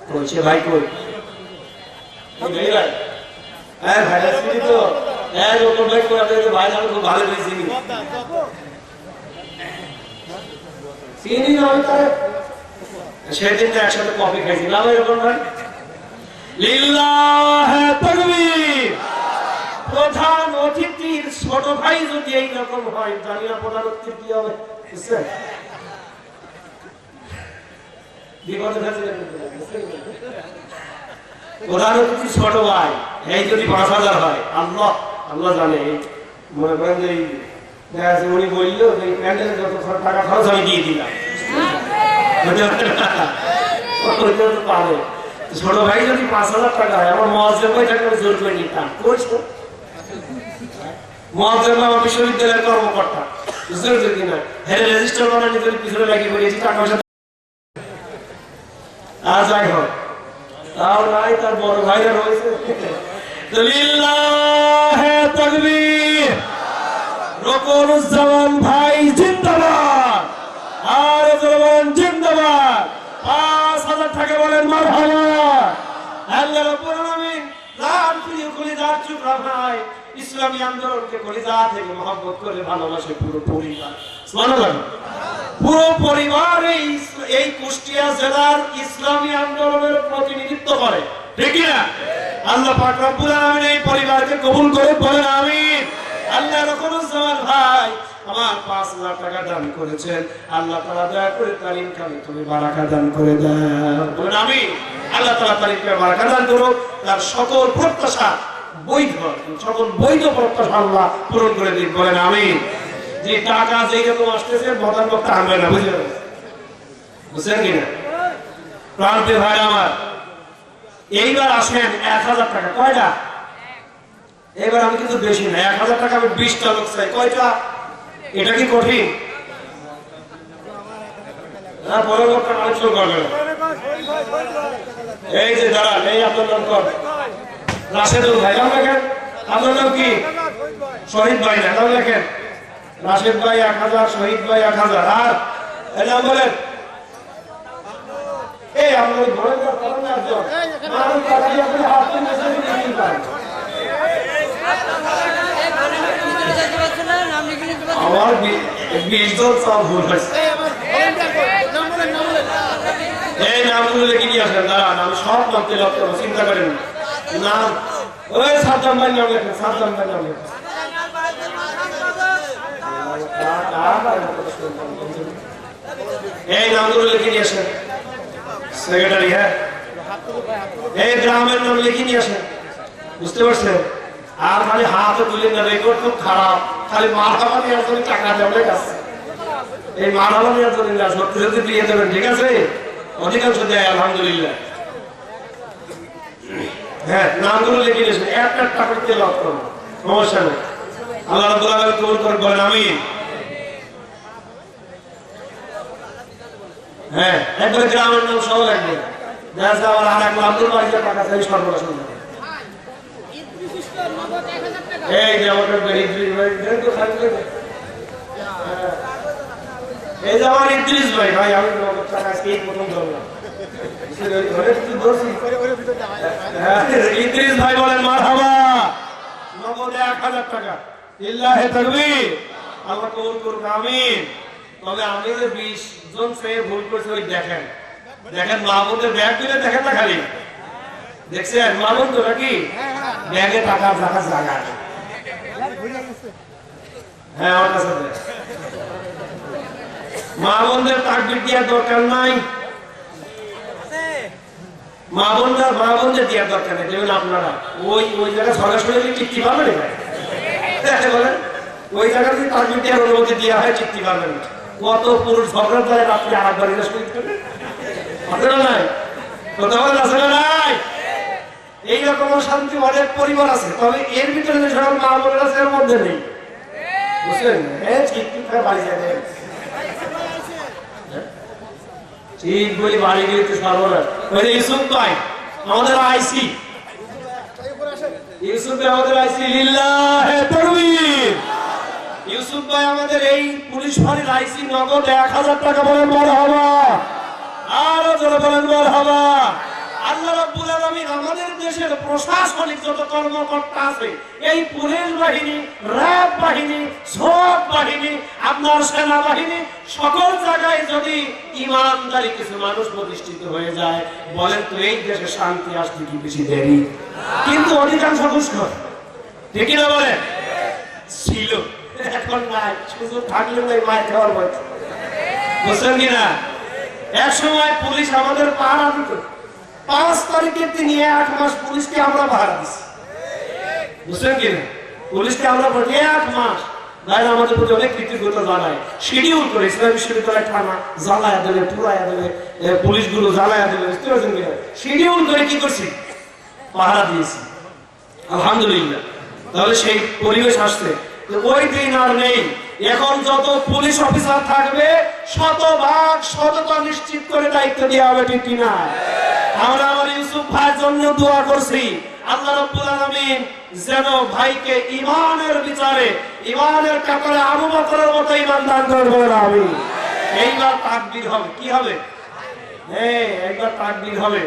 কইছে ভাই কই? ভাই হ্যাঁ, ভাই আসবি তো? হ্যাঁ, রকম ভাই করে আপনাদের ভাই আমি খুব ভালো পেয়েছি। চিনি না আমি তার সেদিন তো একসাথে কফি খাইছি না এরকম ভাই। লিল্লাহে তাকবীর। প্রধান অতিথির ছোট ভাই যদি এইরকম হয়, জানি না প্রধান অতিথির কি হবে, বুঝছেন? বিপদে ফেলছিলেন প্রধান অতিথি ছোট ভাই, এই যদি 5,000 হয়, আল্লাহ আল্লাহ জানে। মনে করেন যে উনি বললো যে প্যান্ডেলের যত টাকা খরচ আমি দিয়ে দিলাম, পাবে। ছোট ভাই যদি 5,000 টাকা হয়, আমার মহাজের ভাই টাকা জোর করে নিতাম। করছো মহাজের আমার বিশ্ববিদ্যালয়ের কর্মকর্তা, বুঝতে পারছো কিনা? হ্যাঁ, রেজিস্টার বানা নিজের পিছনে লাগিয়ে বলেছি টাকা পয়সা। আর যাই হোক, তাও নাই, তার বড় ভাইরা রয়েছে। লিল্লাহে তাকবীর। রকনুজ্জামান ভাই জিন্দাবাদ, আর জওয়ান জিন্দাবাদ। 5,000 টাকা বলেন মারহাবা। আল্লাহ রাব্বুল আলামিন জান প্রিয় কলিজার টুকরা ভাই, ইসলামী আন্দোলনকে কলিজা থেকে মহব্বত করে ভালোবাসে পুরো পরিবার। সুবহানাল্লাহ। পুরো পরিবার এই কুষ্টিয়া জেলার ইসলামী আন্দোলনের প্রতিনিধিত্ব করে, ঠিক না? আল্লাহ পাক রব্বুল আলামিন এই পরিবারকে কবুল করে বলেন আমিন। আল্লাহ রকনুজ্জামান ভাই আমার 5,000 টাকা দান করেছেন, আল্লাহ তাআলা দয়া করে তার ইনকামে তুমি বারাকা দান করে দাও, বলেন আমিন। আল্লাহ তাআলা তার ইনকামে বারাকা দান করুক, তার সকল প্রত্যাশা বৈধ, সকল বৈধ প্রত্যাশা আল্লাহ পূরণ করে দিন, বলেন আমিন। যে টাকা যেই রকম আসতেছে বদান বক্তা আনবে না, বুঝলেন? বুঝছেন কিনা প্রান্তে ভাই আমার? এইবার আসেন 1,000 টাকা, কয়টা? এবার আমি কিন্তু বেশি না, 1,000 টাকা আমি 20টা লোক চাই, কয়টা? এটা কি কঠিন? না পরের বক্তা মানুষ করবে না। এই যে দাঁড়ান, এই আপনার নাম কর রাশেদুল ভাই, নাম লেখেন। আপনার নাম কি? শহীদ ভাই না, নাম লেখেন। রাশেদ ভাই 1000, শহীদ ভাই 1000। আর এই নাম বলেন। এই আপনার ঘরে করেন একজন মানুষ পাঠিয়ে আপনি হাত তুলে মেসেজ পারেন। আমার 20 জন সব ভুল হয়েছে। এই নামগুলো লিখে নিয়ে আসেন, দাঁড়ান আমি সব নাম তেল করবো, চিন্তা করেন নাম। ওই সাদ্দাম ভাই নাম লেখেন, সাদ্দাম ভাই নাম লেখেন। এই নামগুলো লিখে নিয়ে আসেন সেক্রেটারি। হ্যাঁ, এই গ্রামের নাম লিখে নিয়ে আসেন, বুঝতে পারছেন? আর খালি হাত তুলে না, রেকর্ড খুব খারাপ। খালি মারহাবা নেওয়ার জন্য টাকা দেওয়ার কাছে, এই মারহাবা নেওয়ার জন্য না, সত্যি সত্যি দিয়ে দেবেন, ঠিক আছে? অধিকাংশ দেয় আলহামদুলিল্লাহ। হ্যাঁ, নামগুলো লিখে নিয়েছেন, একটা টাকা দিয়ে লাভ করবো, সমস্যা নেই। আল্লাহ রাব্বুল আলামিন কবুল করে বলেন আমিন। হ্যাঁ, একবার গ্রামের নাম সহ লাগবে। দেখা আমার আর এক আব্দুল বাড়িতে টাকা চাই সর্বনাশ হয়ে যাবে। এই যে আমাদের ইদ্রিস ভাই, তো থাকবে। এই যে আমার ইদ্রিস ভাই, ভাই আমি টাকা আজকে প্রথম ধরলাম। ইদ্রিস ভাই বলেন মারহাবা। নগদে 1000 টাকা। লিল্লাহি তাকবীর। আল্লাহ কবুল করুন আমিন। তবে আমি যে 20 জন চেয়ে ভুল করছি, ওই দেখেন দেখেন মাহবুবের ব্যাগ দিলে দেখেন না, খালি দেখছেন মাহবুব তো নাকি ব্যাগে টাকা রাখা জায়গা। হ্যাঁ, আমার কাছে মাহবুবের তাকবীর দেওয়ার দরকার নাই, মাহবুবের দেওয়ার দরকার নেই। দেখবেন আপনারা ওই ওই জায়গায় সরাসরি চিঠি পাবেন, বলেন ওই জায়গায় যদি তাকবীর দেওয়ার অনুমতি দেওয়া হয় চিঠি পাবেন। কত পুরুষ ঝগড়া করে রাত্রে আরেকবার জিজ্ঞেস করতে নাই, কথা বলেন আছে না নাই? এইরকম শান্তি অনেক পরিবার আছে, তবে এর ভিতরে যে সকল মা বোনের আছে এর মধ্যে নেই, বুঝলেন? ঠিক বলি বাড়ি গিয়ে তো সর্বনাশ। ইউসুফ ভাই আমাদের আইসি, ইউসুফ ভাই আমাদের আইসি, লিল্লাহি তাকবীর। ইউসুফ ভাই আমাদের এই পুলিশ ফাঁড়ির আইসি, নগদ 1000 টাকা। বলেন মারহাবা, আরো জোরে বলেন মারহাবা। আল্লাহ রাব্বুল আলামিন আমাদের দেশের প্রশাসনিক যত কর্মকর্তা আছে, এই পুলিশ বাহিনী, র্যাব বাহিনী, সব বাহিনী, আপনার সেনাবাহিনী, সকল জায়গায় যদি ইমানদারি কিছু মানুষ প্রতিষ্ঠিত হয়ে যায়, বলেন তো এই দেশে শান্তি আসতে কি বেশি দেরি? কিন্তু অধিকাংশ ঘুষখোর, ঠিক না বলেন? ছিল, এখন নাই, শুধু থাকলে নাই মায়ের খাওয়ার বয়স, বুঝলেন কিনা? এক সময় পুলিশ আমাদের পাহারা দিত। 5 তারিখের দিনে 1 মাস পুলিশকে আমরা পাহারা দিচ্ছি, বুঝলেন কিনা? পুলিশকে আমরা 1 মাস ভাই আমাদের প্রতি অনেক কৃতজ্ঞতা জানাই। শিডিউল করে ইসলামী বিশ্ববিদ্যালয় থানা জ্বালায়া দেবে, পুরাইয়া দেবে, পুলিশগুলো জ্বালায়া দেবে, বুঝতে পারছেন কিনা? শিডিউল করে কি করছি? পাহারা দিয়েছি, আলহামদুলিল্লাহ। তাহলে সেই পরিবেশ আসছে, ওই দিন আর নেই। এখন যত পুলিশ অফিসার থাকবে শতভাগ সততা নিশ্চিত করে দায়িত্ব দেওয়া হবে, ঠিক কিনা? আমরা আমার ইউসুফ ভাইয়ের জন্য দোয়া করছি, আল্লাহ রাব্বুল আলামিন যেন ভাইকে ঈমানের বিচারে, ঈমানের কাতারে আবু বকরের মতো ঈমান দান করবেন। আমিন। এইবার তাকবীর হবে, কি হবে? হ্যাঁ, একবার তাকবীর হবে,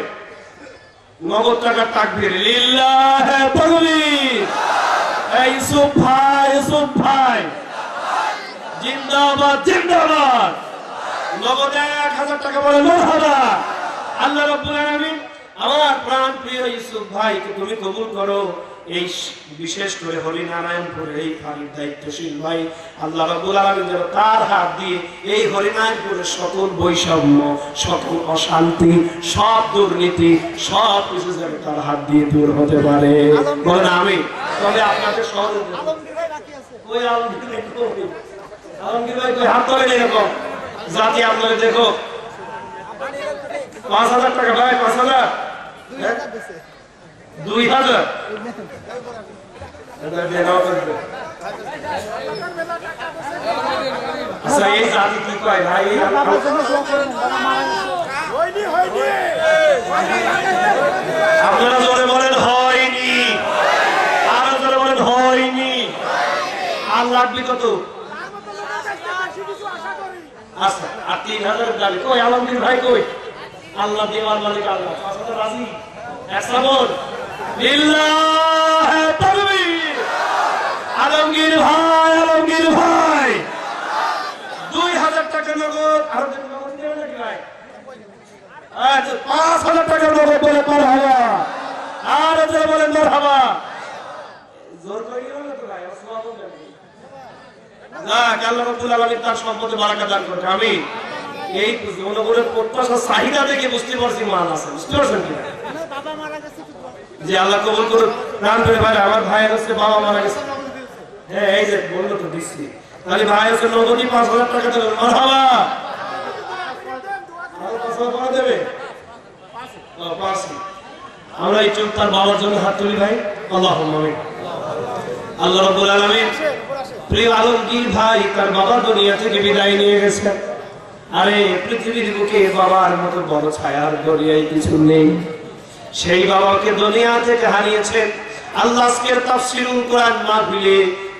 নগদ টাকার তাকবীর, লিল্লাহি তাকবীর। ইউসুফ ভাই, ইউসুফ ভাই জিন্দাবাদ, জিন্দাবাদ। নগদে 1000 টাকা। বলে মারহাবা। আল্লাহ রাব্বুল আলামিন আমার প্রাণ প্রিয় ইউসুফ ভাইকে তুমি কবুল করো। এই বিশেষ করে হরিনারায়ণপুর এই ফাঁড়ির দায়িত্বশীল ভাই, আল্লাহ রাব্বুল আলামিন যেন তার হাত দিয়ে এই হরিনারায়ণপুরের সকল বৈষম্য, সকল অশান্তি, সব দুর্নীতি, সব কিছু যেন তার হাত দিয়ে দূর হতে পারে। বলেন আমিন। তবে আপনাকে সহজে ওই আলমগীর ভাই হাত তোলেন এরকম জাতি, আপনারা দেখো 5000 টাকা ভাই, 5000, 2000 5000 আচ্ছা এই জাতি কি কয় ভাই এই আপনারা জোরে বলেন হয়নি, আরো জোরে বলেন হয়নি। আর লাগবে কত? আচ্ছা আর 3000 দাবি কই? আলমগীর ভাই কই? আল্লাহ দেওয়ার মালিক আল্লাহ। কথা রাজি? একসাথে বল লিল্লাহি তাকবীর। আলমগীর ভাই, আলমগীর ভাই 2000 টাকা নগদ। আরো নগদ দেবে নাকি ভাই? 5000 টাকা নগদ বলে মারহাবা। আর জোরে বলেন মারহাবা। জোর করিও না তো ভাই, সওয়াব হবে না। আল্লাহ রাব্বুল আলামিন তার সম্পদে বারাকা দান করুন। আমিন। এই জনগণের প্রত্যাশা চাহিদা দেখে বুঝতে পারছি মান আছে। বুঝতে পারছেন কি? যে আল্লাহ কবুল করুন। প্রাণ করে ভাই আমার ভাইয়ের হচ্ছে বাবা মারা গেছে। হ্যাঁ এই যে বললো তো দিচ্ছি। তাহলে ভাই হচ্ছে নগদই 5000 টাকা দেবেন। মারহাবা। আরো 5000 টাকা দেবে? আমরা একটু তার বাবার জন্য হাত তুলি ভাই। আল্লাহুম্মা আমিন। আল্লাহ রাব্বুল আলামিন প্রিয় আলমগীর ভাই তার বাবা দুনিয়া থেকে বিদায় নিয়ে গেছেন। আরে পৃথিবীর বুকে বাবার মতো বড় ছায়ার দরিয়ায় কিছু নেই। সেই বাবাকে দুনিয়া থেকে হারিয়েছেন। আল্লাহ আজকের তাফসীরুল কোরআন মাহফিলে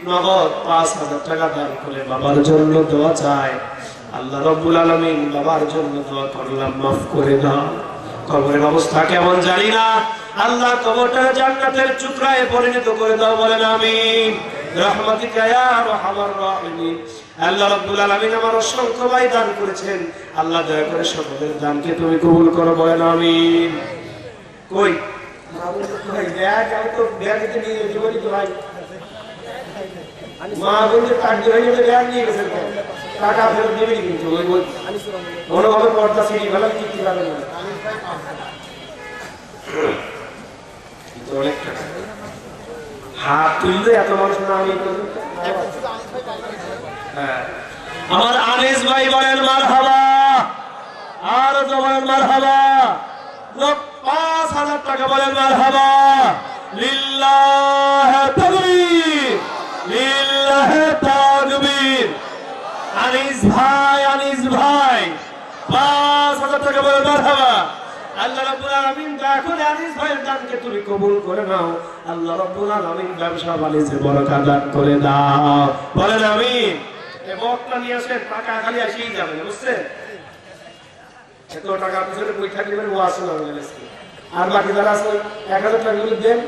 নগদ 5000 টাকা দান করে বাবার জন্য দোয়া চায়। আল্লাহ রাব্বুল আলামিন বাবার জন্য দোয়া করলাম মাফ করে দাও। কবরের অবস্থা কেমন জানি না, আল্লাহ কবরটা জান্নাতের টুকরায় পরিণত করে দাও বলেন আমিন। রহমাতিকা ইয়া আরহামার রাহিমিন। আল্লাহ রাব্বুল আলামিন আমার অসংখ্য ভাই দান করেছেন, আল্লাহ দয়া করে সকলের দানকে তুমি কবুল করো বলেন আমিন। কই ভাই ব্যাগ? আমি তো ব্যাগেতে নিয়ে জীবনী তো ভাই মা বলতে টাকা হয়ে যাবে, ব্যাগ নিয়ে গেছেন টাকা ফেরত দেবে কিন্তু ওই কোনোভাবে পর্দা সিঁড়ি ভালো কিনতে পারবেন না। হাত তুললে এত মানুষ না। আমি আমার আনিস ভাই বলেন মারহাবা। আর বলেন মারহাবা। 5000 টাকা বলেন মারহাবা। লিল্লাহি তাকবীর, লিল্লাহি তাকবীর। আনিস ভাই, আনিস ভাই 5000 টাকা বলেন মারহাবা। আল্লাহ রাব্বুল আলামিন দয়া করে আনিস ভাইয়ের দানকে তুমি কবুল করে নাও। আল্লাহ রাব্বুল আলামিন ব্যবসা বাণিজ্যে বরকত দান করে দাও বলেন আমিন। এই বক্তা নিয়ে আসেন, টাকা খালি আসেই যাবে বুঝছেন? এত টাকা পিছনে বই থাকলে ও আসে না বলে। আর বাকি যারা আছে 1000 টাকা করে দেন।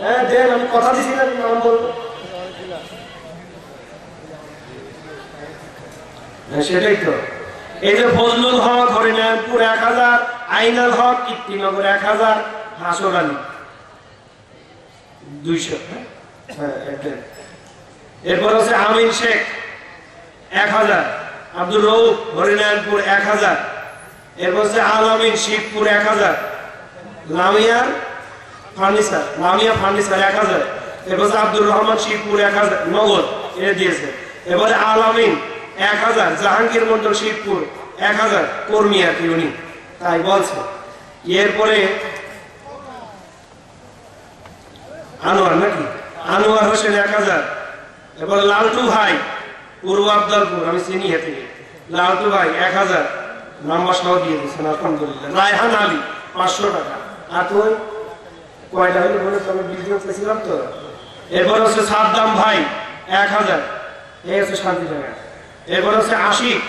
হ্যাঁ দেন, আমি কথা দিছি না নাম বলবো। সেটাই তো। এই যে ফজলুল হক হরিনারায়ণপুর 1000, আইনাল হক কীর্তিনগর 1000, হাসর আলী 200। হ্যাঁ একদম। এরপর হচ্ছে আমিন শেখ 1000, আব্দুর রউফ হরিনারায়ণপুর 1000, এরপর হচ্ছে আলামিন শিবপুর 1000, লামিয়া ফার্নিচার 1000, এরপর হচ্ছে আব্দুর রহমান শিবপুর 1000 নগদ এ দিয়েছে। এবারে আলামিন 1000, জাহাঙ্গীর মন্ডল শিবপুর 1000 কর্মী আর কি উনি তাই বলছে। এরপরে আনোয়ার নাকি আনোয়ার হোসেন 1000, এরপরে লালটু ভাই পূর্ব আবদালপুর, আমি চিনি হেতে লালটু ভাই 1000 নাম্বার সহ দিয়ে দিচ্ছেন আলহামদুলিল্লাহ। রায়হান আলী 500 টাকা। আর তুই কয়টা হলে বলে আমি বিজনেস করেছিলাম তো। এরপর হচ্ছে সাদ্দাম ভাই 1000, এই হচ্ছে শান্তি জায়গা। এরপর হচ্ছে আশিক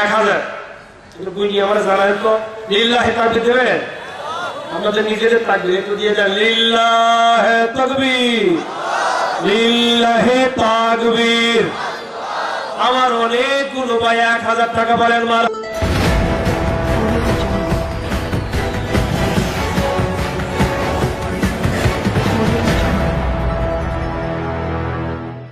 1000, একটু বুঝি আমার জানাই তো। লিল্লাহি তাকবীর দেবেন, আমাদের নিজেদের তাকবীর একটু দিয়ে দেন। লিল্লাহি তাকবীর, লিল্লাহি তাকবীর। আমার অনেকগুলো ভাই 1000 টাকা বলেন মার।